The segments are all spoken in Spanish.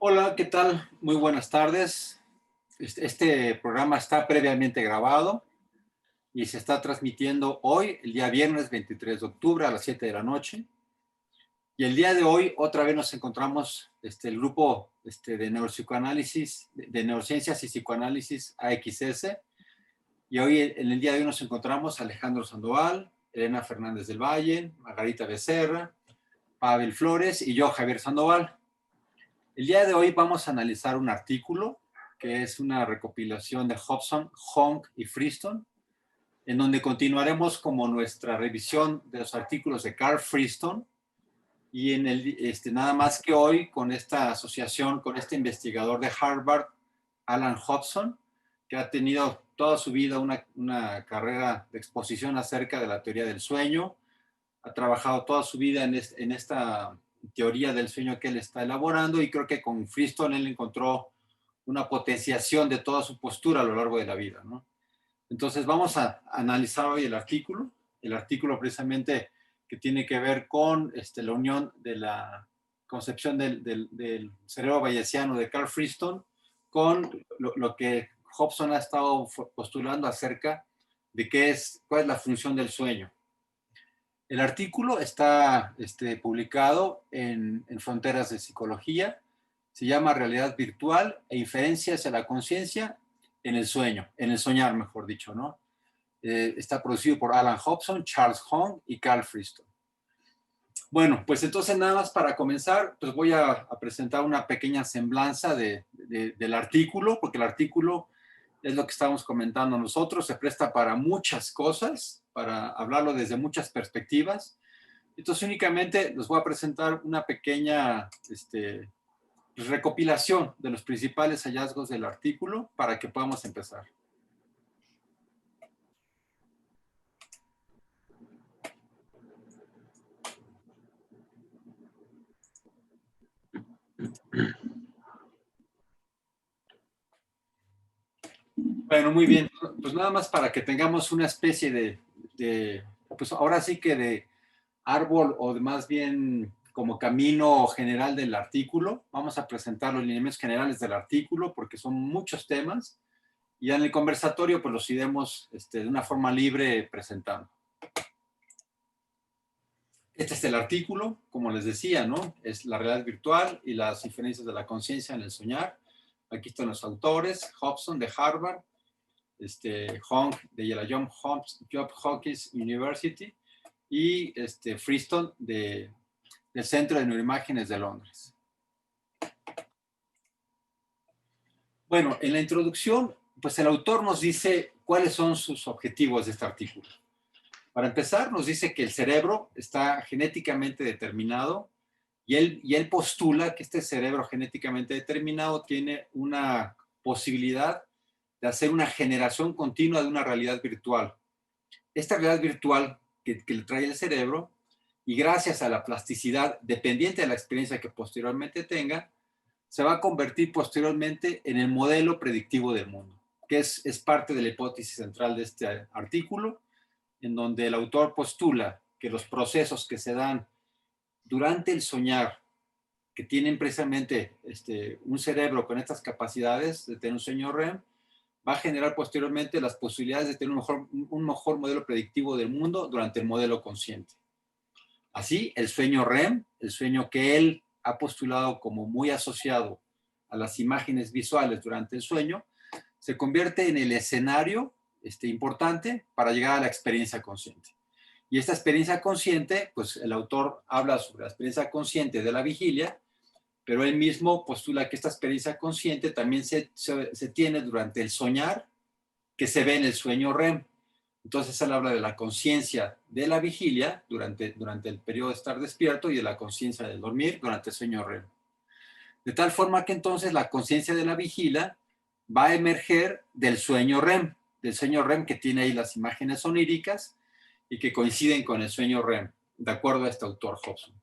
Hola, ¿qué tal? Muy buenas tardes. Este programa está previamente grabado y se está transmitiendo hoy, el día viernes 23 de octubre a las 7 de la noche. Y el día de hoy otra vez nos encontramos el grupo de neuropsicoanálisis, de neurociencias y psicoanálisis AXS. Y hoy, en el día de hoy, nos encontramos Alejandro Sandoval, Elena Fernández del Valle, Margarita Becerra, Pavel Flores y yo, Javier Sandoval. El día de hoy vamos a analizar un artículo que es una recopilación de Hobson, Hong y Friston, en donde continuaremos como nuestra revisión de los artículos de Carl Friston y nada más que hoy con esta asociación, con este investigador de Harvard, Alan Hobson, que ha tenido toda su vida una carrera de exposición acerca de la teoría del sueño, ha trabajado toda su vida en esta teoría del sueño que él está elaborando y creo que con Friston él encontró una potenciación de toda su postura a lo largo de la vida, ¿no? Entonces vamos a analizar hoy el artículo precisamente que tiene que ver con la unión de la concepción del cerebro bayesiano de Carl Friston con lo que Hobson ha estado postulando acerca de cuál es la función del sueño. El artículo está publicado en Fronteras de Psicología. Se llama Realidad Virtual e Inferencias a la Conciencia en el Sueño, en el Soñar, mejor dicho, ¿no? Está producido por Alan Hobson, Charles Hong y Carl Friston. Bueno, pues entonces nada más para comenzar, pues voy a presentar una pequeña semblanza del artículo, porque el artículo es lo que estamos comentando nosotros, se presta para muchas cosas, para hablarlo desde muchas perspectivas. Entonces únicamente les voy a presentar una pequeña recopilación de los principales hallazgos del artículo para que podamos empezar. Bueno, muy bien. Pues nada más para que tengamos una especie pues ahora sí que de árbol o de más bien como camino general del artículo. Vamos a presentar los lineamientos generales del artículo porque son muchos temas y en el conversatorio pues los iremos de una forma libre presentando. Este es el artículo, como les decía, ¿no? Es la realidad virtual y las diferencias de la conciencia en el soñar. Aquí están los autores: Hobson de Harvard, Hong de la Johns Hopkins University y Friston del Centro de Neuroimágenes de Londres. Bueno, en la introducción, pues el autor nos dice cuáles son sus objetivos de este artículo. Para empezar, nos dice que el cerebro está genéticamente determinado y él postula que este cerebro genéticamente determinado tiene una posibilidad de hacer una generación continua de una realidad virtual. Esta realidad virtual que le trae el cerebro, y gracias a la plasticidad dependiente de la experiencia que posteriormente tenga, se va a convertir posteriormente en el modelo predictivo del mundo, que es parte de la hipótesis central de este artículo, en donde el autor postula que los procesos que se dan durante el soñar, que tienen precisamente un cerebro con estas capacidades de tener un sueño REM, va a generar posteriormente las posibilidades de tener un mejor modelo predictivo del mundo durante el modelo consciente. Así, el sueño REM, el sueño que él ha postulado como muy asociado a las imágenes visuales durante el sueño, se convierte en el escenario importante para llegar a la experiencia consciente. Y esta experiencia consciente, pues el autor habla sobre la experiencia consciente de la vigilia, pero él mismo postula que esta experiencia consciente también se tiene durante el soñar, que se ve en el sueño REM. Entonces él habla de la conciencia de la vigilia durante el periodo de estar despierto y de la conciencia del dormir durante el sueño REM. De tal forma que entonces la conciencia de la vigilia va a emerger del sueño REM que tiene ahí las imágenes oníricas y que coinciden con el sueño REM, de acuerdo a este autor Hobson.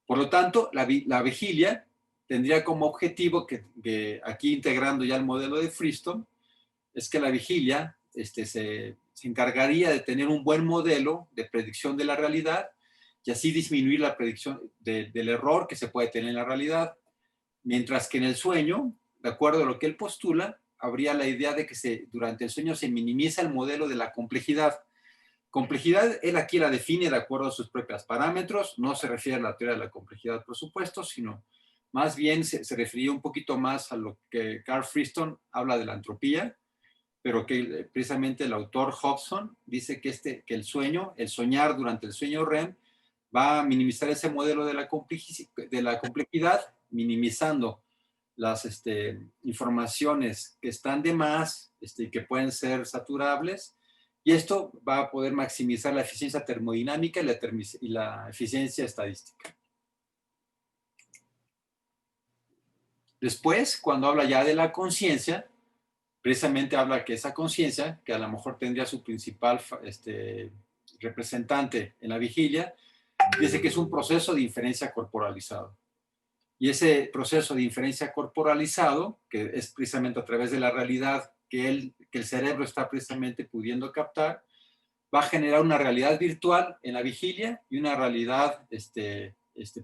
Por lo tanto, la vigilia tendría como objetivo, que aquí integrando ya el modelo de Friston, es que la vigilia se encargaría de tener un buen modelo de predicción de la realidad y así disminuir la predicción del error que se puede tener en la realidad. Mientras que en el sueño, de acuerdo a lo que él postula, habría la idea de que durante el sueño se minimiza el modelo de la complejidad. Complejidad, él aquí la define de acuerdo a sus propios parámetros, no se refiere a la teoría de la complejidad, por supuesto, sino más bien se refería un poquito más a lo que Carl Friston habla de la entropía, pero que precisamente el autor Hobson dice que el sueño, el soñar durante el sueño REM, va a minimizar ese modelo de la complejidad, minimizando las informaciones que están de más y que pueden ser saturables, y esto va a poder maximizar la eficiencia termodinámica y la eficiencia estadística. Después, cuando habla ya de la conciencia, precisamente habla que esa conciencia, que a lo mejor tendría su principal representante en la vigilia, dice que es un proceso de inferencia corporalizado. Y ese proceso de inferencia corporalizado, que es precisamente a través de la realidad que el cerebro está precisamente pudiendo captar, va a generar una realidad virtual en la vigilia y una realidad,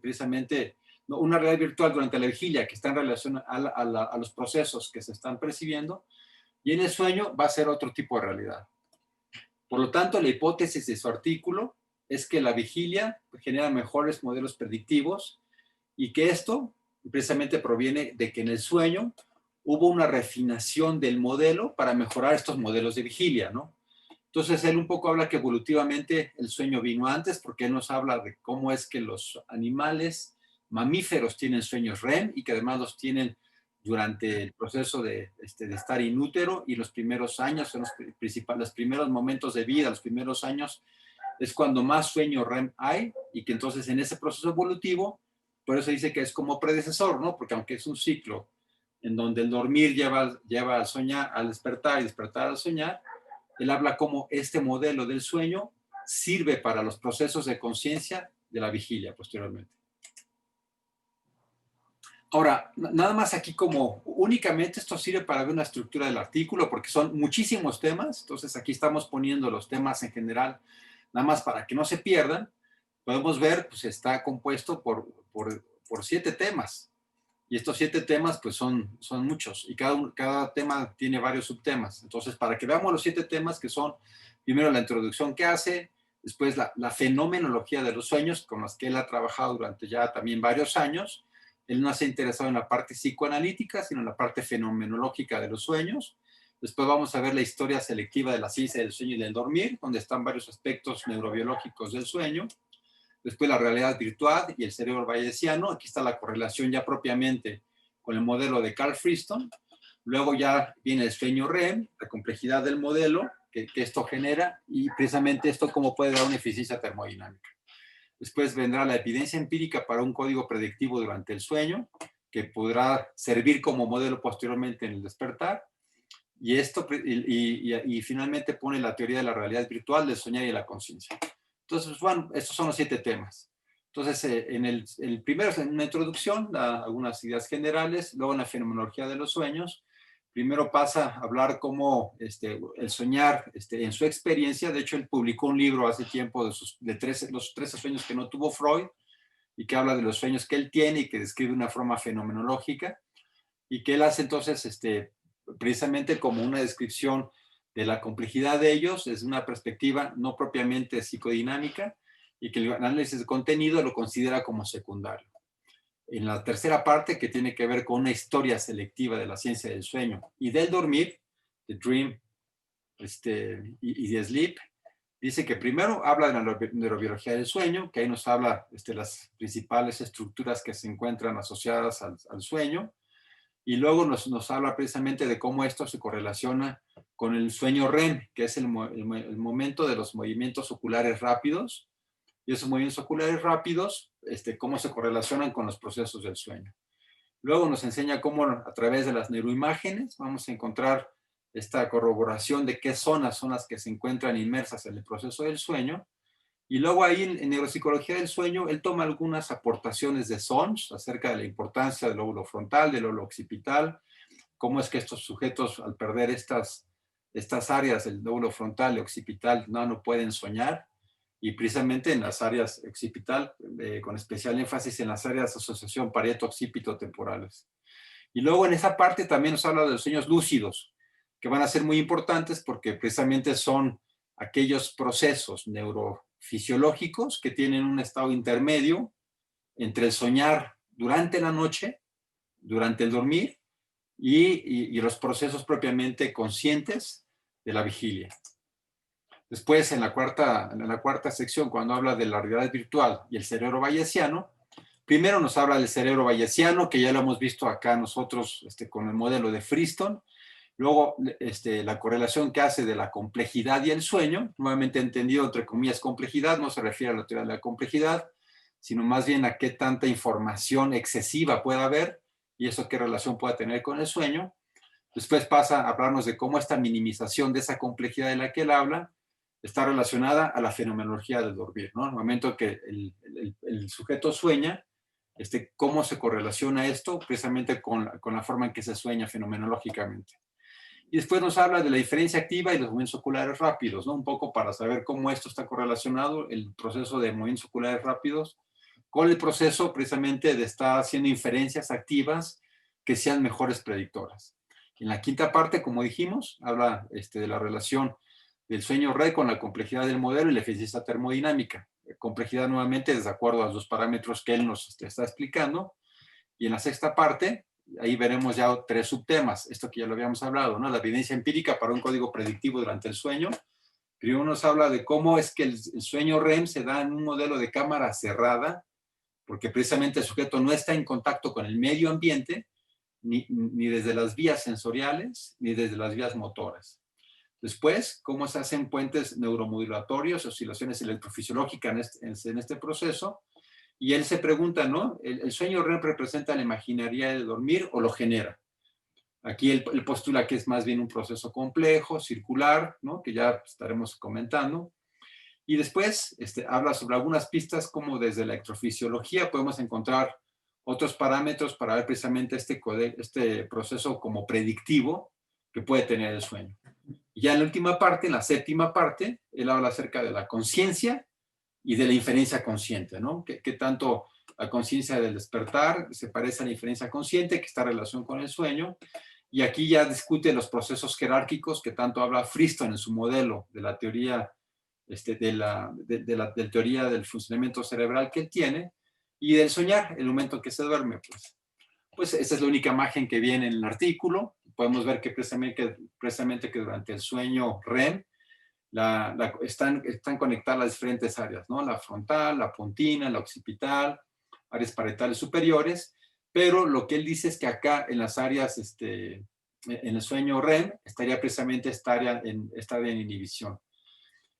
precisamente, no, una realidad virtual durante la vigilia que está en relación a los procesos que se están percibiendo, y en el sueño va a ser otro tipo de realidad. Por lo tanto, la hipótesis de su artículo es que la vigilia genera mejores modelos predictivos y que esto precisamente proviene de que en el sueño hubo una refinación del modelo para mejorar estos modelos de vigilia, ¿no? Entonces, él un poco habla que evolutivamente el sueño vino antes, porque él nos habla de cómo es que los animales mamíferos tienen sueños REM y que además los tienen durante el proceso de estar inútero, y los primeros años son los primeros momentos de vida, los primeros años es cuando más sueño REM hay, y que entonces en ese proceso evolutivo, por eso dice que es como predecesor, ¿no? Porque aunque es un ciclo en donde el dormir lleva al soñar, al despertar y despertar al soñar, él habla cómo este modelo del sueño sirve para los procesos de conciencia de la vigilia posteriormente. Ahora, nada más aquí como únicamente esto sirve para ver una estructura del artículo, porque son muchísimos temas, entonces aquí estamos poniendo los temas en general, nada más para que no se pierdan. Podemos ver, pues está compuesto por 7 temas, y estos 7 temas pues son muchos, y cada tema tiene varios subtemas. Entonces, para que veamos los 7 temas, que son primero la introducción que hace, después la fenomenología de los sueños, con las que él ha trabajado durante ya también varios años. Él no se ha interesado en la parte psicoanalítica, sino en la parte fenomenológica de los sueños. Después vamos a ver la historia selectiva de la ciencia del sueño y del dormir, donde están varios aspectos neurobiológicos del sueño. Después la realidad virtual y el cerebro bayesiano. Aquí está la correlación ya propiamente con el modelo de Carl Friston. Luego ya viene el sueño REM, la complejidad del modelo que esto genera, y precisamente esto cómo puede dar una eficiencia termodinámica. Después vendrá la evidencia empírica para un código predictivo durante el sueño, que podrá servir como modelo posteriormente en el despertar. Y finalmente pone la teoría de la realidad virtual, del soñar y de la conciencia. Entonces, bueno, estos son los 7 temas. Entonces, el primero es una introducción, algunas ideas generales, luego en la fenomenología de los sueños. Primero pasa a hablar cómo el soñar en su experiencia. De hecho, él publicó un libro hace tiempo los 13 sueños que no tuvo Freud, y que habla de los sueños que él tiene y que describe una forma fenomenológica, y que él hace entonces precisamente como una descripción de la complejidad de ellos desde una perspectiva no propiamente psicodinámica, y que el análisis de contenido lo considera como secundario. En la tercera parte, que tiene que ver con una historia selectiva de la ciencia del sueño y del dormir, de Dream y de Sleep, dice que primero habla de la neurobiología del sueño, que ahí nos habla de las principales estructuras que se encuentran asociadas al sueño, y luego nos habla precisamente de cómo esto se correlaciona con el sueño REM, que es el momento de los movimientos oculares rápidos, y esos movimientos oculares rápidos, cómo se correlacionan con los procesos del sueño. Luego nos enseña cómo a través de las neuroimágenes vamos a encontrar esta corroboración de qué zonas son las que se encuentran inmersas en el proceso del sueño. Y luego ahí en neuropsicología del sueño, él toma algunas aportaciones de Sons acerca de la importancia del lóbulo frontal, del lóbulo occipital, cómo es que estos sujetos, al perder estas áreas del lóbulo frontal y occipital, no pueden soñar, y precisamente en las áreas occipital, con especial énfasis en las áreas de asociación parieto-occipito temporales. Y luego en esa parte también nos habla de los sueños lúcidos, que van a ser muy importantes porque precisamente son aquellos procesos neurofisiológicos que tienen un estado intermedio entre el soñar durante la noche, durante el dormir, y los procesos propiamente conscientes de la vigilia. Después, en la cuarta sección, cuando habla de la realidad virtual y el cerebro bayesiano, primero nos habla del cerebro bayesiano, que ya lo hemos visto acá nosotros con el modelo de Friston. Luego, la correlación que hace de la complejidad y el sueño, nuevamente entendido entre comillas complejidad, no se refiere a la teoría de la complejidad, sino más bien a qué tanta información excesiva puede haber y eso qué relación puede tener con el sueño. Después pasa a hablarnos de cómo esta minimización de esa complejidad de la que él habla está relacionada a la fenomenología del dormir, ¿no? En el momento que el sujeto sueña, cómo se correlaciona esto precisamente con la forma en que se sueña fenomenológicamente. Y después nos habla de la diferencia activa y los movimientos oculares rápidos, ¿no? Un poco para saber cómo esto está correlacionado, el proceso de movimientos oculares rápidos, con el proceso precisamente de estar haciendo inferencias activas que sean mejores predictoras. En la quinta parte, como dijimos, habla de la relación del sueño REM con la complejidad del modelo y la eficiencia termodinámica. Complejidad nuevamente es de acuerdo a los dos parámetros que él nos está explicando. Y en la sexta parte, ahí veremos ya 3 subtemas, esto que ya lo habíamos hablado, ¿no? La evidencia empírica para un código predictivo durante el sueño. Primero nos habla de cómo es que el sueño REM se da en un modelo de cámara cerrada, porque precisamente el sujeto no está en contacto con el medio ambiente, ni desde las vías sensoriales, ni desde las vías motoras. Después, cómo se hacen puentes neuromodulatorios, oscilaciones electrofisiológicas en este proceso. Y él se pregunta, ¿no? ¿El sueño REM representa la imaginería de dormir o lo genera? Aquí él postula que es más bien un proceso complejo, circular, ¿no? Que ya estaremos comentando. Y después habla sobre algunas pistas como desde la electrofisiología podemos encontrar otros parámetros para ver precisamente este proceso como predictivo que puede tener el sueño. Y ya en la última parte, en la séptima parte, él habla acerca de la conciencia y de la inferencia consciente, ¿no? ¿Qué tanto la conciencia del despertar se parece a la inferencia consciente, que está en relación con el sueño? Y aquí ya discute los procesos jerárquicos que tanto habla Friston en su modelo de la teoría, de la teoría del funcionamiento cerebral que él tiene, y del soñar, el momento en que se duerme, pues esa es la única imagen que viene en el artículo. Podemos ver que precisamente que durante el sueño REM están conectadas las diferentes áreas, ¿no? La frontal, la pontina, la occipital, áreas parietales superiores, pero lo que él dice es que acá en las áreas, en el sueño REM, estaría precisamente esta área en inhibición.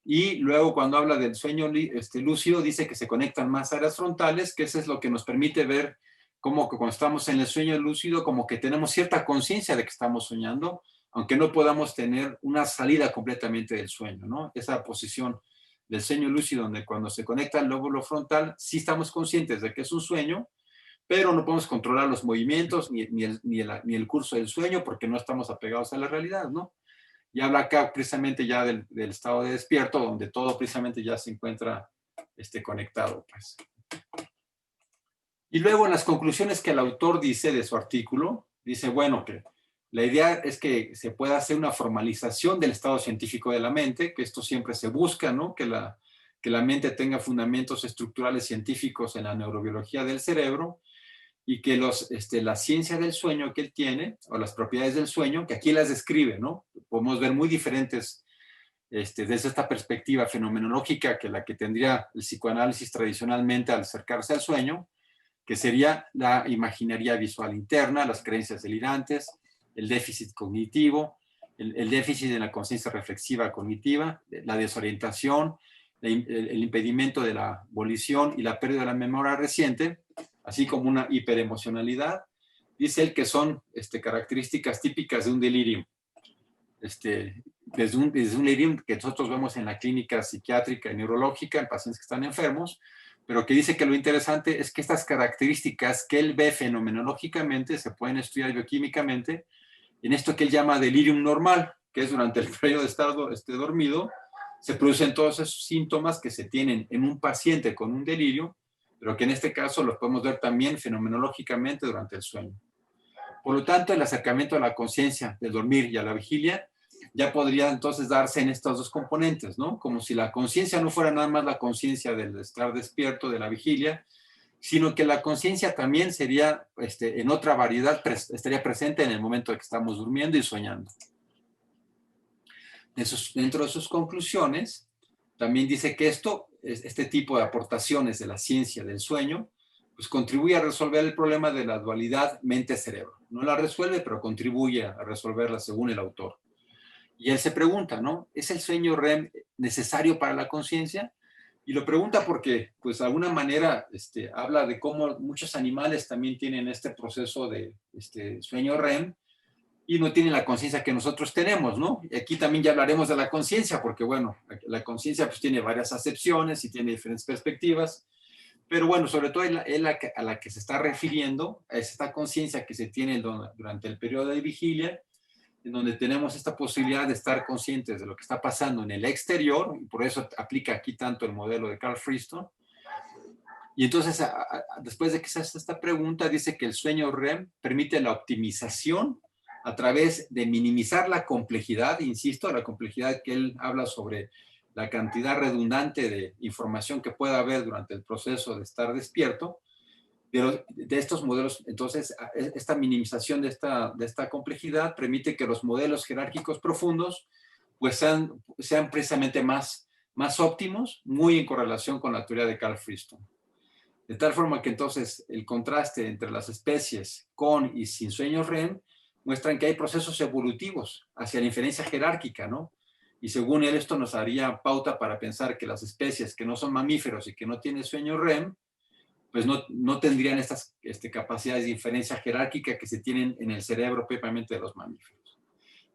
Y luego cuando habla del sueño lúcido, dice que se conectan más áreas frontales, que eso es lo que nos permite ver cómo que cuando estamos en el sueño lúcido, como que tenemos cierta conciencia de que estamos soñando, aunque no podamos tener una salida completamente del sueño, ¿no? Esa posición del sueño lúcido, donde cuando se conecta el lóbulo frontal, sí estamos conscientes de que es un sueño, pero no podemos controlar los movimientos ni el curso del sueño porque no estamos apegados a la realidad, ¿no? Y habla acá precisamente ya del estado de despierto, donde todo precisamente ya se encuentra conectado, pues. Y luego en las conclusiones que el autor dice de su artículo, dice, bueno, que la idea es que se pueda hacer una formalización del estado científico de la mente, que esto siempre se busca, ¿no? Que la mente tenga fundamentos estructurales científicos en la neurobiología del cerebro y que la ciencia del sueño que él tiene, o las propiedades del sueño, que aquí las describe, ¿no? Podemos ver muy diferentes desde esta perspectiva fenomenológica que la que tendría el psicoanálisis tradicionalmente al acercarse al sueño, que sería la imaginería visual interna, las creencias delirantes, el déficit cognitivo, el déficit en la conciencia reflexiva cognitiva, la desorientación, el impedimento de la volición y la pérdida de la memoria reciente, así como una hiperemocionalidad. Dice él que son características típicas de un delirium. Desde un delirium que nosotros vemos en la clínica psiquiátrica y neurológica en pacientes que están enfermos, pero que dice que lo interesante es que estas características que él ve fenomenológicamente se pueden estudiar bioquímicamente en esto que él llama delirium normal, que es durante el periodo de estar dormido, se producen todos esos síntomas que se tienen en un paciente con un delirio, pero que en este caso los podemos ver también fenomenológicamente durante el sueño. Por lo tanto, el acercamiento a la conciencia del dormir y a la vigilia ya podría entonces darse en estos dos componentes, ¿no? Como si la conciencia no fuera nada más la conciencia del estar despierto, de la vigilia, sino que la conciencia también sería, en otra variedad, estaría presente en el momento en que estamos durmiendo y soñando. Dentro de sus conclusiones, también dice que este tipo de aportaciones de la ciencia del sueño, pues contribuye a resolver el problema de la dualidad mente-cerebro. No la resuelve, pero contribuye a resolverla según el autor. Y él se pregunta, ¿no? ¿Es el sueño REM necesario para la conciencia? Y lo pregunta porque, pues, de alguna manera, habla de cómo muchos animales también tienen este proceso de sueño REM y no tienen la conciencia que nosotros tenemos, ¿no? Y aquí también ya hablaremos de la conciencia, porque, bueno, la conciencia pues tiene varias acepciones y tiene diferentes perspectivas, pero bueno, sobre todo a la que se está refiriendo es esta conciencia que se tiene durante el periodo de vigilia, en donde tenemos esta posibilidad de estar conscientes de lo que está pasando en el exterior, y por eso aplica aquí tanto el modelo de Carl Friston. Y entonces, después de que se hace esta pregunta, dice que el sueño REM permite la optimización a través de minimizar la complejidad, insisto, la complejidad que él habla sobre la cantidad redundante de información que pueda haber durante el proceso de estar despierto, pero de estos modelos, entonces, esta minimización de esta complejidad permite que los modelos jerárquicos profundos pues sean precisamente más óptimos, muy en correlación con la teoría de Carl Friston. De tal forma que entonces el contraste entre las especies con y sin sueños REM muestran que hay procesos evolutivos hacia la inferencia jerárquica, ¿no? Y según él, esto nos haría pauta para pensar que las especies que no son mamíferos y que no tienen sueño REM, pues no tendrían estas capacidades de inferencia jerárquica que se tienen en el cerebro propiamente de los mamíferos.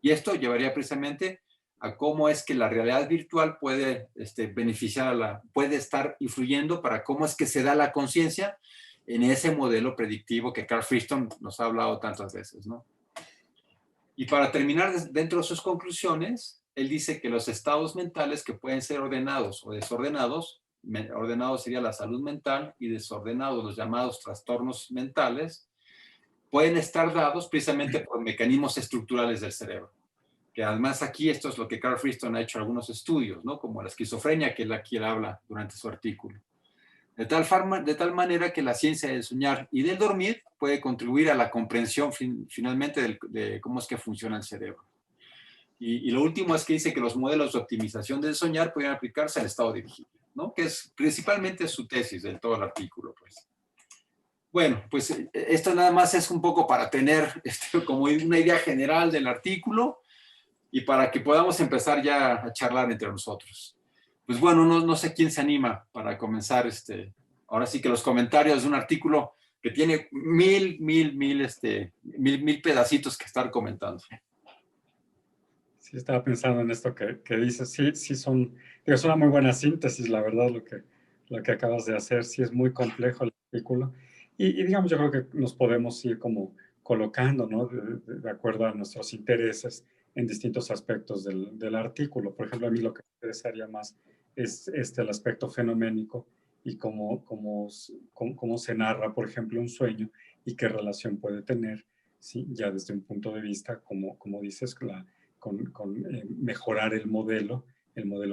Y esto llevaría precisamente a cómo es que la realidad virtual puede beneficiar puede estar influyendo para cómo es que se da la conciencia en ese modelo predictivo que Carl Friston nos ha hablado tantas veces, ¿no? Y para terminar, dentro de sus conclusiones, él dice que los estados mentales que pueden ser ordenados o desordenados, ordenados sería la salud mental y desordenados los llamados trastornos mentales, pueden estar dados precisamente por mecanismos estructurales del cerebro. Que además aquí esto es lo que Carl Friston ha hecho algunos estudios, ¿no? Como la esquizofrenia que él habla durante su artículo. De tal manera que la ciencia del soñar y del dormir puede contribuir a la comprensión finalmente de cómo es que funciona el cerebro. Y lo último es que dice que los modelos de optimización del soñar pueden aplicarse al estado de vigilia, ¿no? Que es principalmente su tesis de todo el artículo, pues. Bueno, pues esto nada más es un poco para tener como una idea general del artículo y para que podamos empezar ya a charlar entre nosotros. Pues bueno, no sé quién se anima para comenzar ahora sí que los comentarios de un artículo que tiene mil pedacitos que estar comentando. Sí, estaba pensando en esto que dices. Sí, es una muy buena síntesis, la verdad, lo que acabas de hacer. Sí es muy complejo el artículo. Y digamos, yo creo que nos podemos ir como colocando, ¿no? De acuerdo a nuestros intereses en distintos aspectos del artículo. Por ejemplo, a mí lo que me interesaría más es el aspecto fenoménico y cómo se narra, por ejemplo, un sueño y qué relación puede tener, ¿sí? Ya desde un punto de vista, como dices, con mejorar el modelo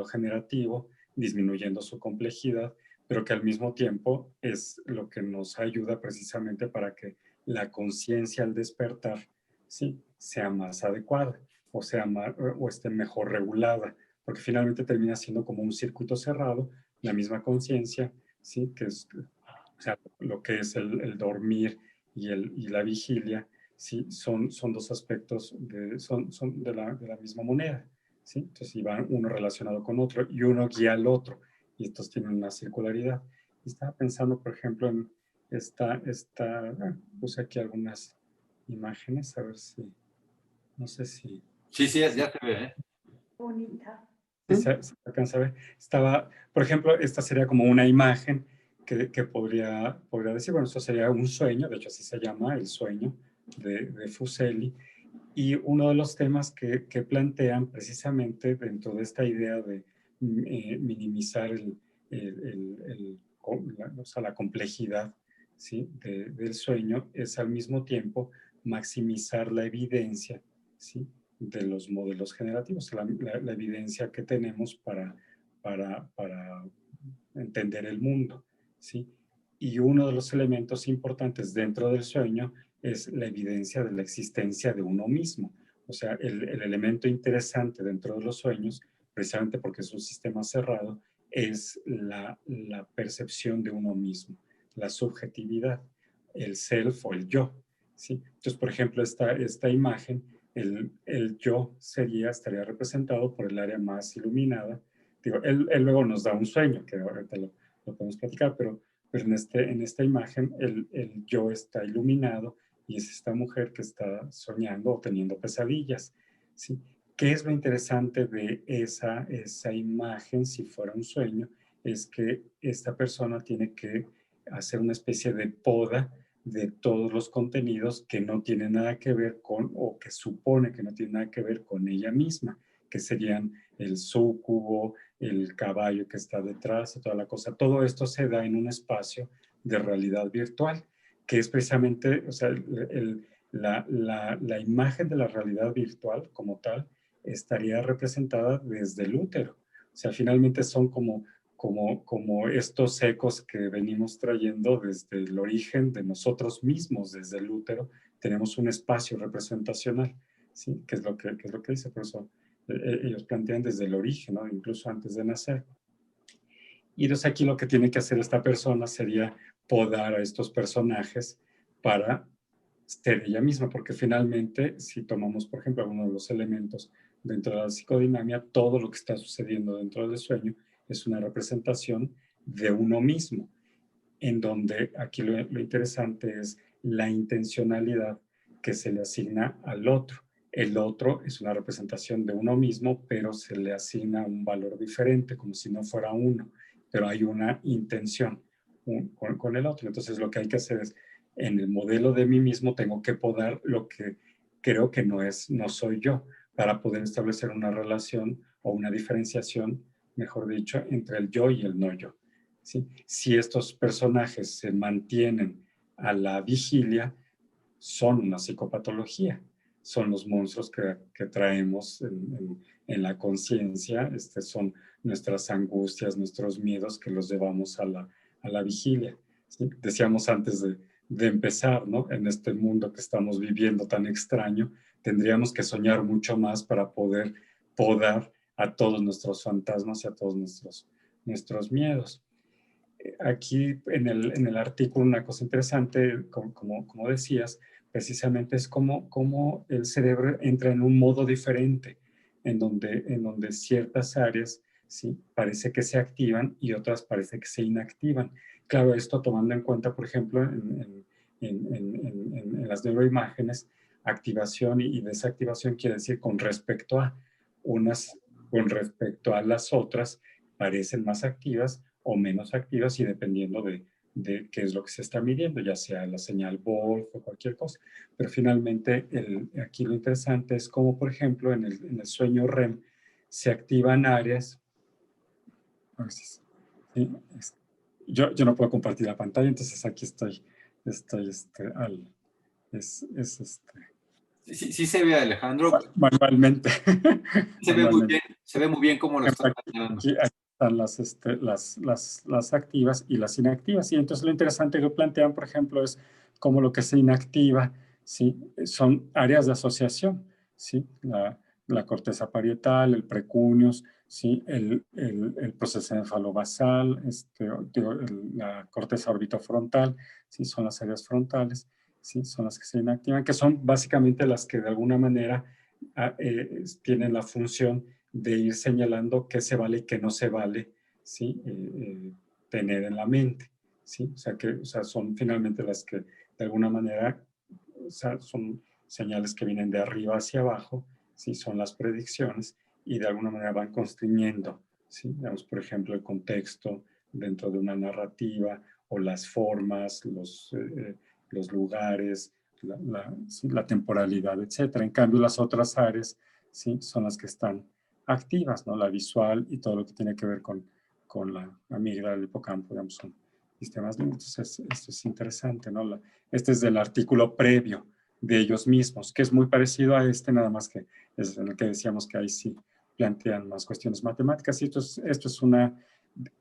generativo, disminuyendo su complejidad, pero que al mismo tiempo es lo que nos ayuda precisamente para que la conciencia al despertar, ¿sí?, sea más adecuada o esté mejor regulada, porque finalmente termina siendo como un circuito cerrado, la misma conciencia, ¿sí?, que es, o sea, lo que es el dormir y la vigilia, ¿sí? Son dos aspectos son de la misma moneda, ¿sí? Entonces, y van uno relacionado con otro y uno guía al otro, y estos tienen una circularidad. Y estaba pensando, por ejemplo, en puse aquí algunas imágenes, a ver si, no sé si... Sí, ya se ve, ¿eh? Bonita. Si se alcanza a ver. Por ejemplo, esta sería como una imagen que podría decir, bueno, esto sería un sueño, de hecho así se llama, el sueño de Fuseli, y uno de los temas que plantean precisamente dentro de esta idea minimizar o sea, la complejidad, ¿sí? del sueño, es al mismo tiempo maximizar la evidencia, ¿sí? de los modelos generativos, la evidencia que tenemos para entender el mundo, ¿sí? Y uno de los elementos importantes dentro del sueño es la evidencia de la existencia de uno mismo. O sea, el elemento interesante dentro de los sueños, precisamente porque es un sistema cerrado, es la percepción de uno mismo, la subjetividad, el self o el yo, ¿sí? Entonces, por ejemplo, esta imagen, el yo estaría representado por el área más iluminada. Digo, él luego nos da un sueño, que ahorita lo podemos platicar, pero en esta imagen el yo está iluminado y es esta mujer que está soñando o teniendo pesadillas, ¿sí? ¿Qué es lo interesante de esa imagen, si fuera un sueño? Es que esta persona tiene que hacer una especie de poda de todos los contenidos que no tienen nada que ver con, o que supone que no tienen nada que ver con ella misma, que serían el súcubo, el caballo que está detrás, toda la cosa. Todo esto se da en un espacio de realidad virtual, que es precisamente, o sea, la imagen de la realidad virtual como tal estaría representada desde el útero. O sea, finalmente son como estos ecos que venimos trayendo desde el origen de nosotros mismos, desde el útero. Tenemos un espacio representacional, ¿sí? Que es lo que dice, por eso ellos plantean desde el origen, ¿no? Incluso antes de nacer. Y entonces aquí lo que tiene que hacer esta persona sería podar a estos personajes para ser ella misma, porque finalmente, si tomamos, por ejemplo, algunos de los elementos dentro de la psicodinamia, todo lo que está sucediendo dentro del sueño es una representación de uno mismo, en donde aquí lo interesante es la intencionalidad que se le asigna al otro. El otro es una representación de uno mismo, pero se le asigna un valor diferente, como si no fuera uno, pero hay una intención con el otro. Entonces lo que hay que hacer es, en el modelo de mí mismo, tengo que podar lo que creo que no soy yo, para poder establecer una relación o una diferenciación, mejor dicho, entre el yo y el no yo. ¿Sí? Si estos personajes se mantienen a la vigilia, son una psicopatología, son los monstruos que traemos en la conciencia, son nuestras angustias, nuestros miedos que los llevamos a la vigilia. ¿Sí? Decíamos antes de empezar, ¿no? En este mundo que estamos viviendo tan extraño, tendríamos que soñar mucho más para poder podar a todos nuestros fantasmas y a todos nuestros miedos. Aquí en el artículo una cosa interesante, como decías, precisamente es cómo el cerebro entra en un modo diferente, en donde ciertas áreas, ¿sí? Parece que se activan y otras parece que se inactivan. Claro, esto tomando en cuenta, por ejemplo, en las neuroimágenes, activación y desactivación quiere decir con respecto a unas, con respecto a las otras, parecen más activas o menos activas y dependiendo de qué es lo que se está midiendo, ya sea la señal Wolf o cualquier cosa. Pero finalmente, aquí lo interesante es cómo, por ejemplo, en el sueño REM se activan áreas. ¿Sí? Yo no puedo compartir la pantalla, entonces aquí estoy Sí se ve, Alejandro. manualmente. Se ve muy bien cómo lo está planteando. Aquí están las activas y las inactivas. Y entonces lo interesante que plantean, por ejemplo, es cómo lo que se inactiva, ¿sí? Son áreas de asociación, ¿sí? La corteza parietal, el precuneus, ¿sí? El proceso encefalobasal, la corteza orbitofrontal, ¿sí? Son las áreas frontales, ¿sí? Son las que se inactivan, que son básicamente las que de alguna manera tienen la función de ir señalando qué se vale y qué no se vale, ¿sí? Tener en la mente, ¿sí? O sea, son finalmente las que de alguna manera, o sea, son señales que vienen de arriba hacia abajo, ¿sí? Son las predicciones y de alguna manera van constriñendo, ¿sí? Digamos, por ejemplo, el contexto dentro de una narrativa o las formas, los lugares, ¿sí? La temporalidad, etcétera. En cambio, las otras áreas, ¿sí? Son las que están activas, ¿no? La visual y todo lo que tiene que ver con la amígdala, el hipocampo, digamos, son sistemas límbidos. Entonces, esto es interesante, ¿no? Este es del artículo previo de ellos mismos, que es muy parecido a este, nada más que es en el que decíamos que ahí sí plantean más cuestiones matemáticas. Y esto es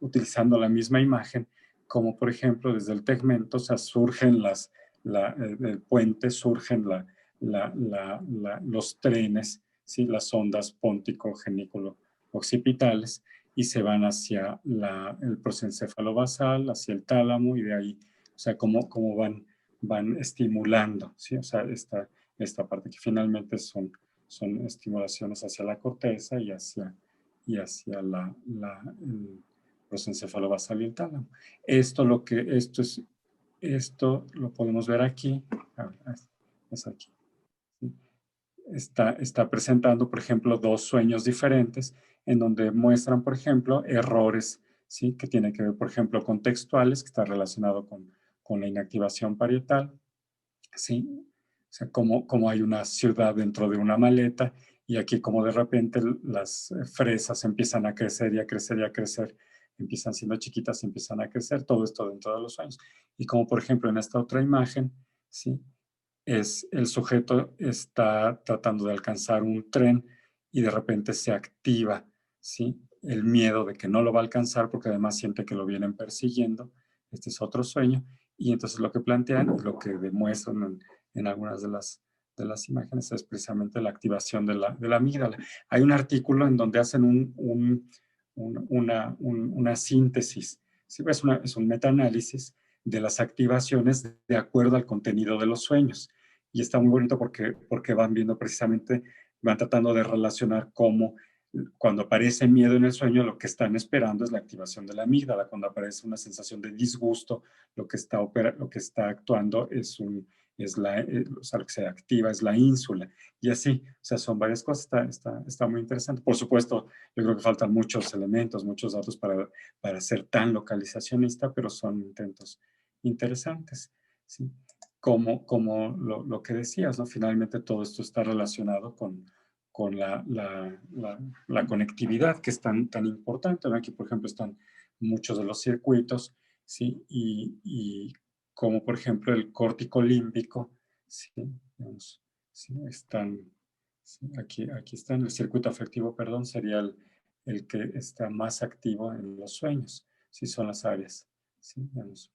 utilizando la misma imagen, como por ejemplo desde el tegmento, o sea, surgen el puente, surgen los trenes, ¿sí? Las ondas póntico, genículo, occipitales, y se van hacia el prosencéfalo basal, hacia el tálamo, y de ahí, o sea, cómo van estimulando, ¿sí? O sea, esta parte que finalmente son estimulaciones hacia la corteza y hacia el prosencéfalo basal y el tálamo. Esto lo podemos ver aquí. A ver, es aquí. Está presentando, por ejemplo, dos sueños diferentes en donde muestran, por ejemplo, errores, ¿sí? Que tienen que ver, por ejemplo, con textuales, que está relacionado con la inactivación parietal, ¿sí? O sea, como hay una ciudad dentro de una maleta y aquí como de repente las fresas empiezan a crecer y a crecer y a crecer, empiezan siendo chiquitas y empiezan a crecer, todo esto dentro de los sueños. Y como por ejemplo en esta otra imagen, ¿sí? El sujeto está tratando de alcanzar un tren y de repente se activa, ¿sí? El miedo de que no lo va a alcanzar porque además siente que lo vienen persiguiendo. Este es otro sueño. Y entonces lo que plantean y lo que demuestran en algunas de las imágenes es precisamente la activación de la amígdala. Hay un artículo en donde hacen una síntesis, ¿sí? Es un metaanálisis de las activaciones de acuerdo al contenido de los sueños. Y está muy bonito porque van viendo precisamente, van tratando de relacionar cómo cuando aparece miedo en el sueño, lo que están esperando es la activación de la amígdala. Cuando aparece una sensación de disgusto, lo que está actuando o sea, lo que se activa es la ínsula. Y así, o sea, son varias cosas. Está muy interesante. Por supuesto, yo creo que faltan muchos elementos, muchos datos para ser tan localizacionista, pero son intentos interesantes, ¿sí? Como lo que decías, ¿no? Finalmente todo esto está relacionado con la conectividad, que es tan importante, ¿no? Aquí, por ejemplo, están muchos de los circuitos, ¿sí? Y como, por ejemplo, el córtico límbico, ¿sí? Digamos, ¿sí? ¿sí? Aquí están, el circuito afectivo, perdón, sería el que está más activo en los sueños, ¿sí? Son las áreas, ¿sí? Digamos.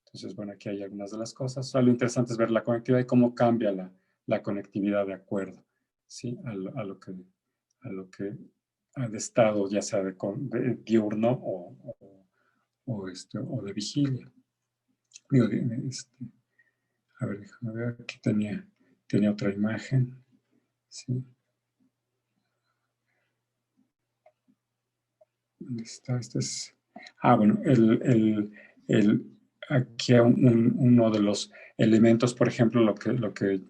Entonces, bueno, aquí hay algunas de las cosas. O sea, lo interesante es ver la conectividad y cómo cambia la conectividad de acuerdo, ¿sí? A lo que ha de estado, ya sea de diurno o de vigilia. Digo, a ver, déjame ver, aquí tenía otra imagen, ¿sí? ¿Dónde está? Bueno, aquí uno de los elementos, por ejemplo, lo que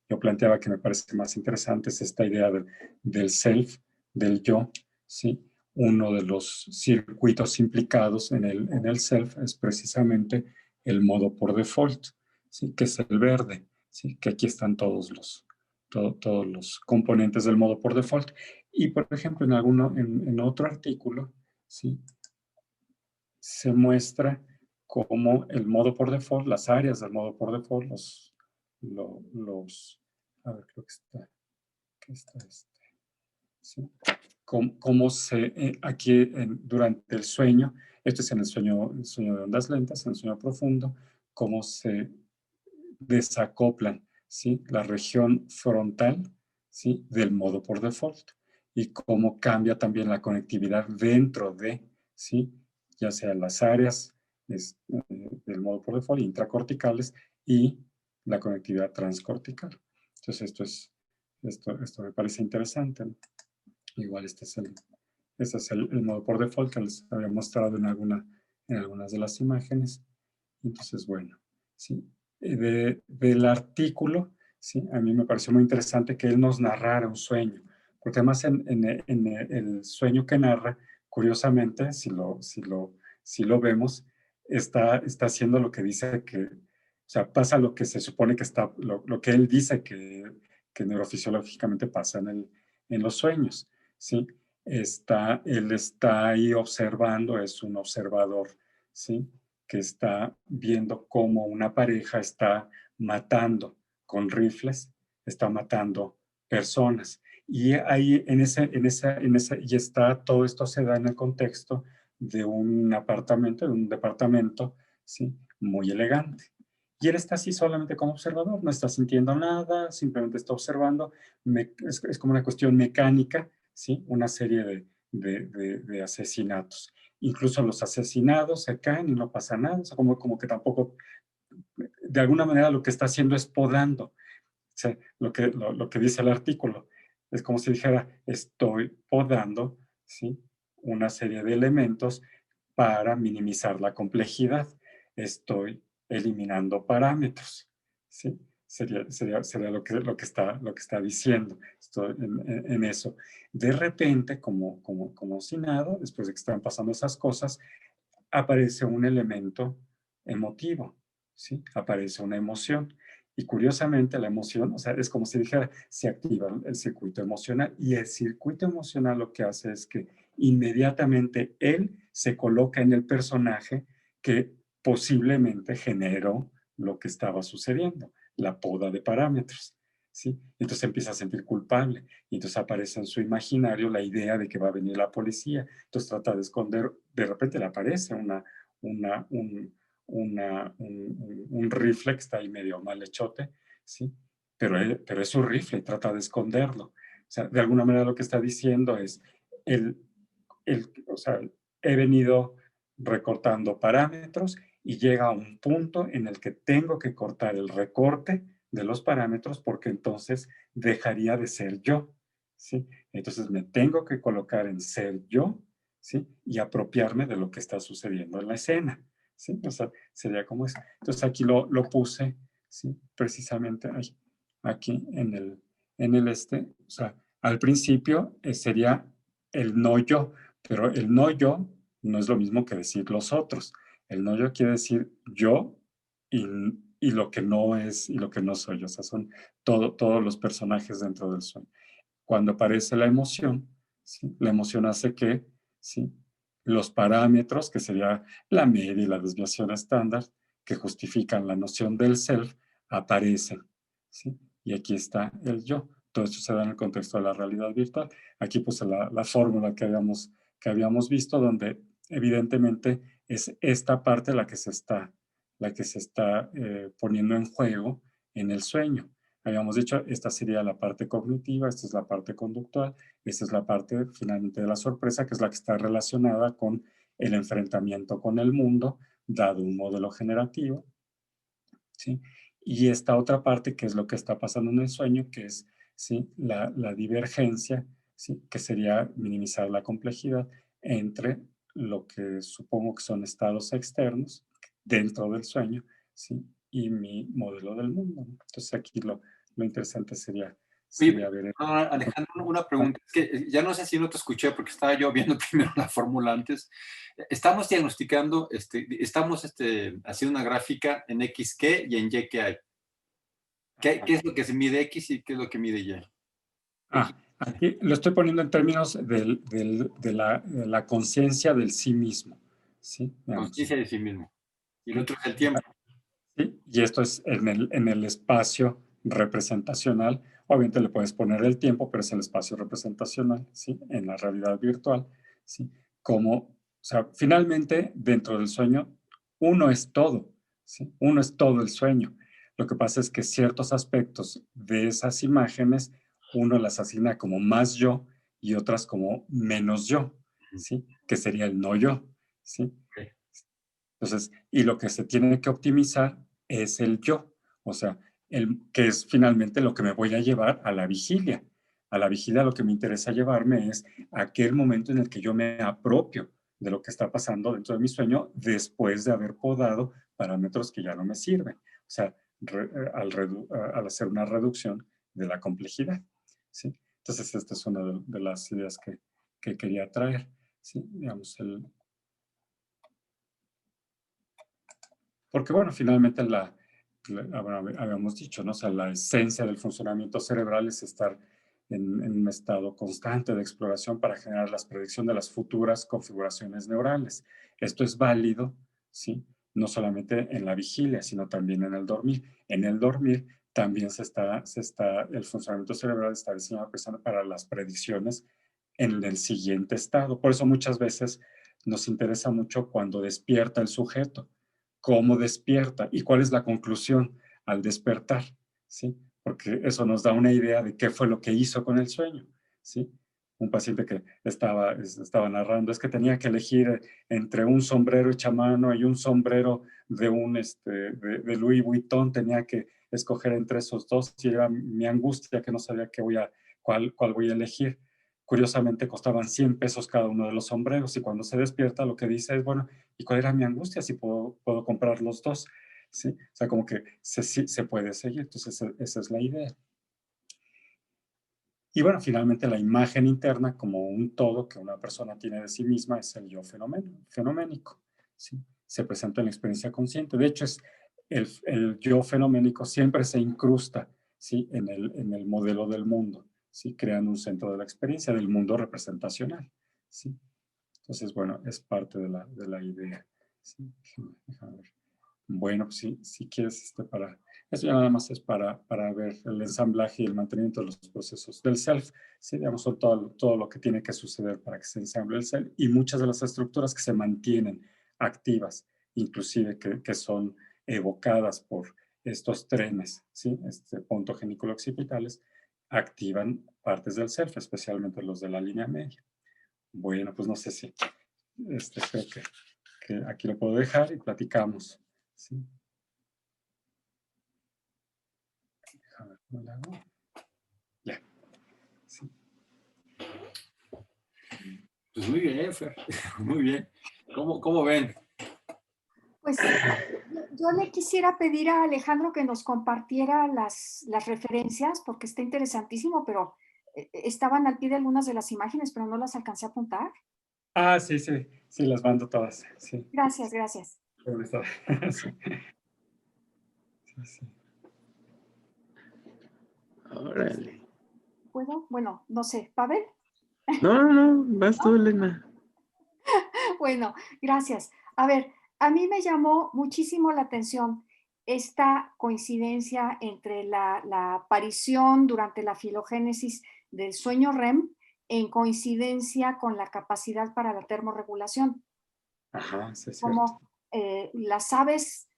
yo planteaba que me parece más interesante es esta idea del self, del yo, ¿sí? Uno de los circuitos implicados en el self es precisamente el modo por default, ¿sí? Que es el verde, ¿sí? Que aquí están todos los componentes del modo por default. Y, por ejemplo, en otro artículo, ¿sí? Se muestra cómo el modo por default, las áreas del modo por default, a ver, creo que está ¿sí? Cómo aquí durante el sueño, esto es en el sueño de ondas lentas, en el sueño profundo, cómo se desacoplan, ¿sí? La región frontal, ¿sí? Del modo por default y cómo cambia también la conectividad dentro de, ¿sí? Ya sea las áreas del modo por default, intracorticales y la conectividad transcortical. Entonces, esto me parece interesante, ¿no? Igual este es el modo por default que les había mostrado en algunas de las imágenes. Entonces, bueno, ¿sí? Del artículo, ¿sí? A mí me pareció muy interesante que él nos narrara un sueño, porque además en el sueño que narra, curiosamente, si lo vemos, está haciendo lo que dice o sea, pasa lo que se supone que lo que él dice que neurofisiológicamente pasa en los sueños, ¿sí? Él está ahí observando, es un observador, ¿sí? Que está viendo cómo una pareja está matando con rifles, está matando personas. Y ahí y está, todo esto se da en el contexto de un apartamento, de un departamento, ¿sí? Muy elegante. Y él está así solamente como observador, no está sintiendo nada, simplemente está observando. Es como una cuestión mecánica, ¿sí? Una serie de asesinatos. Incluso los asesinados se caen y no pasa nada, o sea, como que tampoco, de alguna manera lo que está haciendo es podando. O sea, lo que dice el artículo. Es como si dijera, estoy podando, ¿sí? Una serie de elementos para minimizar la complejidad. Estoy eliminando parámetros, ¿sí? Sería lo que está diciendo. Estoy en eso. De repente, como si nada, después de que están pasando esas cosas, aparece un elemento emotivo, ¿sí? Aparece una emoción. Y curiosamente la emoción, o sea, es como si dijera, se activa el circuito emocional y el circuito emocional lo que hace es que inmediatamente él se coloca en el personaje que posiblemente generó lo que estaba sucediendo, la poda de parámetros, ¿sí? Entonces empieza a sentir culpable y entonces aparece en su imaginario la idea de que va a venir la policía. Entonces trata de esconder, de repente le aparece una, un rifle que está ahí medio mal hechote, ¿sí? Pero es su rifle y trata de esconderlo. O sea, de alguna manera lo que está diciendo es, el, o sea, he venido recortando parámetros y llega a un punto en el que tengo que cortar el recorte de los parámetros porque entonces dejaría de ser yo, ¿sí? Entonces me tengo que colocar en ser yo, ¿sí? Y apropiarme de lo que está sucediendo en la escena, ¿sí? O sea, sería como eso. Entonces aquí lo puse, ¿sí? Precisamente ahí, aquí o sea, al principio sería el no yo, pero el no yo no es lo mismo que decir los otros. El no yo quiere decir yo y, y lo que no es y lo que no soy. O sea, son todos los personajes dentro del sueño. Cuando aparece la emoción, ¿sí? La emoción hace que, ¿sí? Los parámetros, que sería la media y la desviación estándar, que justifican la noción del self, aparecen, ¿sí? Y aquí está el yo. Todo esto se da en el contexto de la realidad virtual. Aquí puse la fórmula que habíamos visto, donde evidentemente es esta parte la que se está poniendo en juego en el sueño. Habíamos dicho, esta sería la parte cognitiva, esta es la parte conductual, esta es la parte finalmente de la sorpresa, que es la que está relacionada con el enfrentamiento con el mundo, dado un modelo generativo, ¿sí? Y esta otra parte, que es lo que está pasando en el sueño, que es, ¿sí? La divergencia, ¿sí? Que sería minimizar la complejidad entre lo que supongo que son estados externos dentro del sueño, ¿sí? Y mi modelo del mundo, ¿no? Entonces aquí lo interesante Oye, sería ver. Alejandro, una pregunta. Es que ya no sé si no te escuché porque estaba yo viendo primero la fórmula antes. Estamos diagnosticando, estamos haciendo una gráfica en X qué y en Y qué hay. ¿Qué es lo que se mide X y qué es lo que mide Y? X, Aquí lo estoy poniendo en términos de la conciencia del sí mismo, ¿sí? Digamos. conciencia de sí mismo. Y el otro es el tiempo. ¿Sí? Y esto es en el espacio representacional. Obviamente le puedes poner el tiempo, pero es el espacio representacional, ¿sí? En la realidad virtual, ¿sí? Como, o sea, finalmente, dentro del sueño, uno es todo, ¿sí? Uno es todo el sueño. Lo que pasa es que ciertos aspectos de esas imágenes, uno las asigna como más yo y otras como menos yo, ¿sí? Que sería el no yo, ¿sí? Okay. Entonces, y lo que se tiene que optimizar es el yo, o sea, que es finalmente lo que me voy a llevar a la vigilia. A la vigilia lo que me interesa llevarme es aquel momento en el que yo me apropio de lo que está pasando dentro de mi sueño después de haber podado parámetros que ya no me sirven. O sea, al hacer una reducción de la complejidad. ¿Sí? Entonces, esta es una de las ideas que quería traer. ¿Sí? Digamos, porque, bueno, finalmente habíamos dicho, ¿no? O sea, la esencia del funcionamiento cerebral es estar en un estado constante de exploración para generar las predicciones de las futuras configuraciones neurales. Esto es válido, ¿sí? No solamente en la vigilia, sino también en el dormir. En el dormir también el funcionamiento cerebral está diseñado para las predicciones en el siguiente estado. Por eso muchas veces nos interesa mucho cuando despierta el sujeto, cómo despierta y cuál es la conclusión al despertar, ¿sí? Porque eso nos da una idea de qué fue lo que hizo con el sueño, ¿sí? Un paciente que estaba narrando es que tenía que elegir entre un sombrero hecha a mano y un sombrero de Louis Vuitton, tenía que escoger entre esos dos y era mi angustia que no sabía cuál voy a elegir. Curiosamente costaban 100 pesos cada uno de los sombreros y cuando se despierta lo que dice es, bueno, ¿y cuál era mi angustia si puedo comprar los dos? ¿Sí? O sea, como que se puede seguir, entonces esa es la idea. Y bueno, finalmente la imagen interna como un todo que una persona tiene de sí misma es el yo fenoménico, ¿sí? Se presenta en la experiencia consciente. De hecho, el yo fenoménico siempre se incrusta, ¿sí? en el modelo del mundo, ¿sí? Creando un centro de la experiencia del mundo representacional, ¿sí? Entonces, bueno, es parte de la idea, ¿sí? Déjame ver. Bueno, pues si quieres, eso ya nada más es para ver el ensamblaje y el mantenimiento de los procesos del self, ¿sí? Digamos, son todo lo que tiene que suceder para que se ensamble el self y muchas de las estructuras que se mantienen activas, inclusive que son evocadas por estos trenes, ¿sí? Pontogénico-occipitales, activan partes del self, especialmente los de la línea media. Bueno, pues no sé si, creo que aquí lo puedo dejar y platicamos, ¿sí? A ver, ¿cómo le hago? Ya. Sí. Pues muy bien, Fer. Muy bien. ¿Cómo ven? Pues yo le quisiera pedir a Alejandro que nos compartiera las referencias, porque está interesantísimo, pero estaban al pie de algunas de las imágenes, pero no las alcancé a apuntar. Ah, sí, las mando todas. Sí. Gracias, gracias. Sí. Sí. Órale. ¿Puedo? Bueno, no sé. ¿Pavel? No, vas tú, Elena. Bueno, gracias. A ver, a mí me llamó muchísimo la atención esta coincidencia entre la aparición durante la filogénesis del sueño REM en coincidencia con la capacidad para la termorregulación. Ajá, sí, es cierto. Como las aves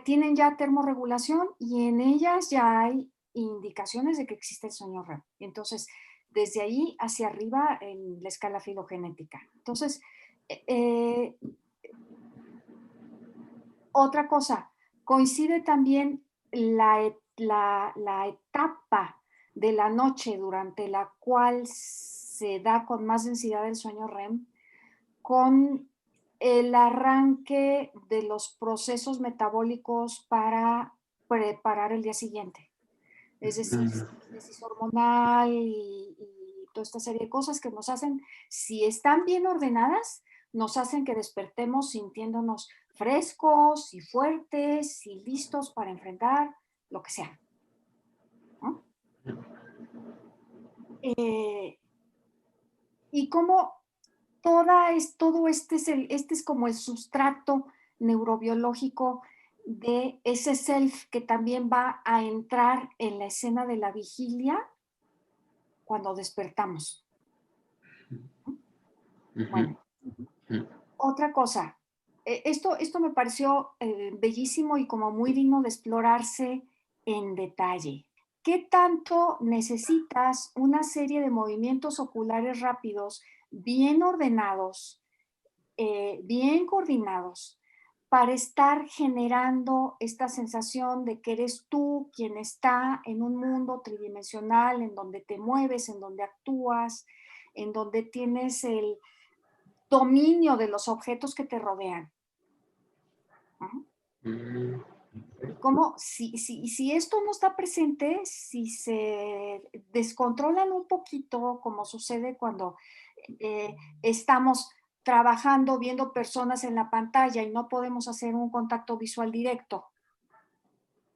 tienen ya termorregulación y en ellas ya hay indicaciones de que existe el sueño REM. Entonces, desde ahí hacia arriba en la escala filogenética. Entonces, otra cosa, coincide también la etapa de la noche durante la cual se da con más densidad el sueño REM con el arranque de los procesos metabólicos para preparar el día siguiente. Es decir, síntesis hormonal y toda esta serie de cosas que nos hacen, si están bien ordenadas, nos hacen que despertemos sintiéndonos frescos y fuertes y listos para enfrentar lo que sea, ¿no? Y como todo este es como el sustrato neurobiológico de ese self que también va a entrar en la escena de la vigilia cuando despertamos. Bueno, otra cosa, esto me pareció bellísimo y como muy digno de explorarse en detalle. ¿Qué tanto necesitas una serie de movimientos oculares rápidos, bien ordenados, bien coordinados, para estar generando esta sensación de que eres tú quien está en un mundo tridimensional, en donde te mueves, en donde actúas, en donde tienes el dominio de los objetos que te rodean? Como si esto no está presente, si se descontrolan un poquito, como sucede cuando estamos trabajando, viendo personas en la pantalla y no podemos hacer un contacto visual directo,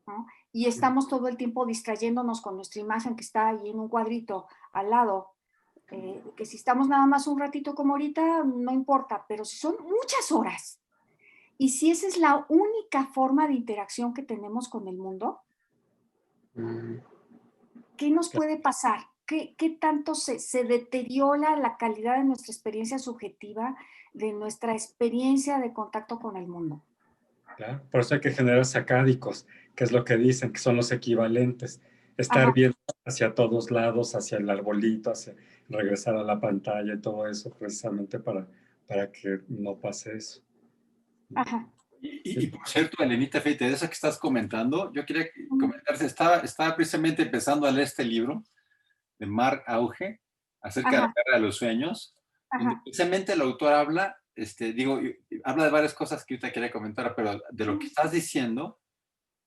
¿no? y estamos todo el tiempo distrayéndonos con nuestra imagen que está ahí en un cuadrito al lado, que si estamos nada más un ratito como ahorita, no importa, pero si son muchas horas, y si esa es la única forma de interacción que tenemos con el mundo, ¿qué nos puede pasar? ¿Qué tanto se deteriora la calidad de nuestra experiencia subjetiva, de nuestra experiencia de contacto con el mundo? Claro, por eso hay que generar sacádicos, que es lo que dicen, que son los equivalentes. Estar Ajá. viendo hacia todos lados, hacia el arbolito, hacia regresar a la pantalla y todo eso, precisamente para que no pase eso. Ajá. Y por cierto, Elenita Feite, de eso que estás comentando, yo quería comentarte, estaba precisamente empezando a leer este libro de Mark Auge acerca de la guerra de los sueños, donde Ajá. precisamente el autor habla, habla de varias cosas que ahorita quería comentar, pero de lo que estás diciendo,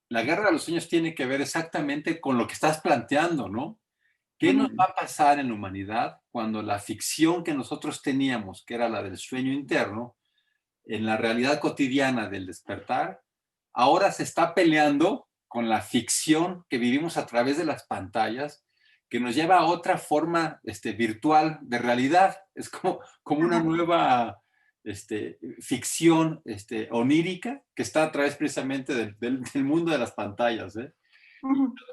la guerra de los sueños tiene que ver exactamente con lo que estás planteando, ¿no? ¿Qué nos va a pasar en la humanidad cuando la ficción que nosotros teníamos, que era la del sueño interno, en la realidad cotidiana del despertar, ahora se está peleando con la ficción que vivimos a través de las pantallas, que nos lleva a otra forma virtual de realidad? Es como una nueva ficción onírica que está a través precisamente del mundo de las pantallas.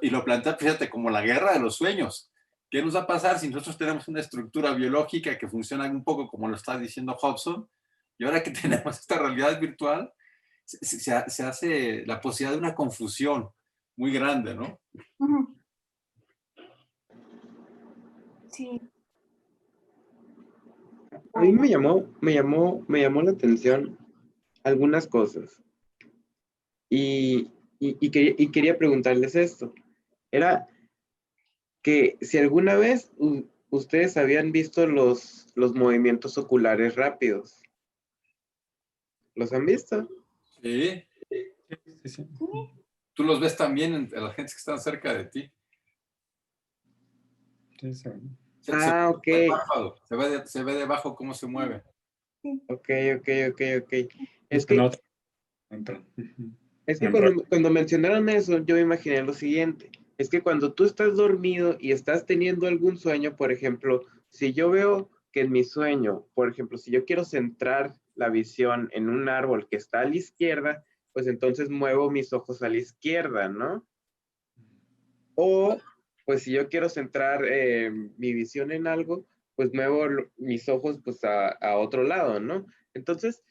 Y lo plantea, fíjate, como la guerra de los sueños. ¿Qué nos va a pasar si nosotros tenemos una estructura biológica que funciona un poco como lo está diciendo Hobson? Y ahora que tenemos esta realidad virtual, se hace la posibilidad de una confusión muy grande, ¿no? Sí. A mí me llamó la atención algunas cosas. Y quería preguntarles esto. Era que si alguna vez ustedes habían visto los movimientos oculares rápidos. ¿Los han visto? Sí. Sí. Tú los ves también en las gentes que están cerca de ti. Sí. Ok. Se ve debajo cómo se mueve. Ok. Es que cuando mencionaron eso, yo me imaginé lo siguiente. Es que cuando tú estás dormido y estás teniendo algún sueño, por ejemplo, si yo veo que en mi sueño, por ejemplo, si yo quiero centrar la visión en un árbol que está a la izquierda, pues entonces muevo mis ojos a la izquierda, ¿no? O, pues si yo quiero centrar mi visión en algo, pues muevo mis ojos pues a otro lado, ¿no? Entonces,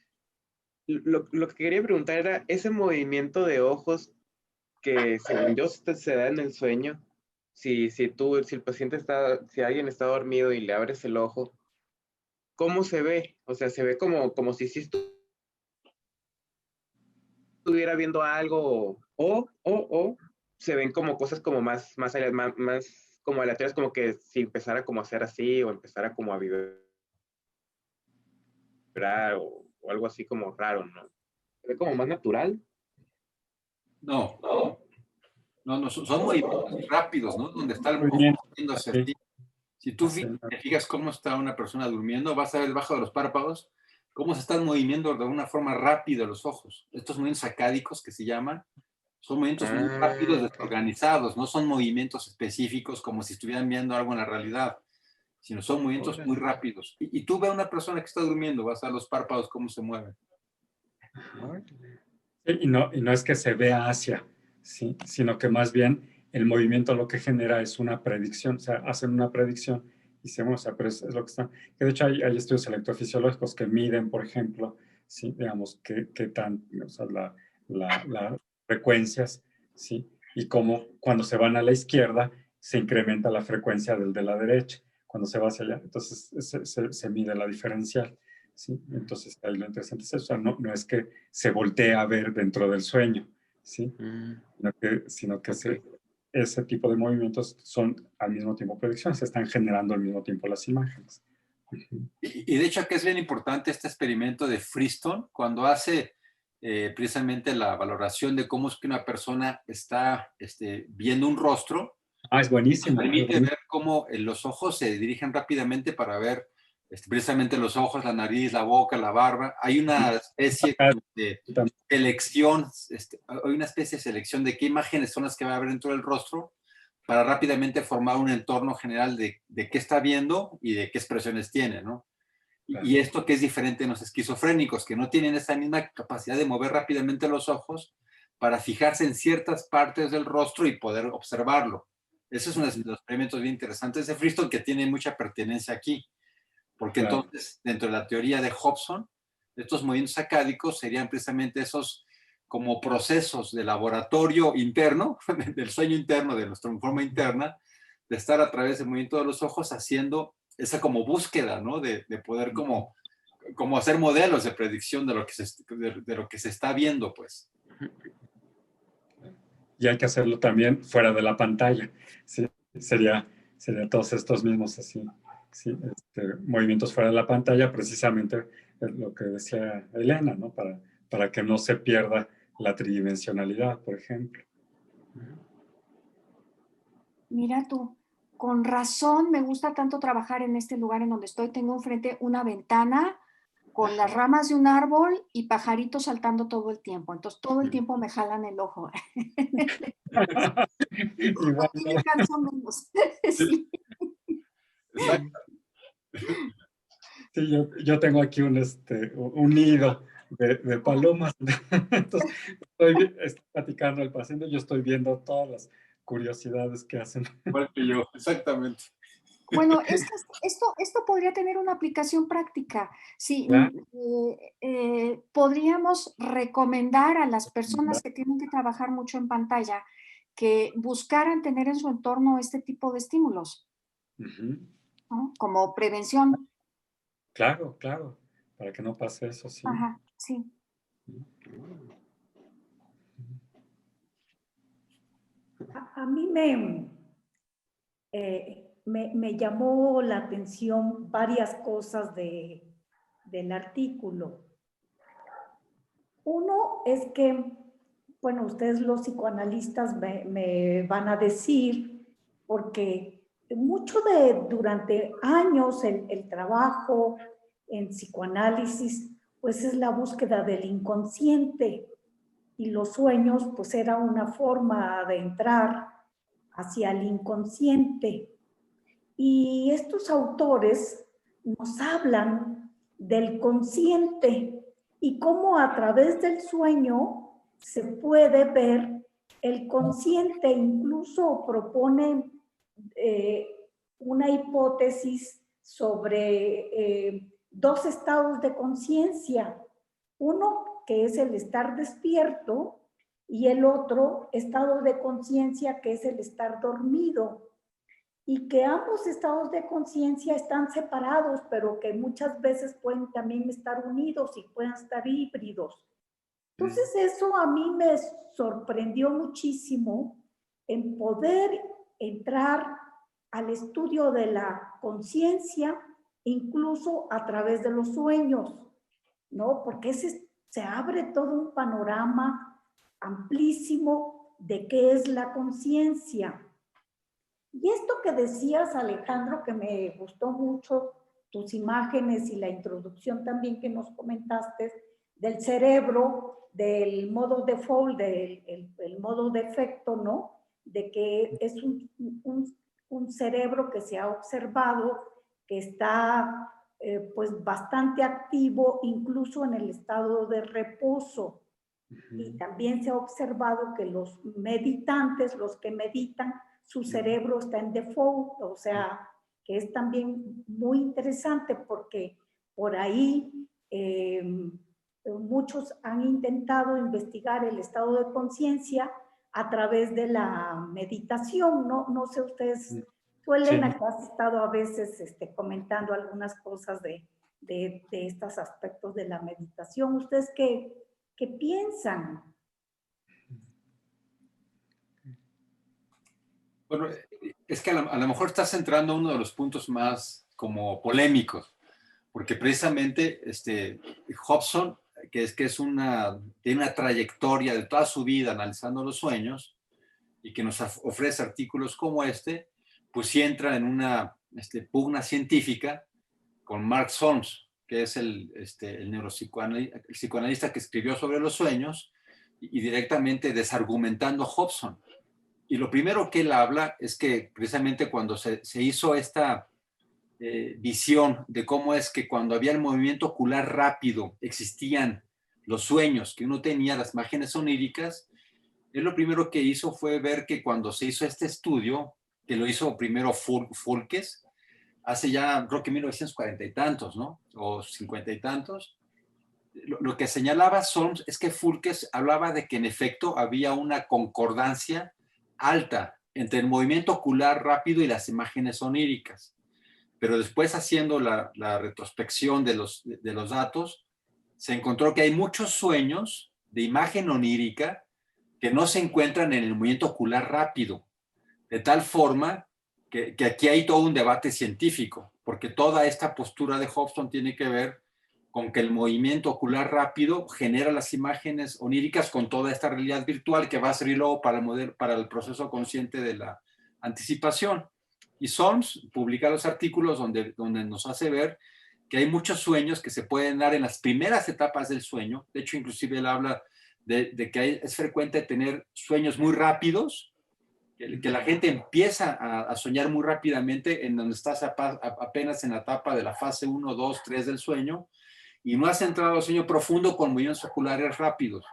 lo que quería preguntar era, ese movimiento de ojos que según yo se da en el sueño, si el paciente está, si alguien está dormido y le abres el ojo, ¿cómo se ve? O sea, se ve como si sí estuviera viendo algo o se ven como cosas como más como aleatorias, como que si empezara como a hacer así o empezara como a vibrar o algo así como raro, ¿no? Se ve como más natural. No, son movimientos rápidos, ¿no? Donde está el ojo Movimiento. moviéndose así. Si tú te fijas cómo está una persona durmiendo, vas a ver debajo de los párpados cómo se están moviendo de una forma rápida los ojos. Estos movimientos sacádicos que se llaman, son movimientos muy rápidos, desorganizados, no son movimientos específicos como si estuvieran viendo algo en la realidad, sino son movimientos muy rápidos. Y tú ves a una persona que está durmiendo, vas a ver los párpados cómo se mueven. Y no es que se vea hacia, ¿sí? Sino que más bien el movimiento lo que genera es una predicción, o sea, hacen una predicción y se muestra, pero es lo que está. Que de hecho hay estudios electrofisiológicos que miden, por ejemplo, ¿sí? Digamos, qué tan, o sea, las frecuencias, ¿sí? Y cómo cuando se van a la izquierda se incrementa la frecuencia del de la derecha, cuando se va hacia allá. Entonces se mide la diferencial. ¿Sí? Entonces, ahí lo interesante es eso, o sea, no es que se voltee a ver dentro del sueño, ¿sí? Sino que ese tipo de movimientos son al mismo tiempo predicciones, se están generando al mismo tiempo las imágenes. Y de hecho, aquí es bien importante este experimento de Freestone, cuando hace precisamente la valoración de cómo es que una persona está viendo un rostro. Es buenísimo. Permite ver cómo los ojos se dirigen rápidamente para ver precisamente los ojos, la nariz, la boca, la barba. Hay una especie de selección, hay una especie de selección de qué imágenes son las que va a ver dentro del rostro para rápidamente formar un entorno general de qué está viendo y de qué expresiones tiene, ¿no? Claro. Y esto que es diferente en los esquizofrénicos, que no tienen esa misma capacidad de mover rápidamente los ojos para fijarse en ciertas partes del rostro y poder observarlo. Ese es uno de los elementos bien interesantes de Friston que tiene mucha pertinencia aquí, porque claro. Entonces, dentro de la teoría de Hobson, estos movimientos sacádicos serían precisamente esos como procesos de laboratorio interno, del sueño interno, de nuestra forma interna, de estar a través del movimiento de los ojos haciendo esa como búsqueda, ¿no? De poder como hacer modelos de predicción de lo que se está viendo, pues. Y hay que hacerlo también fuera de la pantalla. ¿Sí? Sería todos estos mismos así, ¿sí? Movimientos fuera de la pantalla, precisamente lo que decía Elena, ¿no? Para que no se pierda la tridimensionalidad, por ejemplo. Mira tú, con razón me gusta tanto trabajar en este lugar en donde estoy. Tengo enfrente una ventana con las ramas de un árbol y pajaritos saltando todo el tiempo. Entonces todo el tiempo me jalan el ojo. Igual, y me canso menos. Sí. Sí, yo tengo aquí un nido de palomas. Entonces, estoy platicando al paciente, yo estoy viendo todas las curiosidades que hacen. Igual que yo, exactamente. Bueno, esto podría tener una aplicación práctica. Sí, ¿Ya? podríamos recomendar a las personas que tienen que trabajar mucho en pantalla que buscaran tener en su entorno este tipo de estímulos, ¿no? Como prevención. Claro, claro, para que no pase eso, sí. Ajá, sí. A mí me llamó la atención varias cosas del artículo. Uno es que, bueno, ustedes los psicoanalistas me van a decir, porque durante años el trabajo en psicoanálisis, pues es la búsqueda del inconsciente, y los sueños, pues era una forma de entrar hacia el inconsciente. Y estos autores nos hablan del consciente y cómo a través del sueño se puede ver el consciente. Incluso proponen una hipótesis sobre dos estados de conciencia. Uno que es el estar despierto y el otro estado de conciencia que es el estar dormido. Y que ambos estados de conciencia están separados, pero que muchas veces pueden también estar unidos y pueden estar híbridos. Entonces eso a mí me sorprendió muchísimo en poder entrar al estudio de la conciencia, incluso a través de los sueños, ¿no? Porque se abre todo un panorama amplísimo de qué es la conciencia. Y esto que decías, Alejandro, que me gustó mucho, tus imágenes y la introducción también que nos comentaste, del cerebro, del modo default, el modo de efecto, ¿no? De que es un cerebro que se ha observado, que está pues bastante activo, incluso en el estado de reposo. Y también se ha observado que los meditantes, los que meditan, su cerebro está en default, o sea, que es también muy interesante porque por ahí muchos han intentado investigar el estado de conciencia a través de la meditación, ¿no? No sé ustedes, tú Elena, que has estado a veces comentando algunas cosas de estos aspectos de la meditación, ¿ustedes qué piensan? Bueno, es que a lo mejor estás centrando uno de los puntos más como polémicos, porque precisamente Hobson, que tiene una trayectoria de toda su vida analizando los sueños y que nos ofrece artículos como pues sí entra en una pugna científica Mark Solms, que es el psicoanalista que escribió sobre los sueños y directamente desargumentando Hobson. Y lo primero que él habla es que precisamente cuando se hizo esta visión de cómo es que cuando había el movimiento ocular rápido existían los sueños que uno tenía, las imágenes oníricas, él lo primero que hizo fue ver que cuando se hizo este estudio, que lo hizo primero Fulkes, hace ya creo que 1940 y tantos, ¿no? O 50 y tantos, lo que señalaba Solms es que Fulkes hablaba de que en efecto había una concordancia alta entre el movimiento ocular rápido y las imágenes oníricas. Pero después haciendo la retrospección de los datos, se encontró que hay muchos sueños de imagen onírica que no se encuentran en el movimiento ocular rápido, de tal forma que aquí hay todo un debate científico, porque toda esta postura de Hobson tiene que ver con que el movimiento ocular rápido genera las imágenes oníricas con toda esta realidad virtual que va a servir luego para el proceso consciente de la anticipación. Y Solms publica los artículos donde nos hace ver que hay muchos sueños que se pueden dar en las primeras etapas del sueño. De hecho, inclusive él habla de que es frecuente tener sueños muy rápidos, que la gente empieza a soñar muy rápidamente en donde estás apenas en la etapa de la fase 1, 2, 3 del sueño, y no has entrado al sueño profundo con movimientos oculares rápidos.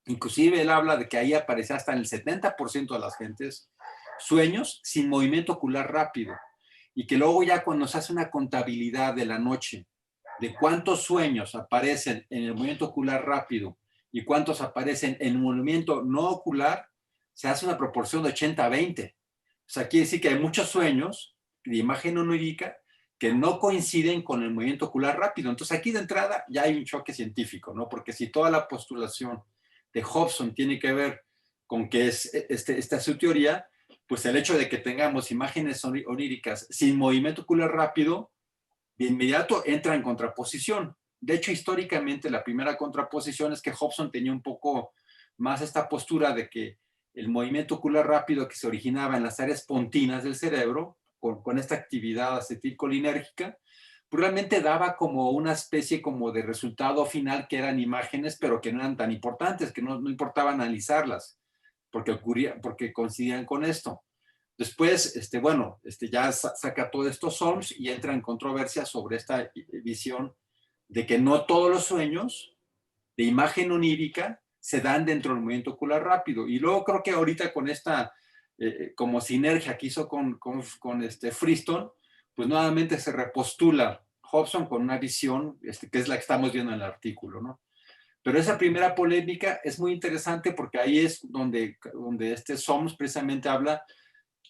Inclusive él habla de que ahí aparece hasta en el 70% de las gentes sueños sin movimiento ocular rápido, y que luego ya cuando se hace una contabilidad de la noche de cuántos sueños aparecen en el movimiento ocular rápido y cuántos aparecen en el movimiento no ocular, se hace una proporción de 80-20. O sea, quiere decir que hay muchos sueños de imagen onírica que no coinciden con el movimiento ocular rápido. Entonces aquí de entrada ya hay un choque científico, ¿no? Porque si toda la postulación de Hobson tiene que ver con que esta es su teoría, pues el hecho de que tengamos imágenes oníricas sin movimiento ocular rápido, de inmediato entra en contraposición. De hecho, históricamente la primera contraposición es que Hobson tenía un poco más esta postura de que el movimiento ocular rápido que se originaba en las áreas pontinas del cerebro, con esta actividad acetilcolinérgica, realmente daba como una especie como de resultado final que eran imágenes, pero que no eran tan importantes, que no importaba analizarlas, porque coincidían con esto. Después, ya saca todo esto Solms y entra en controversia sobre esta visión de que no todos los sueños de imagen onírica se dan dentro del movimiento ocular rápido. Y luego creo que ahorita con esta como sinergia que hizo con Friston, pues nuevamente se repostula Hobson con una visión que es la que estamos viendo en el artículo, ¿no? Pero esa primera polémica es muy interesante porque ahí es donde Solms precisamente habla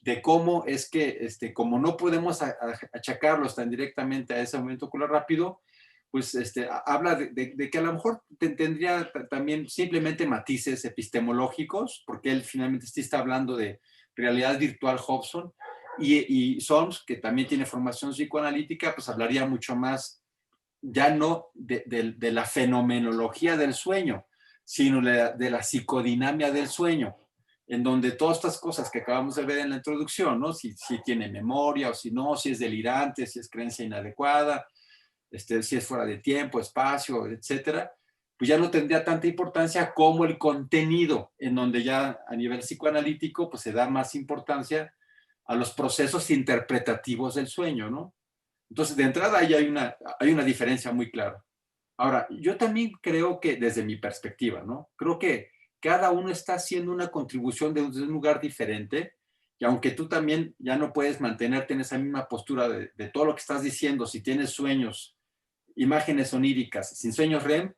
de cómo es que, como no podemos achacarlos tan directamente a ese movimiento ocular rápido, pues habla de que a lo mejor tendría también simplemente matices epistemológicos, porque él finalmente sí está hablando de realidad virtual Hobson, y Solms, que también tiene formación psicoanalítica, pues hablaría mucho más, ya no de la fenomenología del sueño, sino de la psicodinamia del sueño, en donde todas estas cosas que acabamos de ver en la introducción, ¿no? Si tiene memoria o si no, si es delirante, si es creencia inadecuada, si es fuera de tiempo, espacio, etcétera, pues ya no tendría tanta importancia como el contenido, en donde ya a nivel psicoanalítico pues se da más importancia a los procesos interpretativos del sueño, ¿no? Entonces, de entrada ahí hay una diferencia muy clara. Ahora, yo también creo que desde mi perspectiva, ¿no? Creo que cada uno está haciendo una contribución desde un lugar diferente, y aunque tú también ya no puedes mantenerte en esa misma postura de todo lo que estás diciendo, si tienes sueños, imágenes oníricas, sin sueños REM,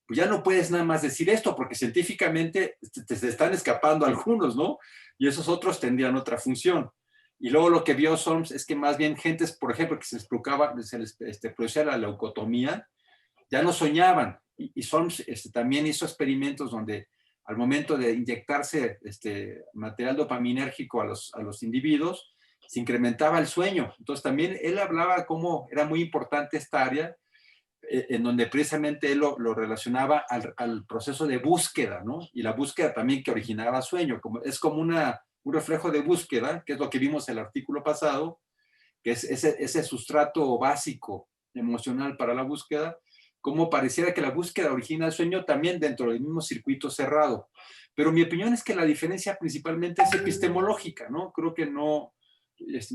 pues ya no puedes nada más decir esto, porque científicamente te están escapando algunos, ¿no? Y esos otros tendrían otra función. Y luego lo que vio Solms es que más bien gentes, por ejemplo, que se les producía la leucotomía, ya no soñaban. Y Solms también hizo experimentos donde al momento de inyectarse material dopaminérgico a los individuos, se incrementaba el sueño. Entonces también él hablaba cómo era muy importante esta área, en donde precisamente él lo relacionaba al proceso de búsqueda, ¿no? Y la búsqueda también que originaba sueño. Es como un reflejo de búsqueda, que es lo que vimos en el artículo pasado, que es ese sustrato básico emocional para la búsqueda, como pareciera que la búsqueda origina el sueño también dentro del mismo circuito cerrado. Pero mi opinión es que la diferencia principalmente es epistemológica, ¿no? Creo que no,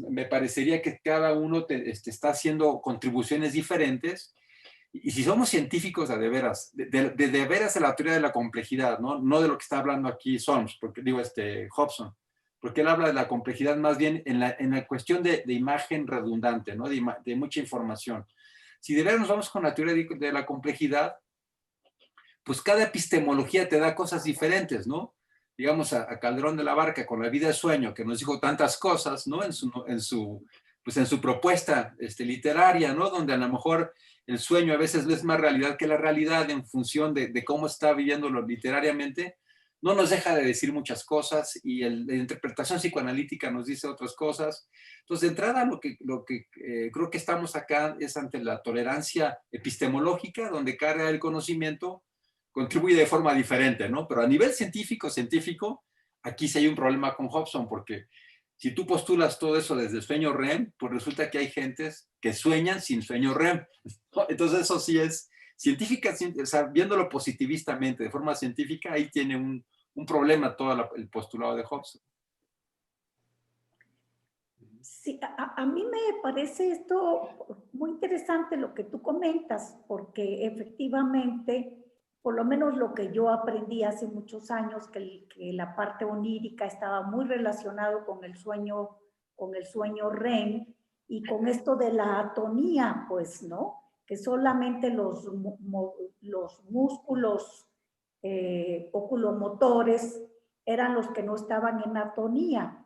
me parecería que cada uno está haciendo contribuciones diferentes. Y si somos científicos de veras, de veras de la teoría de la complejidad, ¿no? No de lo que está hablando aquí Solms, porque digo Hobson, porque él habla de la complejidad más bien en la cuestión de imagen redundante, ¿no? De mucha información. Si de veras nos vamos con la teoría de la complejidad, pues cada epistemología te da cosas diferentes, ¿no? Digamos a Calderón de la Barca con La vida de sueño, que nos dijo tantas cosas, ¿no? En su propuesta literaria, ¿no? Donde a lo mejor el sueño a veces es más realidad que la realidad en función de cómo está viviéndolo literariamente, no nos deja de decir muchas cosas y la interpretación psicoanalítica nos dice otras cosas. Entonces, de entrada, lo que creo que estamos acá es ante la tolerancia epistemológica, donde cada el conocimiento contribuye de forma diferente, ¿no? Pero a nivel científico, aquí sí hay un problema con Hobson, porque si tú postulas todo eso desde el sueño REM, pues resulta que hay gentes que sueñan sin sueño REM. Entonces eso sí es científica, o sea, viéndolo positivistamente, de forma científica, ahí tiene un problema todo el postulado de Hobson. Sí, a mí me parece esto muy interesante lo que tú comentas, porque efectivamente, por lo menos lo que yo aprendí hace muchos años, que la parte onírica estaba muy relacionado con el sueño REM y con esto de la atonía, pues, ¿no? Que solamente los músculos oculomotores eran los que no estaban en atonía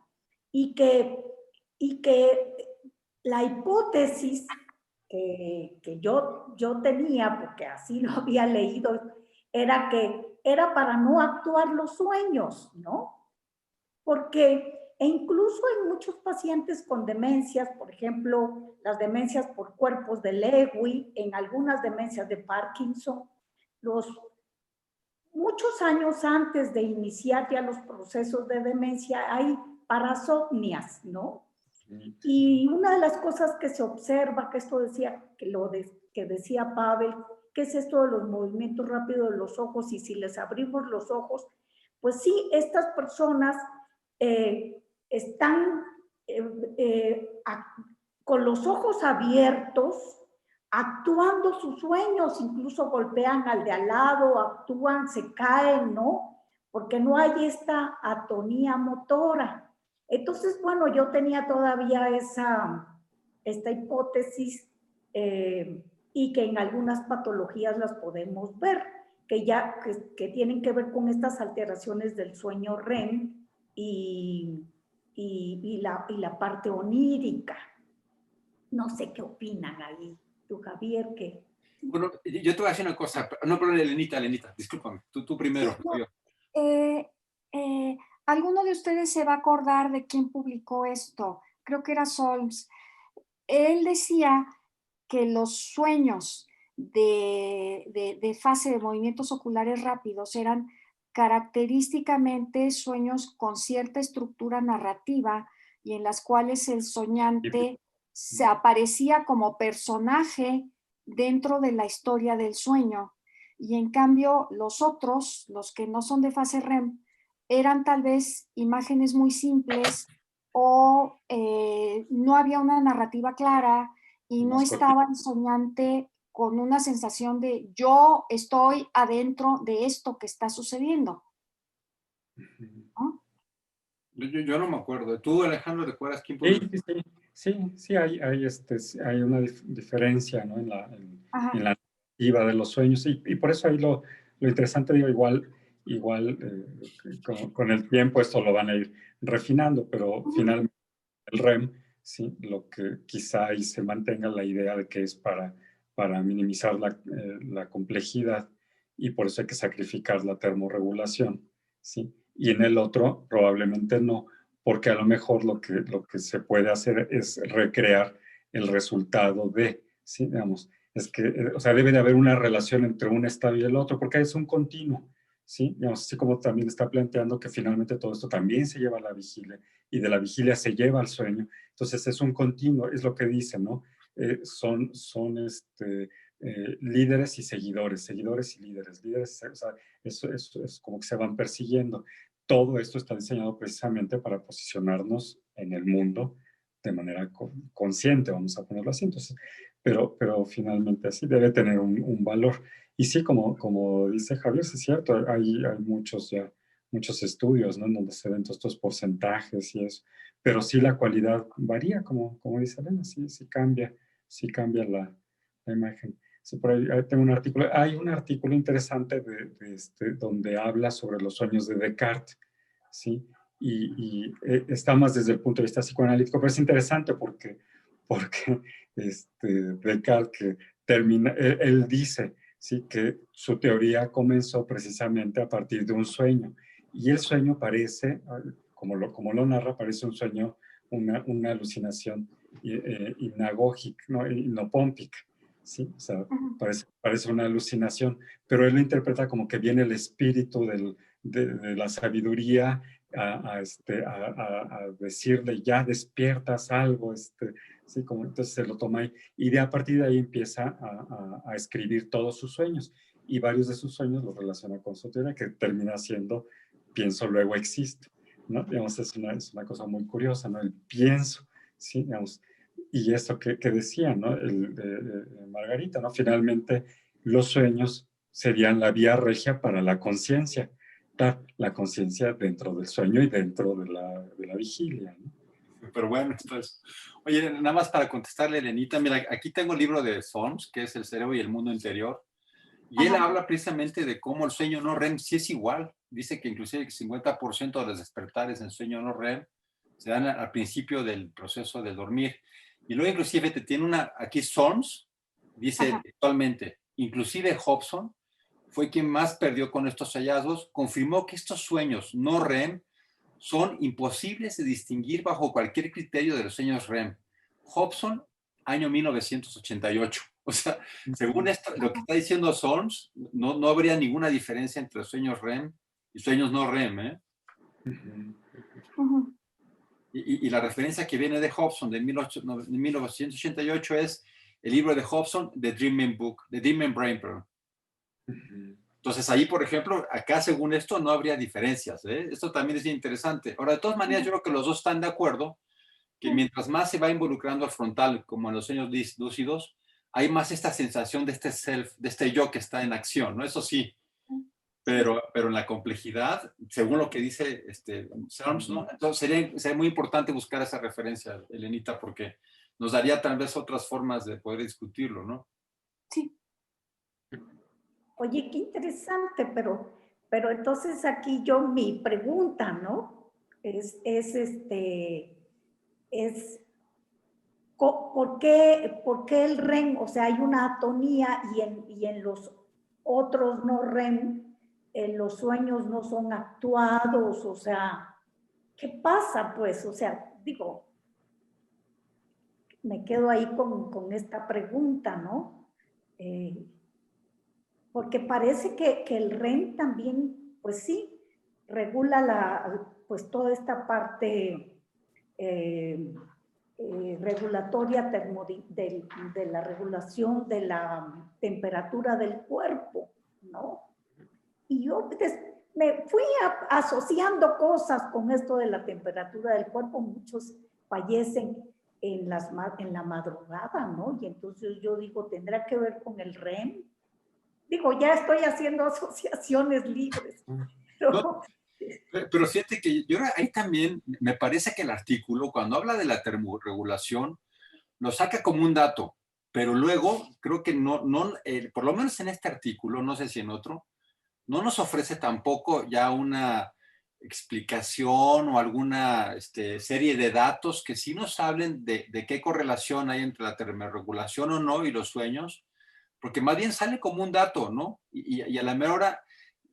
y que la hipótesis que yo tenía, porque así lo había leído, era que era para no actuar los sueños, ¿no? Porque incluso en muchos pacientes con demencias, por ejemplo, las demencias por cuerpos de Lewy, en algunas demencias de Parkinson, muchos años antes de iniciar ya los procesos de demencia hay parasomnias, ¿no? Y una de las cosas que se observa, que esto decía, que decía Pavel, que es esto de los movimientos rápidos de los ojos, y si les abrimos los ojos, pues sí, estas personas están con los ojos abiertos, actuando sus sueños, incluso golpean al de al lado, actúan, se caen, ¿no? Porque no hay esta atonía motora. Entonces, bueno, yo tenía todavía esta hipótesis y que en algunas patologías las podemos ver, que tienen que ver con estas alteraciones del sueño REM y la parte onírica. No sé qué opinan ahí. Tú, Javier, ¿qué? Bueno, yo te voy a decir una cosa. No, pero Elenita, discúlpame. Tú primero. Sí, no, ¿alguno de ustedes se va a acordar de quién publicó esto? Creo que era Solms. Él decía que los sueños de fase de movimientos oculares rápidos eran característicamente sueños con cierta estructura narrativa y en las cuales el soñante se aparecía como personaje dentro de la historia del sueño. Y en cambio los otros, los que no son de fase REM, eran tal vez imágenes muy simples o no había una narrativa clara y no estaba el soñante con una sensación de yo estoy adentro de esto que está sucediendo. ¿No? Yo no me acuerdo. ¿Tú, Alejandro, recuerdas quién publicó? Sí, hay una diferencia, ¿no? en la narrativa de los sueños y por eso ahí lo interesante, digo, igual con el tiempo esto lo van a ir refinando, pero finalmente el REM, sí, lo que quizá ahí se mantenga la idea de que es para minimizar la complejidad y por eso hay que sacrificar la termorregulación, ¿sí? Y en el otro probablemente no, porque a lo mejor lo que se puede hacer es recrear el resultado de, ¿sí? Digamos, es que, o sea, debe de haber una relación entre un estado y el otro, porque es un continuo, ¿sí? Digamos, así como también está planteando que finalmente todo esto también se lleva a la vigilia y de la vigilia se lleva al sueño. Entonces es un continuo, es lo que dice, ¿no? son líderes y seguidores, seguidores y líderes. Líderes, o sea, eso es como que se van persiguiendo. Todo esto está diseñado precisamente para posicionarnos en el mundo de manera consciente, vamos a ponerlo así. Entonces, pero finalmente así debe tener un valor. Y sí, como dice Javier, sí es cierto, hay muchos estudios, ¿no? En donde se ven todos estos porcentajes y eso, pero sí la cualidad varía, como dice Elena, sí cambia la imagen. Sí, por ahí tengo un artículo, hay un artículo interesante donde habla sobre los sueños de Descartes, ¿sí? Y está más desde el punto de vista psicoanalítico, pero es interesante porque Descartes que él dice, ¿sí? Que su teoría comenzó precisamente a partir de un sueño, y el sueño parece, como lo narra, parece un sueño, una alucinación hipnagógica, ¿no? Hipnopómpica, ¿sí? O sea, parece una alucinación, pero él lo interpreta como que viene el espíritu de la sabiduría a decirle, ya despiertas algo, sí, como entonces se lo toma ahí, y a partir de ahí empieza a escribir todos sus sueños, y varios de sus sueños los relaciona con su teoría, que termina siendo pienso, luego existo, ¿no? Digamos, es una cosa muy curiosa, ¿no? El pienso, ¿sí? Digamos, y esto que decía, ¿no? Margarita, ¿no? Finalmente, los sueños serían la vía regia para la conciencia, la conciencia dentro del sueño y dentro de la vigilia, ¿no? Pero bueno, entonces, oye, nada más para contestarle, Elenita, mira, aquí tengo el libro de Solms, que es El cerebro y el mundo interior, y él habla precisamente de cómo el sueño no REM sí es igual. Dice que inclusive el 50% de los despertares en sueño no REM se dan al principio del proceso de dormir. Y luego inclusive te tiene aquí Solms, dice actualmente, inclusive Hobson fue quien más perdió con estos hallazgos, confirmó que estos sueños no REM son imposibles de distinguir bajo cualquier criterio de los sueños REM. Hobson, año 1988. O sea, según esto, lo que está diciendo Solms, no habría ninguna diferencia entre los sueños REM y sueños no REM, ¿eh? Y la referencia que viene de Hobson de 1988 es el libro de Hobson, The Dreaming Book, The Dreaming Brain. Entonces ahí, por ejemplo, acá según esto no habría diferencias, ¿eh? Esto también es interesante. Ahora, de todas maneras, yo creo que los dos están de acuerdo que mientras más se va involucrando al frontal, como en los sueños lúcidos, hay más esta sensación de este self, de este yo que está en acción, ¿no? Eso sí, pero en la complejidad, según lo que dice Solms, ¿no? Entonces sería muy importante buscar esa referencia, Elenita, porque nos daría tal vez otras formas de poder discutirlo, ¿no? Sí. Oye, qué interesante, pero entonces aquí mi pregunta, ¿no? Es ¿por qué el REM? O sea, hay una atonía y en los otros no REM, los sueños no son actuados, o sea, ¿qué pasa pues? O sea, digo, me quedo ahí con esta pregunta, ¿no? Porque parece que el REM también, pues sí, regula pues toda esta parte regulatoria de la regulación de la temperatura del cuerpo, ¿no? Y yo me fui asociando cosas con esto de la temperatura del cuerpo. Muchos fallecen en la madrugada, ¿no? Y entonces yo digo, ¿tendrá que ver con el REM? Digo, ya estoy haciendo asociaciones libres. Pero fíjate que yo ahí también me parece que el artículo, cuando habla de la termorregulación, lo saca como un dato, pero luego creo que por lo menos en este artículo, no sé si en otro, no nos ofrece tampoco ya una explicación o alguna serie de datos que sí nos hablen de qué correlación hay entre la termorregulación o no y los sueños, porque más bien sale como un dato, ¿no? Y a la mera hora,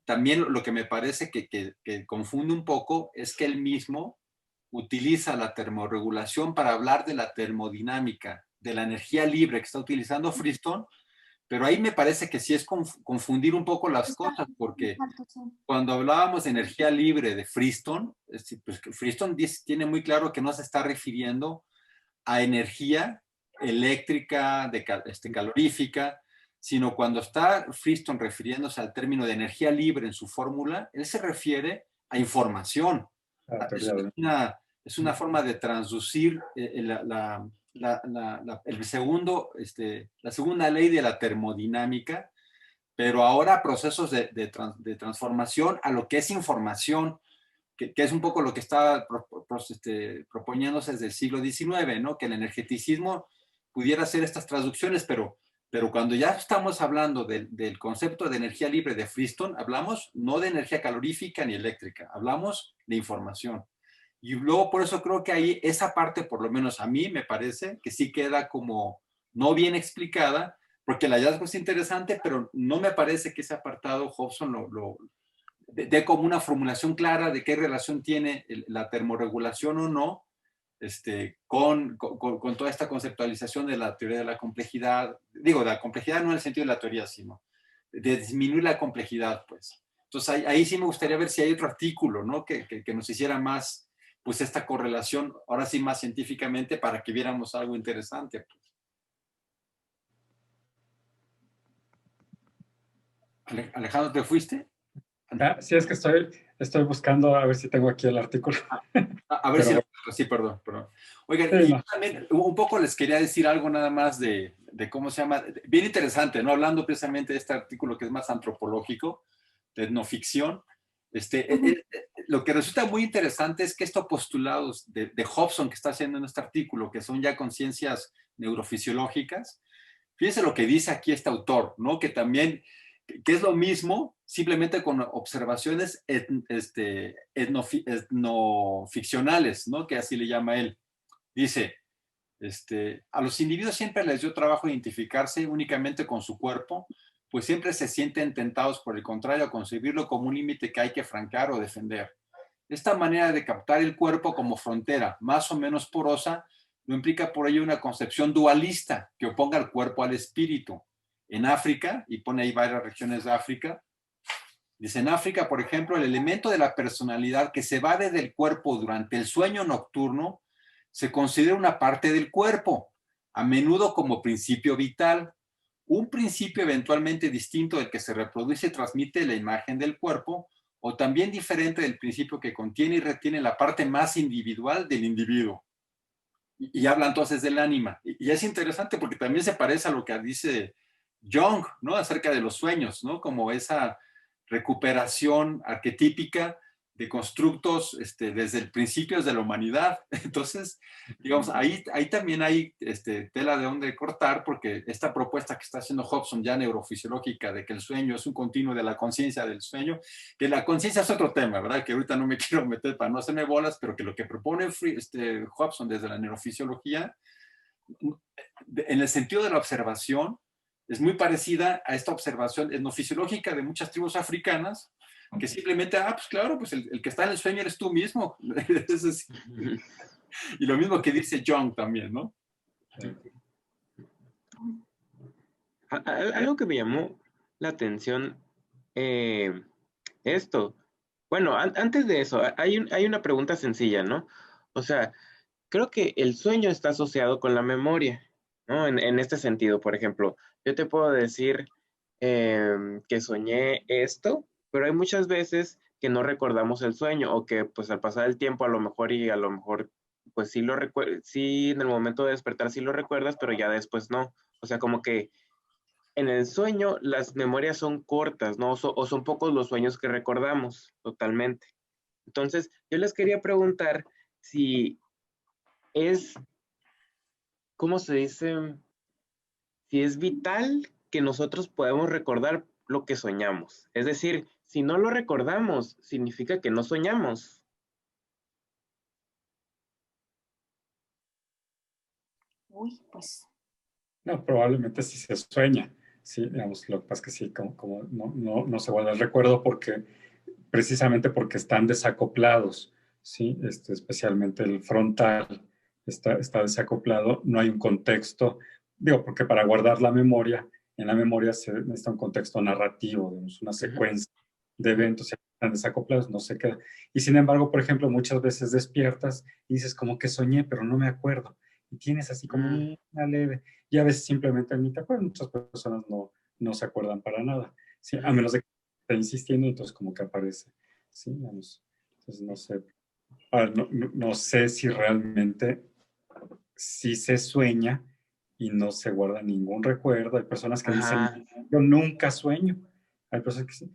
también lo que me parece que confunde un poco es que él mismo utiliza la termorregulación para hablar de la termodinámica, de la energía libre que está utilizando Freestone, pero ahí me parece que sí es confundir un poco las cosas, porque cuando hablábamos de energía libre de Freestone, pues Freestone tiene muy claro que no se está refiriendo a energía eléctrica, calorífica, sino cuando está Friston refiriéndose al término de energía libre en su fórmula, él se refiere a información. Es una forma de transducir la segunda ley de la termodinámica, pero ahora procesos de transformación a lo que es información, que es un poco lo que estaba proponiéndose desde el siglo XIX, ¿no? Que el energeticismo pudiera hacer estas traducciones, pero cuando ya estamos hablando del concepto de energía libre de Friston, hablamos no de energía calorífica ni eléctrica, hablamos de información. Y luego por eso creo que ahí esa parte, por lo menos a mí me parece, que sí queda como no bien explicada, porque el hallazgo es interesante, pero no me parece que ese apartado Hobson dé como una formulación clara de qué relación tiene la termorregulación o no con toda esta conceptualización de la teoría de la complejidad. Digo, de la complejidad no en el sentido de la teoría, sino de disminuir la complejidad, pues. Entonces ahí sí me gustaría ver si hay otro artículo, ¿no? Que nos hiciera más, pues, esta correlación, ahora sí más científicamente, para que viéramos algo interesante, pues. Alejandro, ¿te fuiste? Sí, es que estoy buscando a ver si tengo aquí el artículo. A ver si perdón. Oigan, sí, y yo también un poco les quería decir algo nada más de cómo se llama, bien interesante, ¿no? Hablando precisamente de este artículo que es más antropológico, de etnoficción. Lo que resulta muy interesante es que estos postulados de Hobson que está haciendo en este artículo, que son ya conciencias neurofisiológicas, fíjense lo que dice aquí este autor, ¿no? Que también, que es lo mismo, simplemente con observaciones etnoficcionales, ¿no? Que así le llama él. Dice, a los individuos siempre les dio trabajo identificarse únicamente con su cuerpo, pues siempre se sienten tentados, por el contrario, a concebirlo como un límite que hay que francar o defender. Esta manera de captar el cuerpo como frontera, más o menos porosa, no implica por ello una concepción dualista que oponga al cuerpo al espíritu. En África, y pone ahí varias regiones de África, dice, en África, por ejemplo, el elemento de la personalidad que se evade del cuerpo durante el sueño nocturno se considera una parte del cuerpo, a menudo como principio vital, un principio eventualmente distinto del que se reproduce y transmite la imagen del cuerpo, o también diferente del principio que contiene y retiene la parte más individual del individuo. Y habla entonces del ánima. Y es interesante porque también se parece a lo que dice Jung, ¿no? Acerca de los sueños, ¿no? Como esa recuperación arquetípica de constructos desde el principio de la humanidad. Entonces, digamos, ahí también hay tela de donde cortar, porque esta propuesta que está haciendo Hobson ya neurofisiológica de que el sueño es un continuo de la conciencia del sueño, que la conciencia es otro tema, ¿verdad? Que ahorita no me quiero meter para no hacerme bolas, pero que lo que propone Hobson desde la neurofisiología, en el sentido de la observación, es muy parecida a esta observación etnofisiológica de muchas tribus africanas, que simplemente, pues claro, pues el que está en el sueño eres tú mismo. Y lo mismo que dice Jung también, ¿no? Algo que me llamó la atención, bueno, antes de eso, hay una pregunta sencilla, ¿no? O sea, creo que el sueño está asociado con la memoria, ¿no? En este sentido, por ejemplo, yo te puedo decir que soñé esto, pero hay muchas veces que no recordamos el sueño, o que pues al pasar el tiempo a lo mejor pues sí sí en el momento de despertar sí lo recuerdas, pero ya después no. O sea, como que en el sueño las memorias son cortas, ¿no? O son pocos los sueños que recordamos totalmente. Entonces, yo les quería preguntar si es, ¿cómo se dice? Si es vital que nosotros podamos recordar lo que soñamos. Es decir, si no lo recordamos, significa que no soñamos. Uy, pues. No, probablemente sí se sueña. Sí, digamos, lo que pasa es que sí, como no se guarda el recuerdo precisamente porque están desacoplados, ¿sí? Especialmente el frontal está desacoplado, no hay un contexto, digo, porque para guardar la memoria, en la memoria se necesita un contexto narrativo, digamos, una secuencia de eventos, están desacoplados, no se queda. Y sin embargo, por ejemplo, muchas veces despiertas y dices como que soñé, pero no me acuerdo. y tienes así como una leve, y a veces simplemente ni te acuerdas, muchas personas no se acuerdan para nada, ¿sí? A menos de que esté insistiendo, entonces como que aparece, ¿sí? Vamos, entonces no sé, no sé si realmente sí se sueña y no se guarda ningún recuerdo. Hay personas que Ajá. dicen, yo nunca sueño. Hay personas que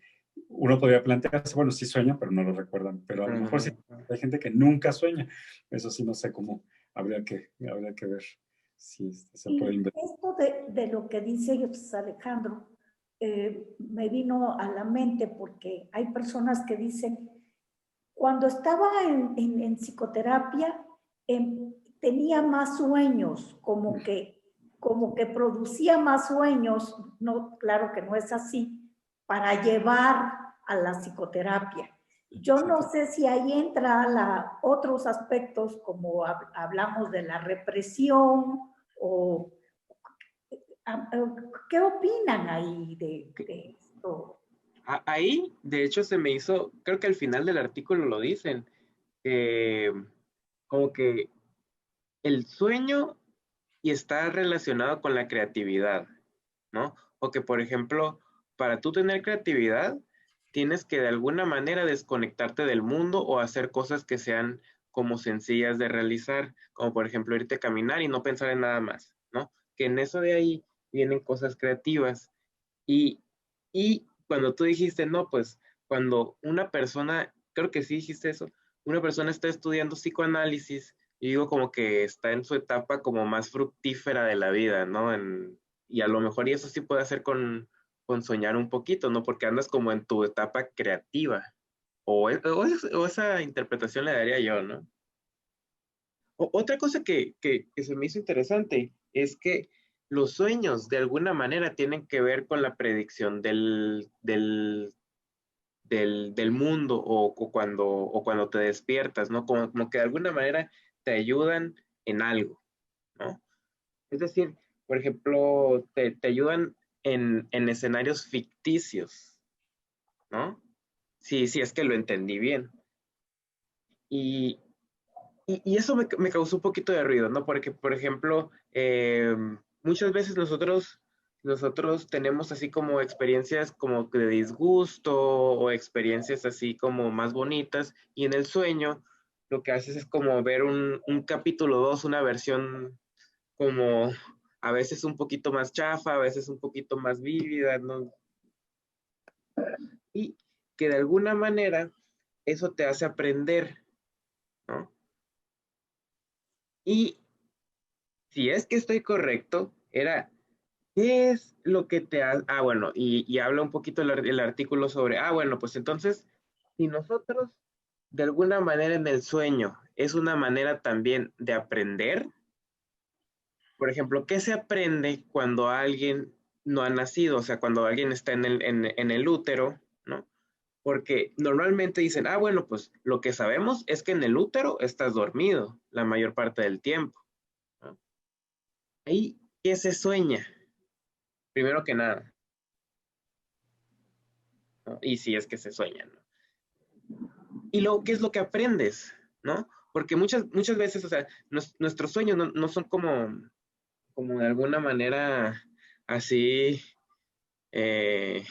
uno podría plantearse, bueno, sí sueñan, pero no lo recuerdan. Pero a lo mejor sí hay gente que nunca sueña. Eso sí, no sé cómo habría que ver si se puede Y investigar. esto de lo que dice Alejandro, me vino a la mente porque hay personas que dicen, cuando estaba en psicoterapia, tenía más sueños, como que producía más sueños, no, claro que no es así, para llevar a la psicoterapia. Yo no sé si ahí entra otros aspectos como hablamos de la represión o ¿qué opinan ahí de esto? Ahí, de hecho, se me hizo, creo que al final del artículo lo dicen, como que el sueño y está relacionado con la creatividad, ¿no? O que, por ejemplo, para tú tener creatividad, tienes que de alguna manera desconectarte del mundo o hacer cosas que sean como sencillas de realizar, como por ejemplo irte a caminar y no pensar en nada más, ¿no? Que en eso de ahí vienen cosas creativas. Y, y cuando tú dijiste, no, pues cuando una persona, creo que sí dijiste eso, una persona está estudiando psicoanálisis, y digo como que está en su etapa como más fructífera de la vida, ¿no? Y a lo mejor y eso sí puede hacer con soñar un poquito, ¿no? Porque andas como en tu etapa creativa. O esa interpretación le daría yo, ¿no? Otra cosa que se me hizo interesante es que los sueños de alguna manera tienen que ver con la predicción del mundo o cuando te despiertas, ¿no? Como que de alguna manera te ayudan en algo, ¿no? Es decir, por ejemplo, te ayudan en escenarios ficticios, ¿no? Sí, sí, es que lo entendí bien. Y, y eso me causó un poquito de ruido, ¿no? Porque, por ejemplo, muchas veces nosotros tenemos así como experiencias como de disgusto o experiencias así como más bonitas y en el sueño lo que haces es como ver un capítulo 2, una versión como a veces un poquito más chafa, a veces un poquito más vívida, ¿no? Y que de alguna manera eso te hace aprender, ¿no? Y si es que estoy correcto, era, ¿qué es lo que te hace? Ah, bueno, y habla un poquito el artículo sobre, bueno, pues entonces, si nosotros de alguna manera en el sueño es una manera también de aprender, por ejemplo, ¿qué se aprende cuando alguien no ha nacido? O sea, cuando alguien está en el útero, ¿no? Porque normalmente dicen, bueno, pues lo que sabemos es que en el útero estás dormido la mayor parte del tiempo, ¿no? Ahí, ¿qué se sueña? Primero que nada, ¿no? Y si es que se sueña, ¿no? Y luego, ¿qué es lo que aprendes? ¿No? Porque muchas veces, o sea, nuestros sueños no son como de alguna manera así, eh,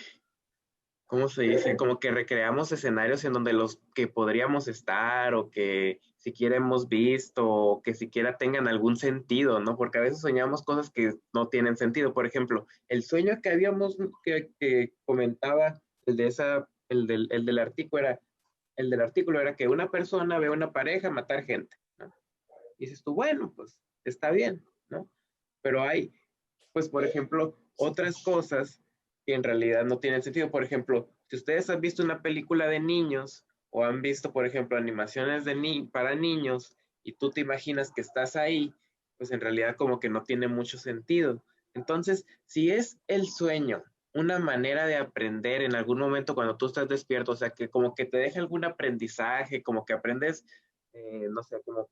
¿cómo se dice? Como que recreamos escenarios en donde los que podríamos estar o que siquiera hemos visto o que siquiera tengan algún sentido, ¿no? Porque a veces soñamos cosas que no tienen sentido. Por ejemplo, el sueño que comentaba, el del artículo era que una persona ve a una pareja matar gente, ¿no? Y dices tú, bueno, pues está bien, ¿no? Pero hay, pues, por ejemplo, otras cosas que en realidad no tienen sentido. Por ejemplo, si ustedes han visto una película de niños o han visto, por ejemplo, animaciones para niños y tú te imaginas que estás ahí, pues en realidad como que no tiene mucho sentido. Entonces, si es el sueño una manera de aprender en algún momento cuando tú estás despierto, o sea, que como que te deja algún aprendizaje, como que aprendes, no sé, como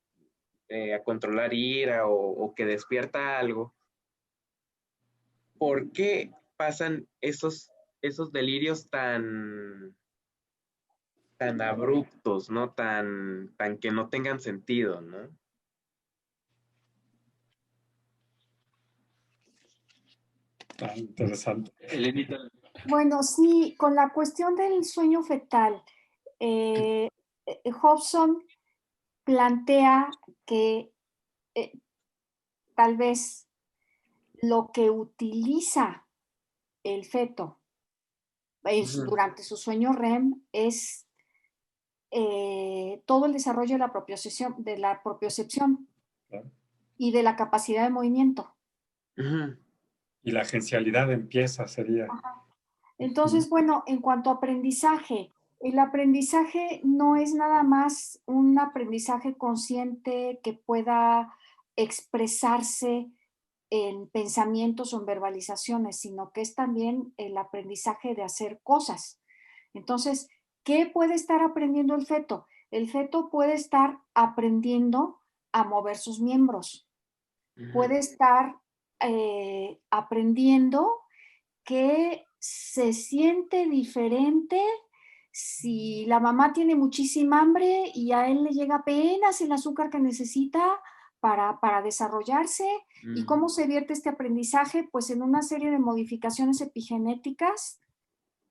a controlar ira o que despierta algo, ¿por qué pasan esos delirios tan abruptos, ¿no? Tan que no tengan sentido, ¿no? Interesante. Elenita. Bueno, sí, con la cuestión del sueño fetal, Hobson plantea que tal vez lo que utiliza el feto durante su sueño REM es todo el desarrollo de la propiocepción Claro. y de la capacidad de movimiento. Y la agencialidad empieza, sería. Entonces, bueno, en cuanto a aprendizaje, el aprendizaje no es nada más un aprendizaje consciente que pueda expresarse en pensamientos o en verbalizaciones, sino que es también el aprendizaje de hacer cosas. Entonces, ¿qué puede estar aprendiendo el feto? El feto puede estar aprendiendo a mover sus miembros, puede estar aprendiendo que se siente diferente si la mamá tiene muchísima hambre y a él le llega apenas el azúcar que necesita para desarrollarse. ¿Y cómo se vierte este aprendizaje? Pues en una serie de modificaciones epigenéticas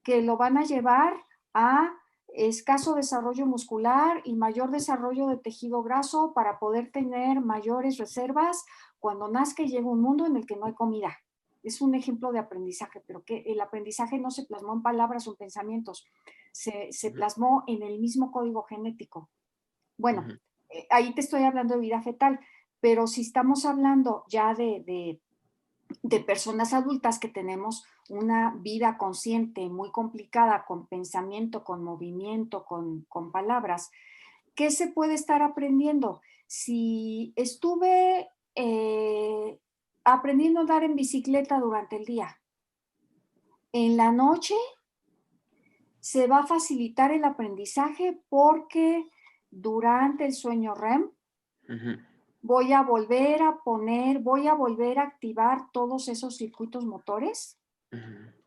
que lo van a llevar a escaso desarrollo muscular y mayor desarrollo de tejido graso para poder tener mayores reservas cuando nazca y llega un mundo en el que no hay comida. Es un ejemplo de aprendizaje, pero que el aprendizaje no se plasmó en palabras o en pensamientos, se plasmó en el mismo código genético. Bueno, ahí te estoy hablando de vida fetal, pero si estamos hablando ya de personas adultas que tenemos una vida consciente muy complicada, con pensamiento, con movimiento, con palabras, ¿qué se puede estar aprendiendo? Si estuve aprendiendo a andar en bicicleta durante el día, en la noche se va a facilitar el aprendizaje porque durante el sueño REM voy a volver a activar todos esos circuitos motores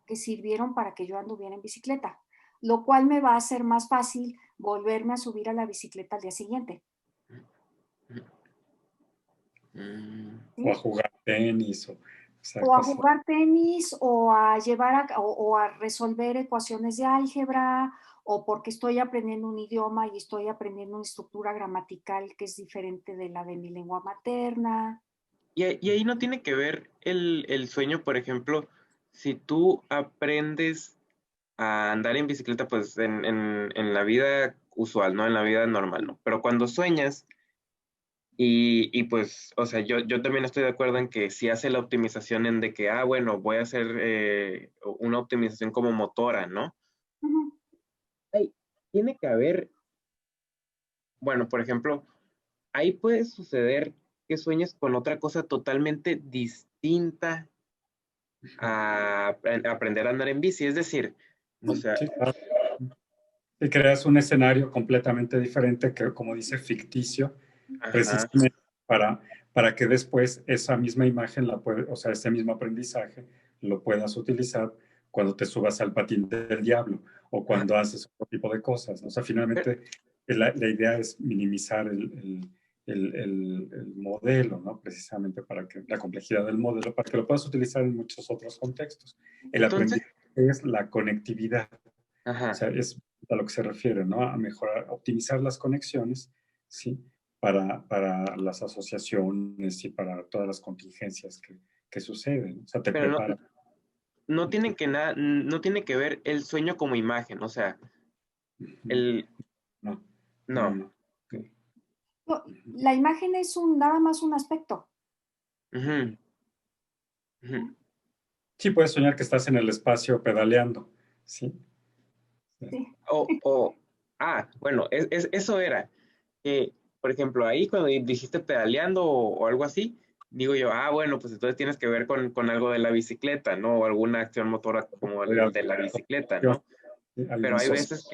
que sirvieron para que yo anduviera en bicicleta, lo cual me va a hacer más fácil volverme a subir a la bicicleta al día siguiente. O a jugar tenis. O a jugar tenis, o a o a resolver ecuaciones de álgebra, o porque estoy aprendiendo un idioma y estoy aprendiendo una estructura gramatical que es diferente de la de mi lengua materna. Y ahí no tiene que ver el sueño, por ejemplo, si tú aprendes a andar en bicicleta, pues en la vida usual, ¿no? En la vida normal, ¿no? Pero cuando sueñas, y pues, o sea, yo también estoy de acuerdo en que si hace la optimización en de que, bueno, voy a hacer una optimización como motora, ¿no? Tiene que haber, bueno, por ejemplo, ahí puede suceder que sueñes con otra cosa totalmente distinta a aprender a andar en bici. Es decir, o sea, Sí, claro. Y creas un escenario completamente diferente, que como dice, ficticio, precisamente para que después esa misma imagen o sea, ese mismo aprendizaje lo puedas utilizar cuando te subas al patín del diablo o cuando haces otro tipo de cosas, ¿no? O sea, finalmente la idea es minimizar el modelo, ¿no? Precisamente para que la complejidad del modelo, para que lo puedas utilizar en muchos otros contextos. El entonces, aprendizaje es la conectividad. ajá. O sea, es a lo que se refiere, ¿no? A mejorar, optimizar las conexiones, ¿sí? Para las asociaciones y para todas las contingencias que suceden. O sea, te Pero prepara. no tiene no tiene que ver el sueño como imagen, o sea, el... No. Okay. No, la imagen es nada más un aspecto. Sí, puedes soñar que estás en el espacio pedaleando, ¿sí? Sí. Bueno, eso era. Por ejemplo, ahí cuando dijiste pedaleando o algo así, digo yo, bueno, pues entonces tienes que ver con algo de la bicicleta, ¿no? O alguna acción motora como el de la bicicleta, ¿no? Pero hay veces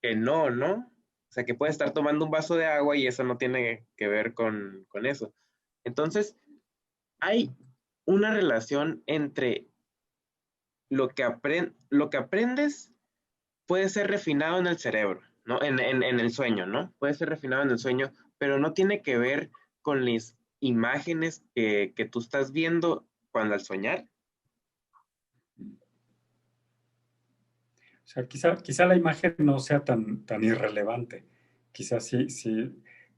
que no, ¿no? O sea, que puedes estar tomando un vaso de agua y eso no tiene que ver con eso. Entonces, hay una relación entre lo que aprendes puede ser refinado en el cerebro, ¿no? En el sueño, ¿no? Puede ser refinado en el sueño, pero no tiene que ver con las imágenes que tú estás viendo cuando al soñar. O sea, quizá la imagen no sea tan irrelevante. Quizá sí,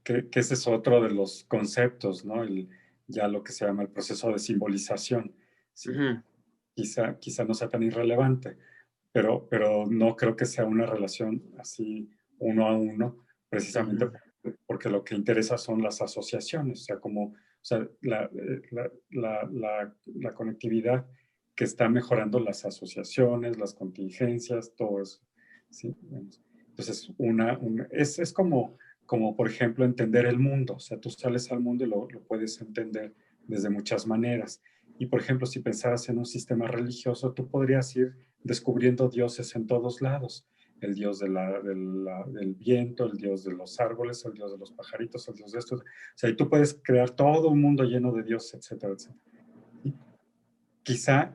que ese es otro de los conceptos, ¿no? Ya lo que se llama el proceso de simbolización. ¿Sí? Ujú. Quizá no sea tan irrelevante, pero no creo que sea una relación así uno a uno, precisamente porque lo que interesa son las asociaciones, o sea, la conectividad que está mejorando las asociaciones, las contingencias, todo eso. ¿Sí? Entonces, es como, por ejemplo, entender el mundo. O sea, tú sales al mundo y lo puedes entender desde muchas maneras. Y, por ejemplo, si pensaras en un sistema religioso, tú podrías ir descubriendo dioses en todos lados. El dios del viento, el dios de los árboles, el dios de los pajaritos, el dios de estos. O sea, y tú puedes crear todo un mundo lleno de dioses, etcétera, etcétera. Y quizá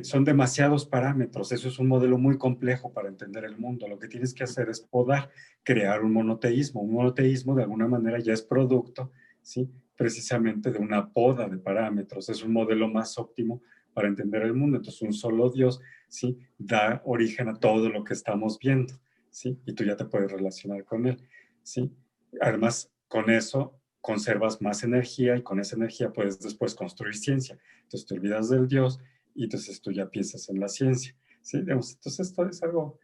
son demasiados parámetros. Eso es un modelo muy complejo para entender el mundo. Lo que tienes que hacer es poder crear un monoteísmo. Un monoteísmo, de alguna manera, ya es producto, ¿sí? Precisamente de una poda de parámetros. Es un modelo más óptimo para entender el mundo. Entonces, un solo Dios, ¿sí? Da origen a todo lo que estamos viendo, ¿sí? Y tú ya te puedes relacionar con él, ¿sí? Además, con eso conservas más energía y con esa energía puedes después construir ciencia. Entonces te olvidas del Dios y entonces tú ya piensas en la ciencia, ¿sí? Entonces esto es algo,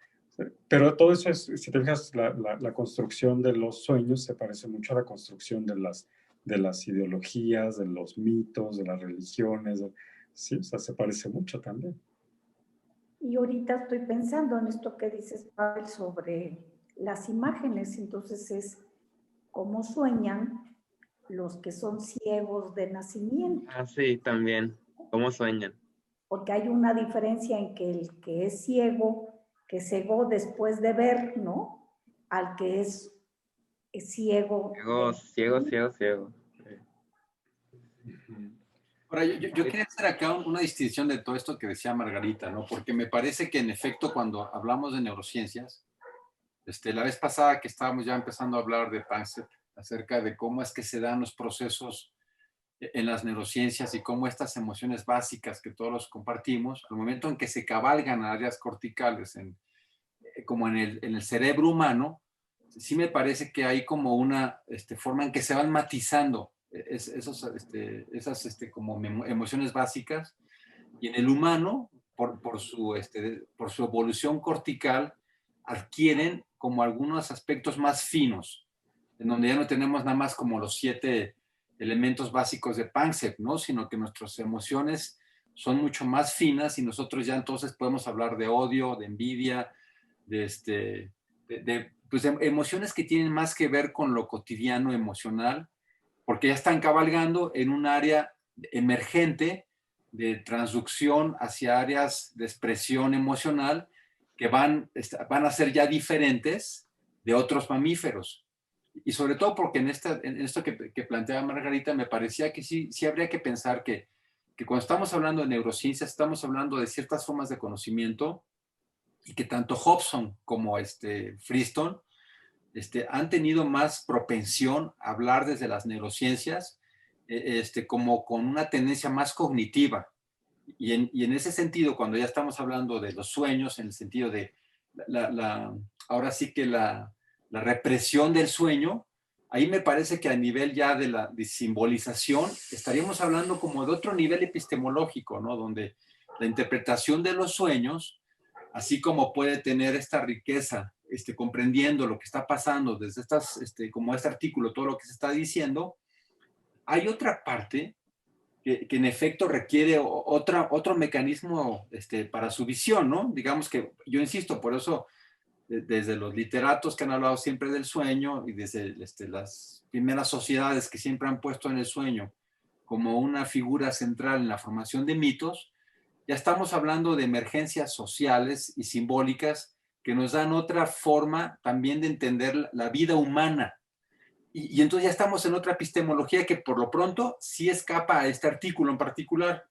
pero todo eso es, si te fijas, la construcción de los sueños se parece mucho a la construcción de las ideologías, de los mitos, de las religiones, sí, o sea, se parece mucho también. Y ahorita estoy pensando en esto que dices, Pavel, sobre las imágenes. Entonces es cómo sueñan los que son ciegos de nacimiento. Ah, sí, también. ¿Cómo sueñan? Porque hay una diferencia en que el que es ciego, que cegó después de ver, ¿no? Al que es ciego Ciego, de ciego, nacimiento. ciego, ciego. Ahora, yo quería hacer acá una distinción de todo esto que decía Margarita, ¿no? Porque me parece que en efecto cuando hablamos de neurociencias, la vez pasada que estábamos ya empezando a hablar de Panksepp, acerca de cómo es que se dan los procesos en las neurociencias y cómo estas emociones básicas que todos compartimos, al momento en que se cabalgan a áreas corticales, como en el cerebro humano, sí me parece que hay como una forma en que se van matizando esas como emociones básicas, y en el humano, por su evolución cortical, adquieren como algunos aspectos más finos, en donde ya no tenemos nada más como los 7 elementos básicos de Panksepp, ¿no? Sino que nuestras emociones son mucho más finas y nosotros ya entonces podemos hablar de odio, de envidia, pues de emociones que tienen más que ver con lo cotidiano emocional, porque ya están cabalgando en un área emergente de transducción hacia áreas de expresión emocional que van a ser ya diferentes de otros mamíferos. Y sobre todo porque en esto que planteaba Margarita, me parecía que sí habría que pensar que cuando estamos hablando de neurociencia, estamos hablando de ciertas formas de conocimiento, y que tanto Hobson como Friston han tenido más propensión a hablar desde las neurociencias, como con una tendencia más cognitiva. Y en ese sentido, cuando ya estamos hablando de los sueños, en el sentido de ahora sí que la represión del sueño, ahí me parece que a nivel ya de simbolización, estaríamos hablando como de otro nivel epistemológico, ¿no? Donde la interpretación de los sueños, así como puede tener esta riqueza, comprendiendo lo que está pasando desde como este artículo, todo lo que se está diciendo, hay otra parte que en efecto requiere otro mecanismo para su visión, ¿no? Digamos que, yo insisto, por eso, desde los literatos que han hablado siempre del sueño y desde las primeras sociedades que siempre han puesto en el sueño como una figura central en la formación de mitos, ya estamos hablando de emergencias sociales y simbólicas que nos dan otra forma también de entender la vida humana. Y entonces ya estamos en otra epistemología que por lo pronto sí escapa a este artículo en particular.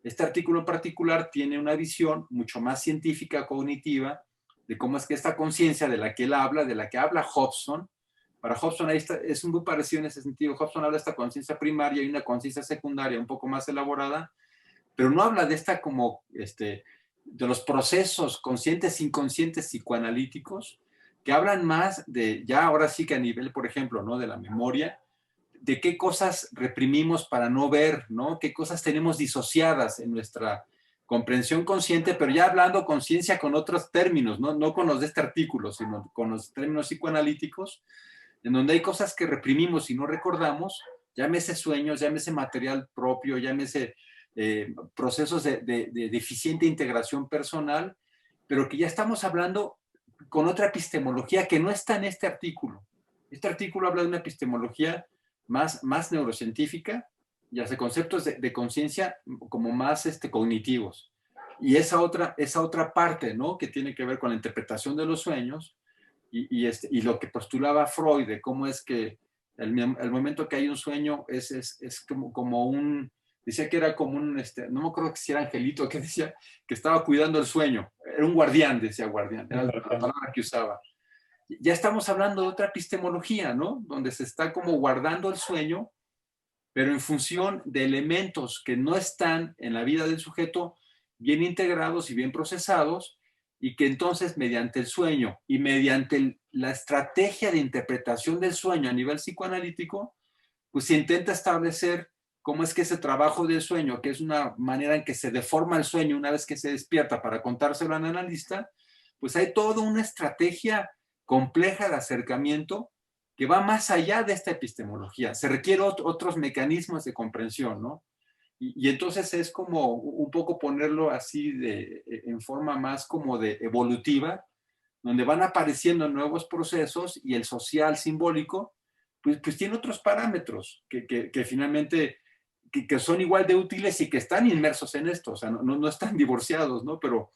Este artículo en particular tiene una visión mucho más científica, cognitiva, de cómo es que esta conciencia de la que él habla, de la que habla Hobson, para Hobson ahí es muy parecido en ese sentido. Hobson habla de esta conciencia primaria y una conciencia secundaria un poco más elaborada, pero no habla de esta como de los procesos conscientes e inconscientes psicoanalíticos que hablan más de, ya ahora sí que a nivel, por ejemplo, ¿no? De la memoria, de qué cosas reprimimos para no ver, ¿no? Qué cosas tenemos disociadas en nuestra comprensión consciente, pero ya hablando conciencia con otros términos, ¿no? No con los de este artículo, sino con los términos psicoanalíticos, en donde hay cosas que reprimimos y no recordamos, llámese sueños, llámese material propio, llámese procesos de deficiente integración personal, pero que ya estamos hablando con otra epistemología que no está en este artículo. Este artículo habla de una epistemología más neurocientífica y hace conceptos de conciencia como más cognitivos. Y esa otra parte, ¿no? Que tiene que ver con la interpretación de los sueños y lo que postulaba Freud de cómo es que el momento que hay un sueño es como un, decía que era como un, no me acuerdo si era angelito, que decía que estaba cuidando el sueño, era un guardián, decía guardián, era la palabra que usaba. Ya estamos hablando de otra epistemología, ¿no? Donde se está como guardando el sueño, pero en función de elementos que no están en la vida del sujeto bien integrados y bien procesados, y que entonces mediante el sueño y mediante la estrategia de interpretación del sueño a nivel psicoanalítico, pues se intenta establecer cómo es que ese trabajo del sueño, que es una manera en que se deforma el sueño una vez que se despierta para contárselo al analista, pues hay toda una estrategia compleja de acercamiento que va más allá de esta epistemología. Se requieren otros mecanismos de comprensión, ¿no? Y entonces es como un poco ponerlo así en forma más como de evolutiva, donde van apareciendo nuevos procesos y el social simbólico, pues tiene otros parámetros que finalmente que son igual de útiles y que están inmersos en esto, o sea, no están divorciados, ¿no? Pero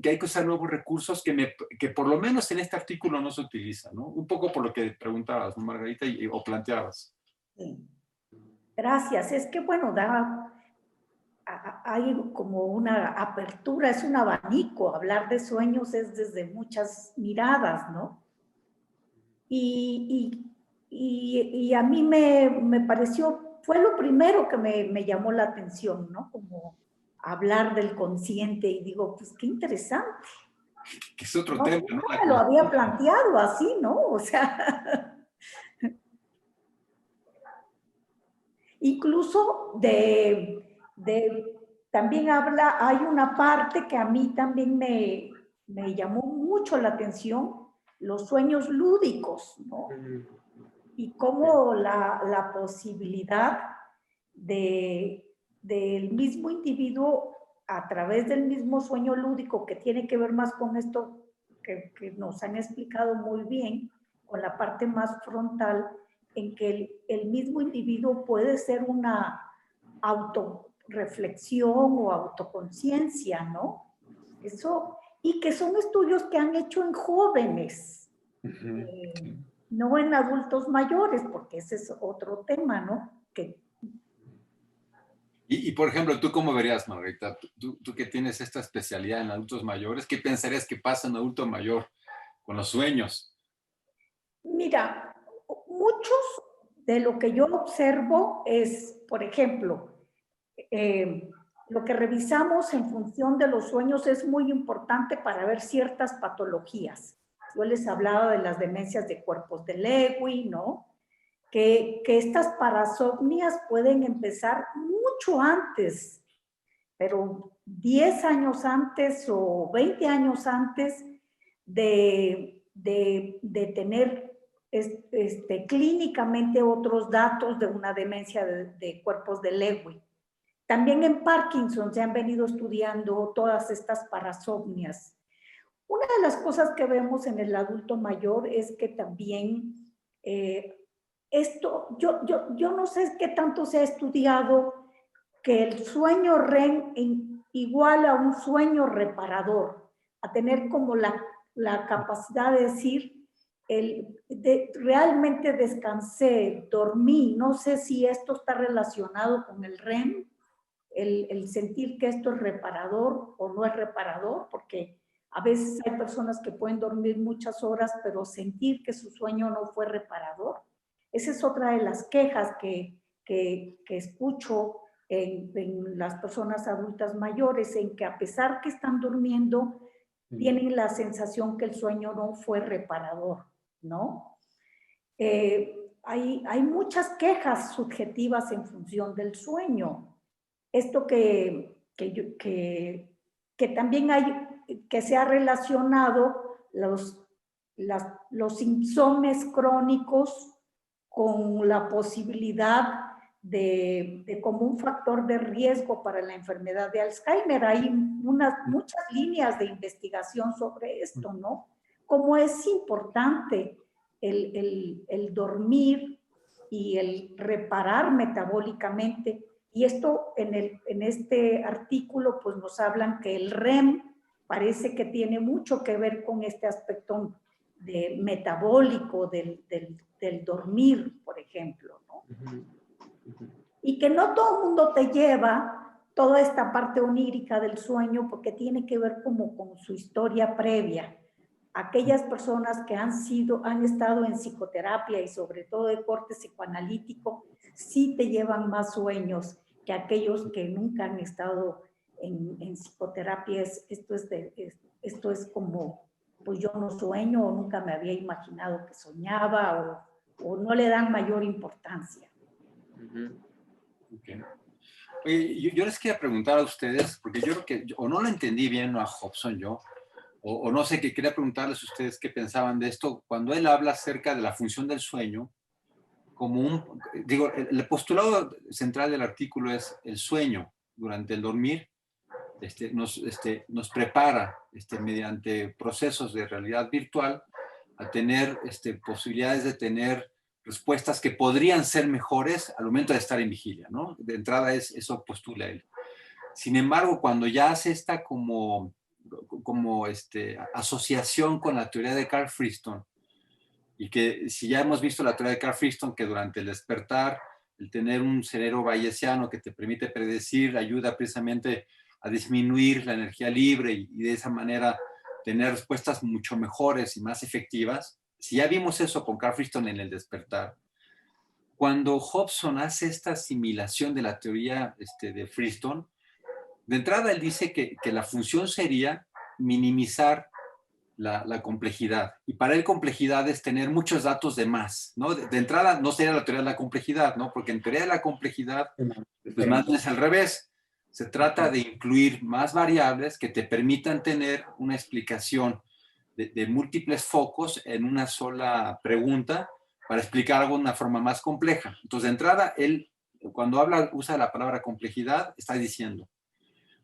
que hay que usar nuevos recursos que por lo menos en este artículo no se utilizan, ¿no? Un poco por lo que preguntabas, ¿no, Margarita? O planteabas. Sí. Gracias. Es que, bueno, hay como una apertura, es un abanico. Hablar de sueños es desde muchas miradas, ¿no? Y a mí me pareció, fue lo primero que me llamó la atención, ¿no? Como hablar del consciente y digo, pues qué interesante. Que es otro No, tema, ¿no? nunca me lo había planteado así, ¿no? O sea, incluso también hay una parte que a mí también me llamó mucho la atención, los sueños lúdicos, ¿no? Y cómo la posibilidad del mismo individuo a través del mismo sueño lúdico, que tiene que ver más con esto que nos han explicado muy bien, con la parte más frontal, en que el mismo individuo puede ser una autorreflexión o autoconciencia, ¿no? Eso, y que son estudios que han hecho en jóvenes, no en adultos mayores, porque ese es otro tema, ¿no? Y por ejemplo, ¿tú cómo verías, Margarita? Tú que tienes esta especialidad en adultos mayores, ¿qué pensarías que pasa en un adulto mayor con los sueños? Mira, muchos de lo que yo observo es, por ejemplo, lo que revisamos en función de los sueños es muy importante para ver ciertas patologías. Yo les hablaba de las demencias de cuerpos de Lewy, ¿no? Que estas parasomnias pueden empezar mucho antes, pero 10 años antes o 20 años antes de tener clínicamente otros datos de una demencia de cuerpos de Lewy. También en Parkinson se han venido estudiando todas estas parasomnias. Una de las cosas que vemos en el adulto mayor es que también yo no sé qué tanto se ha estudiado que el sueño REM igual a un sueño reparador, a tener como la capacidad de decir, realmente descansé, dormí, no sé si esto está relacionado con el REM, el sentir que esto es reparador o no es reparador, porque a veces hay personas que pueden dormir muchas horas, pero sentir que su sueño no fue reparador. Esa es otra de las quejas que escucho en las personas adultas mayores, en que a pesar que están durmiendo, tienen la sensación que el sueño no fue reparador, ¿no? Hay muchas quejas subjetivas en función del sueño. Esto que también hay, que se ha relacionado los insomnes crónicos con la posibilidad de como un factor de riesgo para la enfermedad de Alzheimer. Hay muchas líneas de investigación sobre esto, ¿no? Cómo es importante el dormir y el reparar metabólicamente. Y esto en este artículo pues nos hablan que el REM parece que tiene mucho que ver con este aspecto de metabólico del dormir, por ejemplo, ¿no? Y que no todo el mundo te lleva toda esta parte onírica del sueño porque tiene que ver como con su historia previa. Aquellas personas que han estado en psicoterapia y sobre todo de corte psicoanalítico, sí te llevan más sueños que aquellos que nunca han estado en psicoterapia. Esto es como, pues yo no sueño o nunca me había imaginado que soñaba o no le dan mayor importancia. Okay. Oye, yo les quería preguntar a ustedes, porque yo creo que, o no lo entendí bien a Hobson yo, o no sé, que quería preguntarles a ustedes qué pensaban de esto, cuando él habla acerca de la función del sueño, como el postulado central del artículo es el sueño durante el dormir, nos prepara mediante procesos de realidad virtual a tener posibilidades de tener respuestas que podrían ser mejores al momento de estar en vigilia, ¿no? De entrada eso postula él. Sin embargo, cuando ya hace esta como asociación con la teoría de Carl Friston, y que si ya hemos visto la teoría de Carl Friston, que durante el despertar, el tener un cerebro bayesiano que te permite predecir, ayuda precisamente a disminuir la energía libre y de esa manera tener respuestas mucho mejores y más efectivas. Si ya vimos eso con Carl Friston en el despertar, cuando Hobson hace esta asimilación de la teoría de Friston, de entrada él dice que la función sería minimizar la complejidad. Y para él complejidad es tener muchos datos de más, ¿no? De entrada no sería la teoría de la complejidad, ¿no? Porque en teoría de la complejidad, pues más bien es al revés. Se trata de incluir más variables que te permitan tener una explicación de múltiples focos en una sola pregunta para explicar algo de una forma más compleja. Entonces, de entrada, él, cuando usa la palabra complejidad, está diciendo,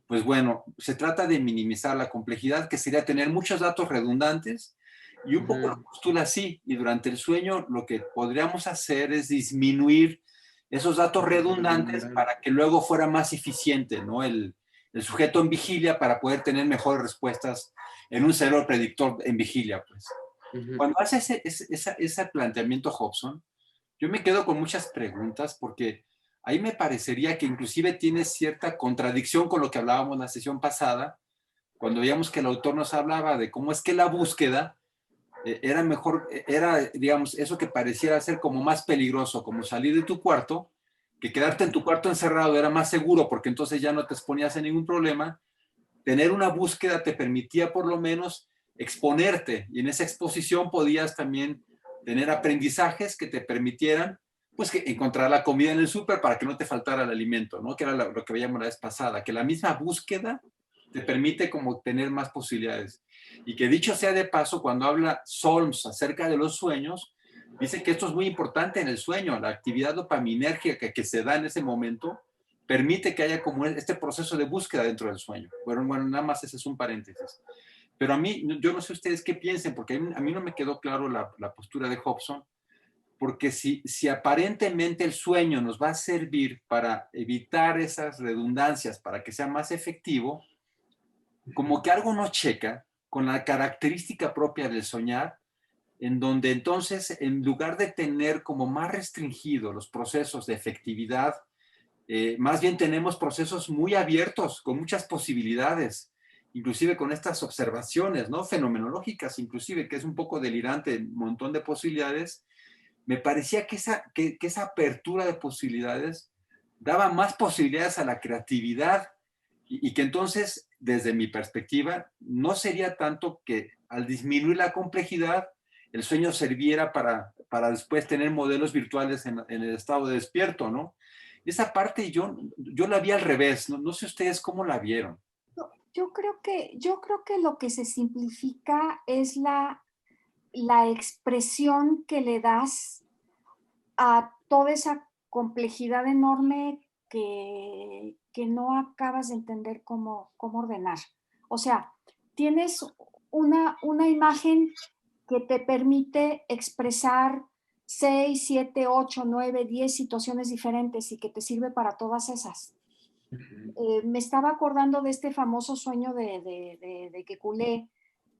pues bueno, se trata de minimizar la complejidad, que sería tener muchos datos redundantes, y un poco lo postula así, y durante el sueño lo que podríamos hacer es disminuir esos datos redundantes para que luego fuera más eficiente, ¿no? El sujeto en vigilia para poder tener mejores respuestas en un cerebro predictor en vigilia, pues. Cuando hace ese planteamiento Hobson, yo me quedo con muchas preguntas porque ahí me parecería que inclusive tiene cierta contradicción con lo que hablábamos en la sesión pasada, cuando veíamos que el autor nos hablaba de cómo es que la búsqueda era mejor, digamos, eso que pareciera ser como más peligroso, como salir de tu cuarto, que quedarte en tu cuarto encerrado era más seguro porque entonces ya no te exponías a ningún problema. Tener una búsqueda te permitía por lo menos exponerte y en esa exposición podías también tener aprendizajes que te permitieran pues que encontrar la comida en el súper para que no te faltara el alimento, ¿no? Que era lo que veíamos la vez pasada, que la misma búsqueda te permite como tener más posibilidades. Y que dicho sea de paso, cuando habla Solms acerca de los sueños, dice que esto es muy importante en el sueño, la actividad dopaminérgica que se da en ese momento permite que haya como este proceso de búsqueda dentro del sueño. Bueno, nada más ese es un paréntesis. Pero a mí, yo no sé ustedes qué piensen, porque a mí no me quedó claro la postura de Hobson, porque si aparentemente el sueño nos va a servir para evitar esas redundancias, para que sea más efectivo, como que algo no checa con la característica propia del soñar, en donde entonces, en lugar de tener como más restringidos los procesos de efectividad, más bien tenemos procesos muy abiertos, con muchas posibilidades, inclusive con estas observaciones, ¿no? Fenomenológicas, inclusive, que es un poco delirante, un montón de posibilidades. Me parecía que esa apertura de posibilidades daba más posibilidades a la creatividad y que entonces, desde mi perspectiva, no sería tanto que al disminuir la complejidad, el sueño serviera para después tener modelos virtuales en el estado de despierto, ¿no? Esa parte yo la vi al revés, ¿no? No sé ustedes cómo la vieron. Yo creo que lo que se simplifica es la expresión que le das a toda esa complejidad enorme que no acabas de entender cómo ordenar. O sea, tienes una imagen que te permite expresar 6, 7, 8, 9, 10 situaciones diferentes y que te sirve para todas esas. Me estaba acordando de este famoso sueño de Kekulé,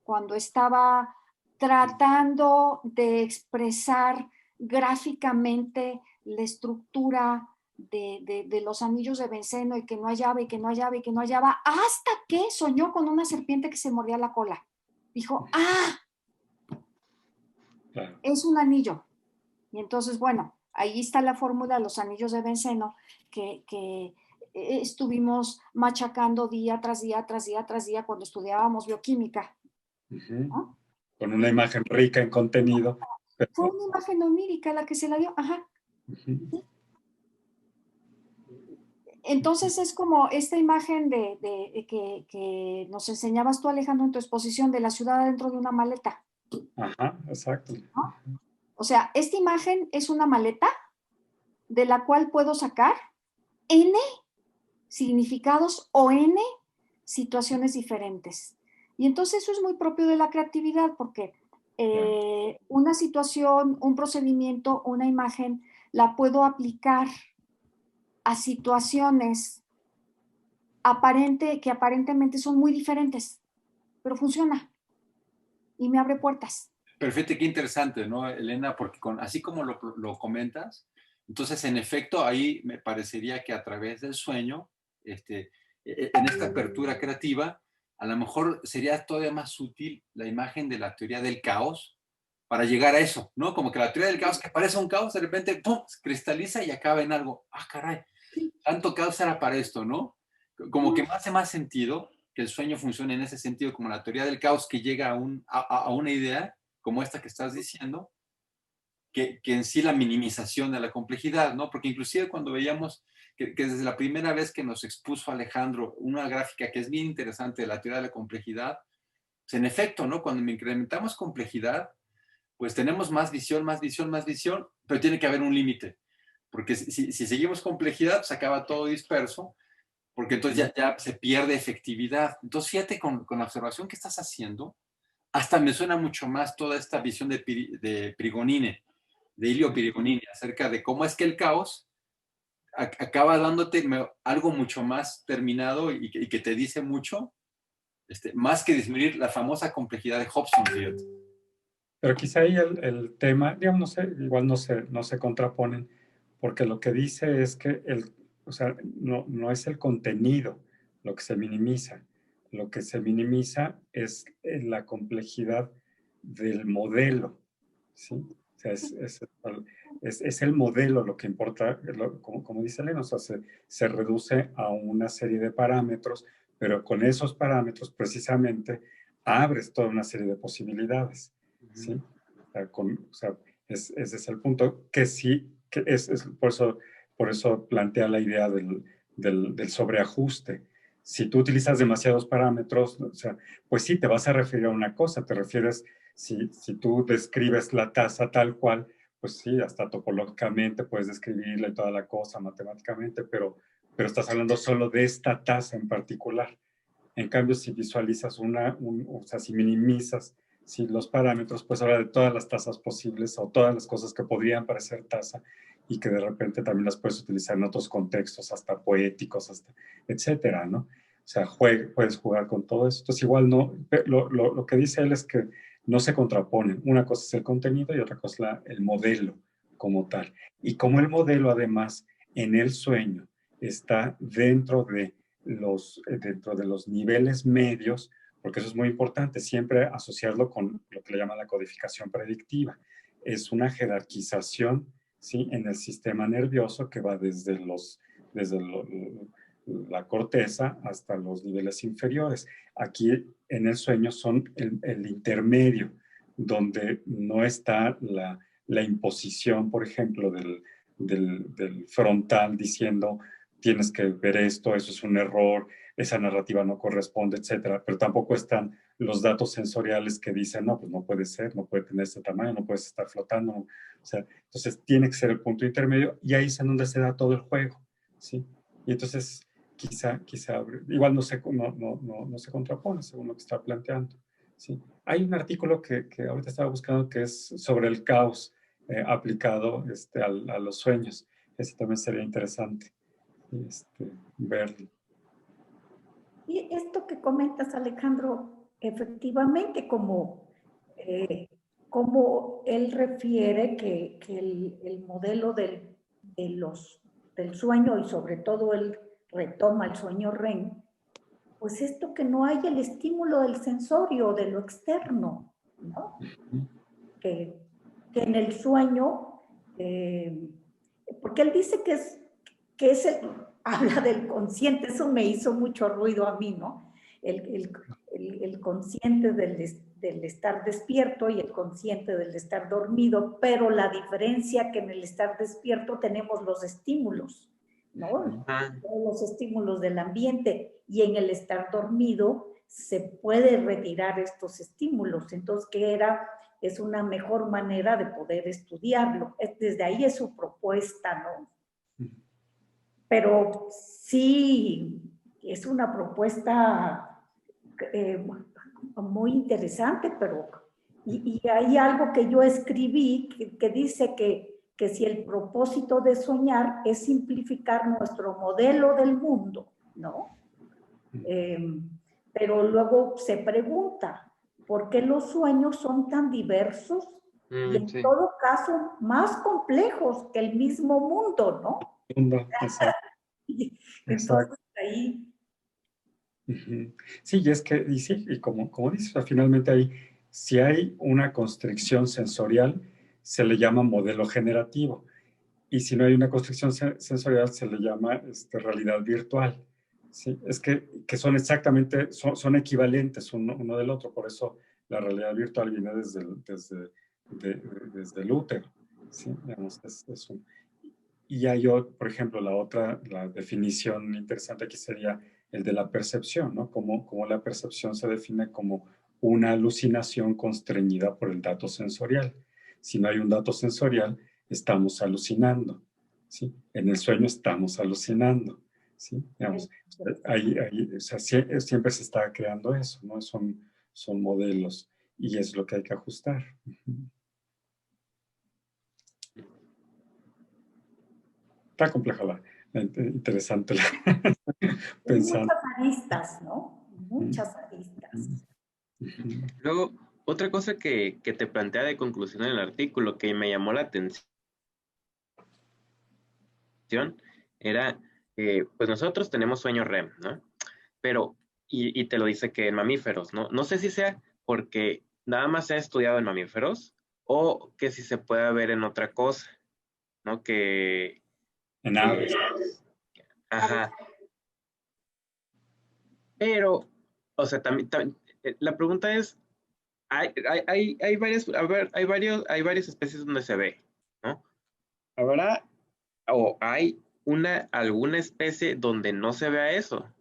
cuando estaba tratando de expresar gráficamente la estructura de los anillos de benceno y que no hallaba y que no hallaba y que no hallaba, hasta que soñó con una serpiente que se mordía la cola. Dijo, ¡ah! Claro. Es un anillo. Y entonces, bueno, ahí está la fórmula de los anillos de benceno que estuvimos machacando día tras día, tras día, tras día cuando estudiábamos bioquímica. ¿No? Con una imagen rica en contenido. Pero... Fue una imagen onírica la que se la dio. Ajá. Entonces es como esta imagen que nos enseñabas tú, Alejandro, en tu exposición de la ciudad dentro de una maleta. Ajá, exacto. ¿No? O sea, esta imagen es una maleta de la cual puedo sacar N significados o N situaciones diferentes. Y entonces eso es muy propio de la creatividad porque una situación, un procedimiento, una imagen, la puedo aplicar a situaciones que aparentemente son muy diferentes, pero funciona y me abre puertas. Perfecto, qué interesante, ¿no, Elena? Porque así como lo comentas, entonces en efecto ahí me parecería que a través del sueño, en esta apertura creativa, a lo mejor sería todavía más útil la imagen de la teoría del caos para llegar a eso, ¿no? Como que la teoría del caos que parece un caos, de repente, ¡pum!, se cristaliza y acaba en algo. ¡Ah, caray! Tanto caos era para esto, ¿no? Como que me hace más sentido que el sueño funcione en ese sentido, como la teoría del caos que llega a una idea como esta que estás diciendo, que en sí la minimización de la complejidad, ¿no? Porque inclusive cuando veíamos que desde la primera vez que nos expuso Alejandro una gráfica que es bien interesante de la teoría de la complejidad, pues en efecto, ¿no? Cuando incrementamos complejidad, pues tenemos más visión, más visión, más visión, pero tiene que haber un límite, porque si seguimos complejidad, pues acaba todo disperso, porque entonces ya se pierde efectividad. Entonces fíjate con la observación que estás haciendo, hasta me suena mucho más toda esta visión de Prigonine, de Ilio Prigonine, acerca de cómo es que el caos acaba dándote algo mucho más terminado y que te dice mucho, más que disminuir la famosa complejidad de Hobson. Fíjate. Pero quizá ahí el tema, digamos, no sé, igual no se contraponen, porque lo que dice es que o sea, no es el contenido lo que se minimiza. Lo que se minimiza es la complejidad del modelo, ¿sí? O sea, es el modelo lo que importa, como dice Elena, o sea, se reduce a una serie de parámetros, pero con esos parámetros precisamente abres toda una serie de posibilidades, ¿sí? O sea, ese es el punto que sí, que por eso plantea la idea del sobreajuste. Si tú utilizas demasiados parámetros, o sea, pues sí, te vas a referir a una cosa, te refieres, si tú describes la tasa tal cual, pues sí, hasta topológicamente puedes describirla y toda la cosa matemáticamente, pero estás hablando solo de esta tasa en particular. En cambio, si visualizas o sea, si minimizas los parámetros, pues habla de todas las tasas posibles o todas las cosas que podrían parecer tasa y que de repente también las puedes utilizar en otros contextos, hasta poéticos, hasta etcétera, ¿no? O sea, puedes jugar con todo eso. Entonces, igual no, lo que dice él es que no se contraponen. Una cosa es el contenido y otra cosa el modelo como tal. Y como el modelo, además, en el sueño está dentro de los niveles medios, porque eso es muy importante, siempre asociarlo con lo que le llaman la codificación predictiva. Es una jerarquización, ¿sí?, en el sistema nervioso que va desde desde la corteza hasta los niveles inferiores. Aquí en el sueño son el intermedio, donde no está la imposición, por ejemplo, del frontal diciendo tienes que ver esto, eso es un error, esa narrativa no corresponde, etcétera. Pero tampoco están los datos sensoriales que dicen, no, pues no puede ser, no puede tener este tamaño, no puedes estar flotando. O sea, entonces tiene que ser el punto intermedio y ahí es en donde se da todo el juego, ¿sí? Y entonces quizá igual no se contrapone según lo que está planteando, ¿sí? Hay un artículo que ahorita estaba buscando que es sobre el caos aplicado a los sueños. Ese también sería interesante verlo. Y esto que comentas, Alejandro, efectivamente, como él refiere que el modelo del sueño, y sobre todo él retoma el sueño REM, pues esto que no hay el estímulo del sensorio, de lo externo, ¿no? Que en el sueño, porque él dice que habla del consciente, eso me hizo mucho ruido a mí, ¿no? El consciente del estar despierto y el consciente del estar dormido, pero la diferencia que en el estar despierto tenemos los estímulos, ¿no? Los estímulos del ambiente, y en el estar dormido se puede retirar estos estímulos. Entonces, es una mejor manera de poder estudiarlo. Desde ahí es su propuesta, ¿no? Pero sí, es una propuesta muy interesante, pero y hay algo que yo escribí que dice que si el propósito de soñar es simplificar nuestro modelo del mundo, ¿no? Pero luego se pregunta, ¿por qué los sueños son tan diversos y en todo caso más complejos que el mismo mundo, ¿no? Exacto. Entonces ahí... Sí, y es que, y como dices, o sea, finalmente si hay una constricción sensorial, se le llama modelo generativo. Y si no hay una constricción sensorial, se le llama realidad virtual. ¿Sí? Es que son exactamente, son equivalentes uno del otro. Por eso la realidad virtual viene desde el útero. ¿Sí? Digamos, y hay, por ejemplo, la definición interesante aquí sería el de la percepción, ¿no? Como la percepción se define como una alucinación constreñida por el dato sensorial. Si no hay un dato sensorial, estamos alucinando, ¿sí? En el sueño estamos alucinando, ¿sí? Digamos, o sea, siempre se está creando eso, ¿no? Son modelos y es lo que hay que ajustar. Está compleja interesante pensar. Muchas aristas, ¿no? Muchas aristas. Luego, otra cosa que te plantea de conclusión en el artículo que me llamó la atención era, pues nosotros tenemos sueño REM, ¿no? Pero, y te lo dice que en mamíferos, ¿no? No sé si sea porque nada más se ha estudiado en mamíferos o que si se puede ver en otra cosa, ¿no? En aves. Ajá. Pero, o sea, también la pregunta es, hay varias especies donde se ve, ¿no? ¿Habrá o hay alguna especie donde no se vea eso?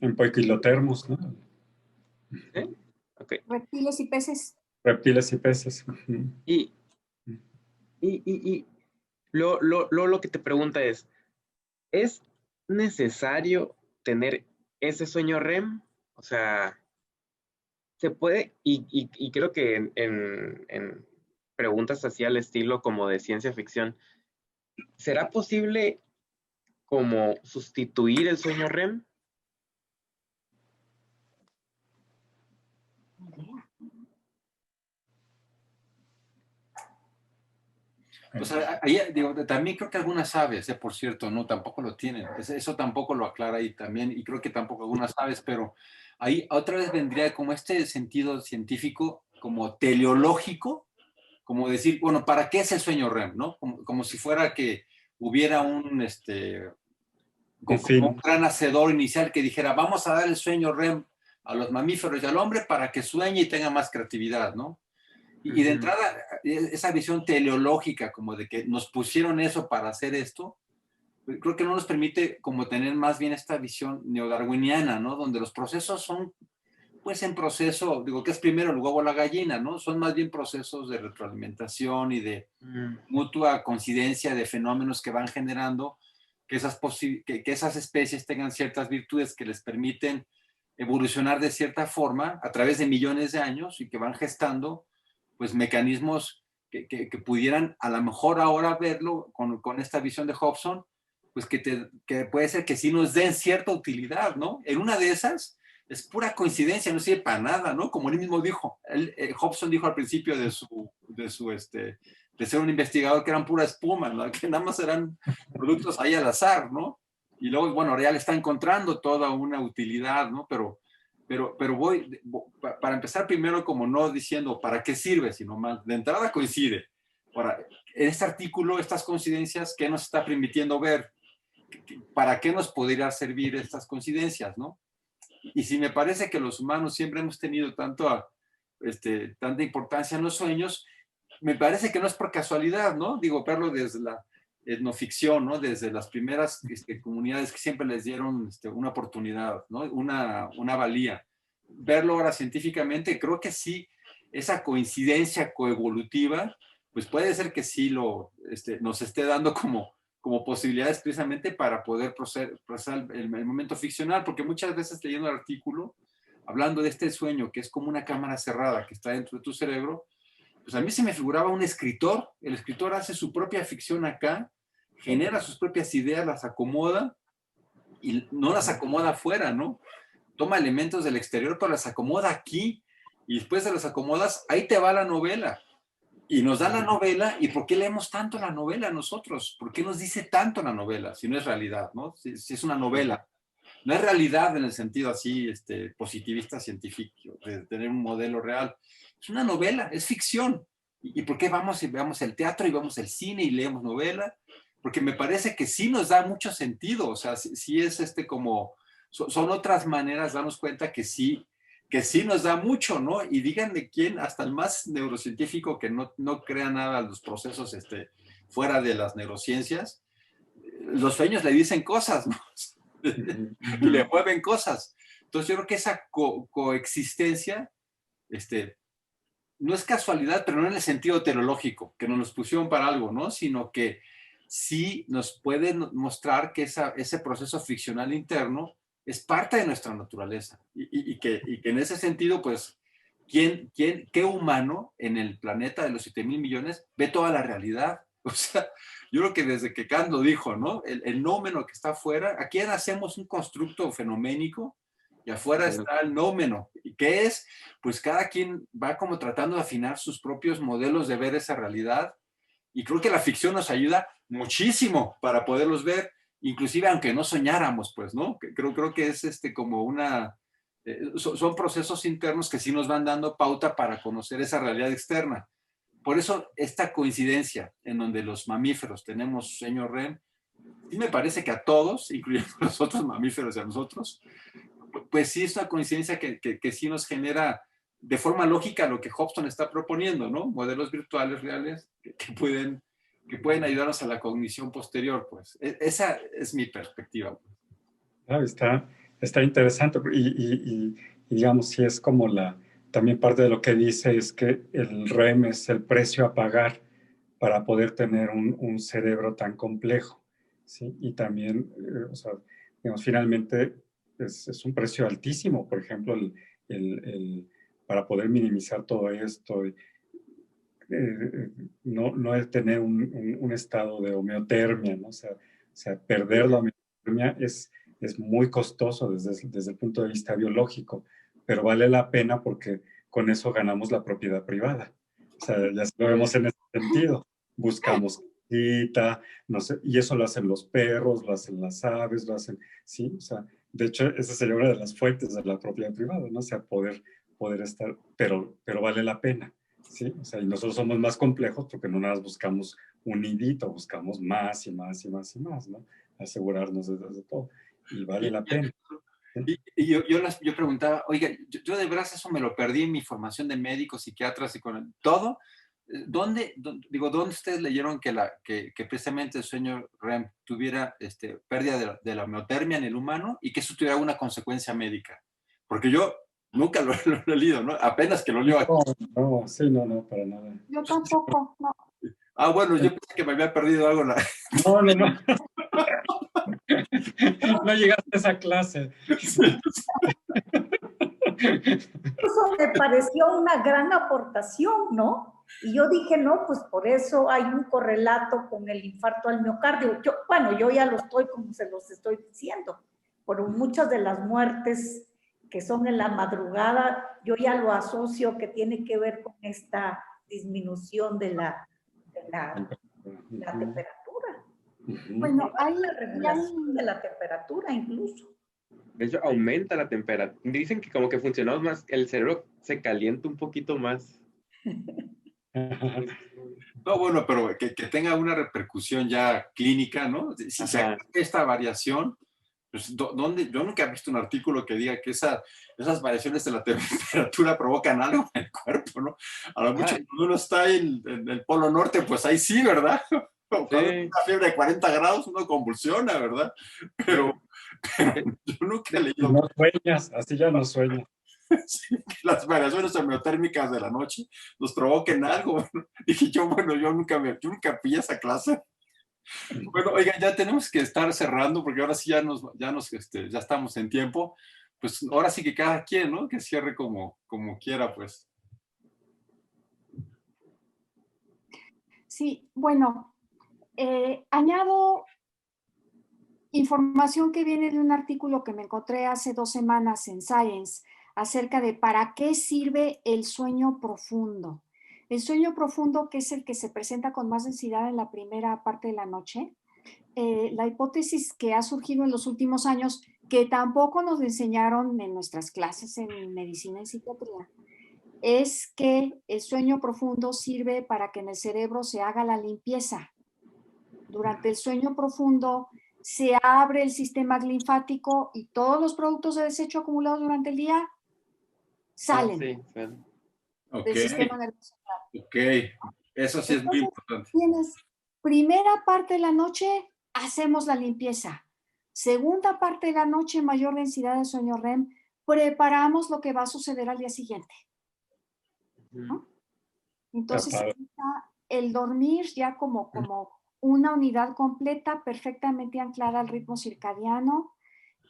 En poiquilotermos, ¿no? ¿Sí? Okay. Reptiles y peces. Reptiles y peces. Y lo que te pregunta es necesario tener ese sueño REM? O sea, se puede, y creo que en preguntas así al estilo como de ciencia ficción, ¿será posible como sustituir el sueño REM? Pues ahí, digo, también creo que algunas aves, por cierto, no, tampoco lo tienen. Eso tampoco lo aclara ahí también, y creo que tampoco algunas aves, pero ahí otra vez vendría como este sentido científico, como teleológico, como decir, bueno, ¿para qué es el sueño REM? ¿No? Como si fuera que hubiera un fin. un gran hacedor inicial que dijera, vamos a dar el sueño REM a los mamíferos y al hombre para que sueñe y tenga más creatividad, ¿no? Y de entrada, esa visión teleológica, como de que nos pusieron eso para hacer esto, creo que no nos permite como tener más bien esta visión neodarwiniana, ¿no? Donde los procesos son, pues en proceso, digo, ¿qué es primero, el huevo o la gallina, no? Son más bien procesos de retroalimentación y de mutua coincidencia de fenómenos que van generando que esas especies tengan ciertas virtudes que les permiten evolucionar de cierta forma a través de millones de años y que van gestando pues mecanismos que pudieran a lo mejor ahora verlo con esta visión de Hobson, pues que puede ser que sí nos den cierta utilidad, ¿no? En una de esas es pura coincidencia, no sirve para nada, ¿no? Como él mismo dijo, Hobson dijo al principio de ser un investigador que eran pura espuma, ¿no? Que nada más eran productos ahí al azar, ¿no? Y luego, bueno, ahora ya le está encontrando toda una utilidad, ¿no? Pero para empezar primero como no diciendo para qué sirve, sino más de entrada coincide. Ahora, en este artículo, estas coincidencias, ¿qué nos está permitiendo ver? ¿Para qué nos podría servir estas coincidencias, no? Y si me parece que los humanos siempre hemos tenido tanta importancia en los sueños, me parece que no es por casualidad, ¿no? Digo, verlo desde la etnoficción, ¿no? Desde las primeras comunidades que siempre les dieron una oportunidad, ¿no? Una valía. Verlo ahora científicamente, creo que sí, esa coincidencia coevolutiva, pues puede ser que sí nos esté dando como posibilidades precisamente para poder procesar el momento ficcional, porque muchas veces leyendo el artículo, hablando de este sueño que es como una cámara cerrada que está dentro de tu cerebro, pues a mí se me figuraba un escritor. El escritor hace su propia ficción acá, genera sus propias ideas, las acomoda y no las acomoda afuera, ¿no? Toma elementos del exterior, pero las acomoda aquí y después de las acomodas, ahí te va la novela. Y nos da la novela, ¿y por qué leemos tanto la novela nosotros? ¿Por qué nos dice tanto la novela si no es realidad, ¿no? Si es una novela. No es realidad en el sentido así positivista científico, de tener un modelo real. Es una novela, es ficción. ¿Y por qué vamos y veamos el teatro y vamos al cine y leemos novela? Porque me parece que sí nos da mucho sentido, o sea, sí es como, son otras maneras de darnos cuenta que sí nos da mucho, ¿no? Y díganme quién, hasta el más neurocientífico que no crea nada de los procesos fuera de las neurociencias, los sueños le dicen cosas, ¿no? Y le mueven cosas. Entonces yo creo que esa coexistencia no es casualidad, pero no en el sentido teleológico, que nos los pusieron para algo, ¿no? Sino que sí nos puede mostrar que ese proceso ficcional interno es parte de nuestra naturaleza y que en ese sentido, pues, ¿qué humano en el planeta de los 7,000 millones ve toda la realidad? O sea, yo creo que desde que Kant lo dijo, ¿no? El nómeno que está afuera, aquí hacemos un constructo fenoménico y afuera está el nómeno. ¿Y qué es? Pues cada quien va como tratando de afinar sus propios modelos de ver esa realidad y creo que la ficción nos ayuda muchísimo para poderlos ver, inclusive aunque no soñáramos, pues, ¿no? Creo que es como son procesos internos que sí nos van dando pauta para conocer esa realidad externa. Por eso esta coincidencia en donde los mamíferos tenemos sueño REM, sí me parece que a todos, incluyendo a los otros mamíferos y a nosotros, pues sí es una coincidencia que sí nos genera de forma lógica lo que Hobson está proponiendo, ¿no? Modelos virtuales reales que pueden ayudarnos a la cognición posterior, pues. Esa es mi perspectiva. Claro, está interesante y digamos, si es como también parte de lo que dice es que el REM es el precio a pagar para poder tener un cerebro tan complejo, ¿sí? Y también, o sea, digamos, finalmente es un precio altísimo, por ejemplo, para poder minimizar todo esto, no es tener un estado de homeotermia, ¿no? O sea, perder la homeotermia es muy costoso desde el punto de vista biológico, pero vale la pena porque con eso ganamos la propiedad privada. O sea, ya lo vemos en ese sentido. Buscamos cita, no sé, y eso lo hacen los perros, lo hacen las aves, lo hacen, sí, o sea, de hecho, esa sería una de las fuentes de la propiedad privada, ¿no? O sea, poder estar, pero vale la pena, ¿sí? O sea, y nosotros somos más complejos porque no nada más buscamos un nidito, buscamos más y más y más y más, ¿no? Asegurarnos de todo. Y vale la pena. Y yo preguntaba, oiga, yo de veras eso me lo perdí en mi formación de médico, psiquiatras y con todo. ¿Dónde ustedes leyeron que precisamente el sueño REM tuviera pérdida de la miotermia en el humano y que eso tuviera una consecuencia médica? Porque yo nunca lo he leído, ¿no? Apenas que lo leo aquí. No, sí, no, para nada. Yo tampoco, no. Ah, bueno, yo pensé que me había perdido algo. No. No llegaste a esa clase. Eso me pareció una gran aportación, ¿no? Y yo dije, no, pues por eso hay un correlato con el infarto al miocardio. Yo ya lo estoy, como se los estoy diciendo, por muchas de las muertes que son en la madrugada, yo ya lo asocio que tiene que ver con esta disminución de la temperatura. Bueno, hay la regulación de la temperatura incluso. De hecho, aumenta la temperatura. Dicen que como que funcionamos más, el cerebro se calienta un poquito más. No, bueno, pero que tenga una repercusión ya clínica, ¿no? Si se Ajá. hace esta variación, pues, ¿dónde? Yo nunca he visto un artículo que diga que esas variaciones de la temperatura provocan algo en el cuerpo, ¿no? A lo mucho Ajá. cuando uno está en el Polo Norte, pues ahí sí, ¿verdad? Cuando hay una fiebre de 40 grados, uno convulsiona, ¿verdad? Pero yo nunca he leído No sueñas, así ya no sueñas. que las variaciones homeotérmicas de la noche nos provoquen algo. Bueno, dije yo, bueno, yo nunca pillé esa clase. Bueno, oigan, ya tenemos que estar cerrando porque ahora sí ya estamos en tiempo. Pues ahora sí que cada quien, ¿no? Que cierre como quiera, pues. Sí, bueno, añado información que viene de un artículo que me encontré hace 2 semanas en Science acerca de para qué sirve el sueño profundo. El sueño profundo, que es el que se presenta con más densidad en la primera parte de la noche, la hipótesis que ha surgido en los últimos años, que tampoco nos enseñaron en nuestras clases en medicina y psiquiatría, es que el sueño profundo sirve para que en el cerebro se haga la limpieza. Durante el sueño profundo se abre el sistema linfático y todos los productos de desecho acumulados durante el día salen del sistema nervioso. Ok, eso sí es muy importante. Tienes primera parte de la noche, hacemos la limpieza. Segunda parte de la noche, mayor densidad de sueño REM, preparamos lo que va a suceder al día siguiente, ¿no? Entonces, el dormir ya como una unidad completa, perfectamente anclada al ritmo circadiano,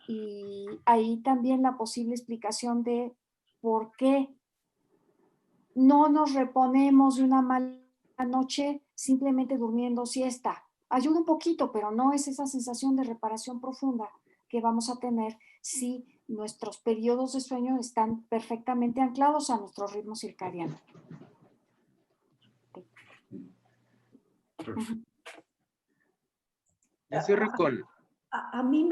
y ahí también la posible explicación de por qué no nos reponemos de una mala noche simplemente durmiendo siesta. Ayuda un poquito, pero no es esa sensación de reparación profunda que vamos a tener si nuestros periodos de sueño están perfectamente anclados a nuestro ritmo circadiano. Yo cierro con... A mí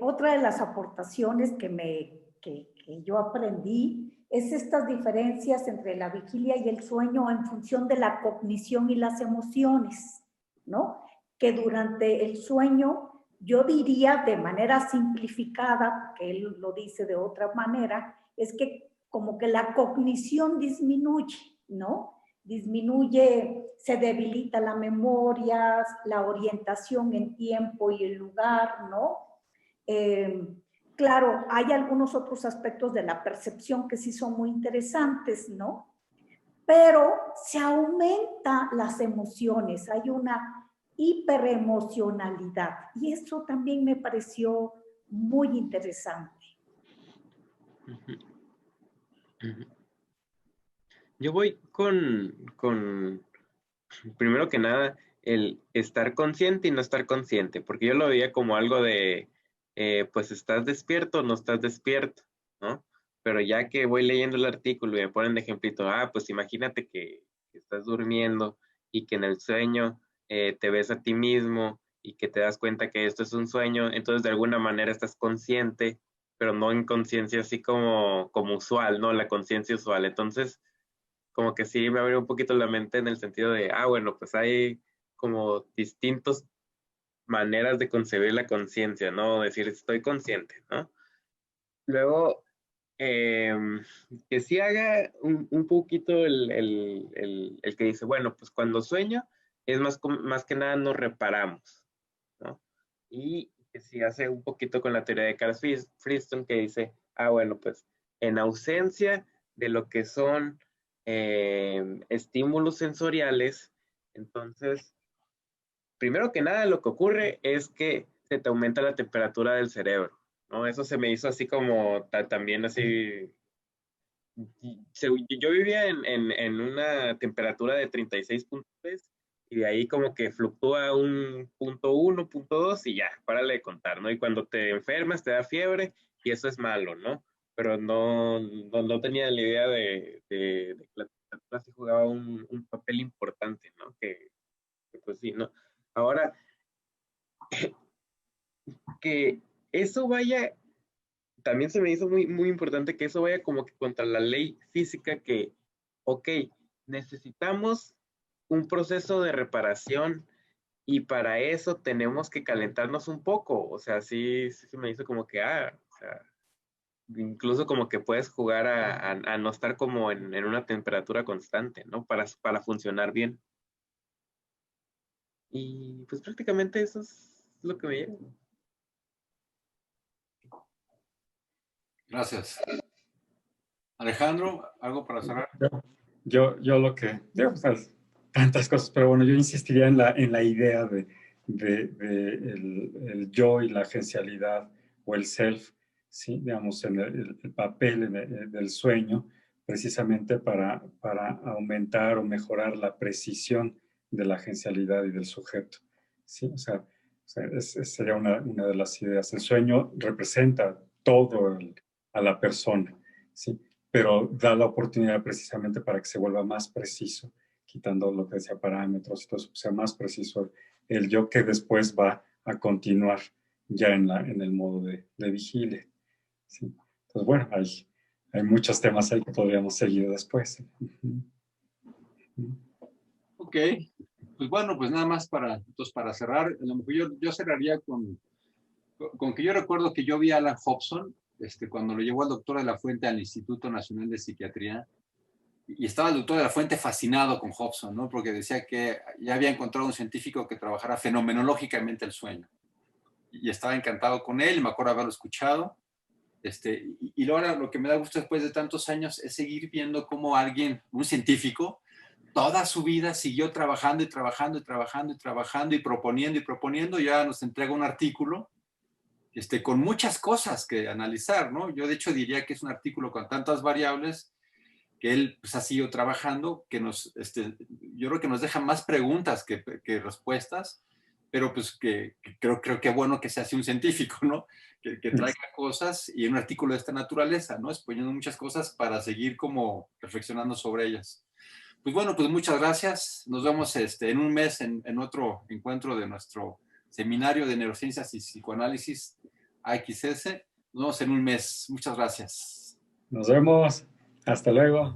otra de las aportaciones que yo aprendí es estas diferencias entre la vigilia y el sueño en función de la cognición y las emociones, ¿no? Que durante el sueño, yo diría de manera simplificada, que él lo dice de otra manera, es que como que la cognición disminuye, ¿no? Disminuye, se debilita la memoria, la orientación en tiempo y el lugar, ¿no? Claro, hay algunos otros aspectos de la percepción que sí son muy interesantes, ¿no? Pero se aumenta las emociones, hay una hiperemocionalidad y eso también me pareció muy interesante. Yo voy con primero que nada, el estar consciente y no estar consciente, porque yo lo veía como algo de, pues estás despierto o no estás despierto, ¿no? Pero ya que voy leyendo el artículo y me ponen de ejemplito, pues imagínate que estás durmiendo y que en el sueño te ves a ti mismo y que te das cuenta que esto es un sueño, entonces de alguna manera estás consciente, pero no en conciencia así como usual, ¿no? La conciencia usual. Entonces, como que sí me abrió un poquito la mente en el sentido de, bueno, pues hay como distintas maneras de concebir la conciencia, ¿no? Decir, estoy consciente, ¿no? Luego, que sí haga un poquito el que dice, bueno, pues cuando sueño, es más que nada nos reparamos, ¿no? Y que sí hace un poquito con la teoría de Carl Friston, que dice, bueno, pues en ausencia de lo que son estímulos sensoriales, entonces, primero que nada, lo que ocurre es que se te aumenta la temperatura del cerebro, ¿no? Eso se me hizo así como también así. Yo vivía en una temperatura de 36.3 y de ahí como que fluctúa un .1, .2 y ya, párale de contar, ¿no? Y cuando te enfermas te da fiebre y eso es malo, ¿no? Pero no tenía la idea de que la temperatura sí jugaba un papel importante, ¿no? Que pues sí, ¿no? Ahora, que eso vaya, también se me hizo muy, muy importante que eso vaya como que contra la ley física que, ok, necesitamos un proceso de reparación y para eso tenemos que calentarnos un poco. O sea, sí se me hizo como que, o sea, incluso como que puedes jugar a no estar como en una temperatura constante, ¿no? Para funcionar bien. Y pues prácticamente eso es lo que me lleva. Gracias. Alejandro, ¿algo para cerrar? Yo lo que, digo, pues, tantas cosas, pero bueno, yo insistiría en la idea de el yo y la agencialidad o el self, ¿sí? Digamos, en el papel del sueño, precisamente para aumentar o mejorar la precisión de la agencialidad y del sujeto, ¿sí? O sea, sería una de las ideas. El sueño representa todo a la persona, ¿sí? Pero da la oportunidad precisamente para que se vuelva más preciso, quitando lo que decía parámetros y todo eso, sea más preciso el yo que después va a continuar ya en el modo de vigilia. ¿Sí? Entonces, bueno, hay muchos temas ahí que podríamos seguir después. Ok, pues bueno, pues nada más para cerrar, a lo mejor yo cerraría con que yo recuerdo que yo vi a Alan Hobson cuando lo llevó al doctor de la Fuente al Instituto Nacional de Psiquiatría, y estaba el doctor de la Fuente fascinado con Hobson, ¿no? Porque decía que ya había encontrado un científico que trabajara fenomenológicamente el sueño. Y estaba encantado con él, me acuerdo haberlo escuchado. Y ahora lo que me da gusto después de tantos años es seguir viendo cómo alguien, un científico, toda su vida siguió trabajando y trabajando y trabajando y trabajando y proponiendo, y ya nos entrega un artículo con muchas cosas que analizar, ¿no? Yo de hecho diría que es un artículo con tantas variables que él pues, ha seguido trabajando, que yo creo que nos deja más preguntas que respuestas, pero pues creo que bueno que sea así un científico, ¿no? Que traiga cosas y un artículo de esta naturaleza, ¿no? Exponiendo muchas cosas para seguir como reflexionando sobre ellas. Pues bueno, pues muchas gracias. Nos vemos en un mes en otro encuentro de nuestro seminario de neurociencias y psicoanálisis AXS. Nos vemos en un mes. Muchas gracias. Nos vemos. Hasta luego.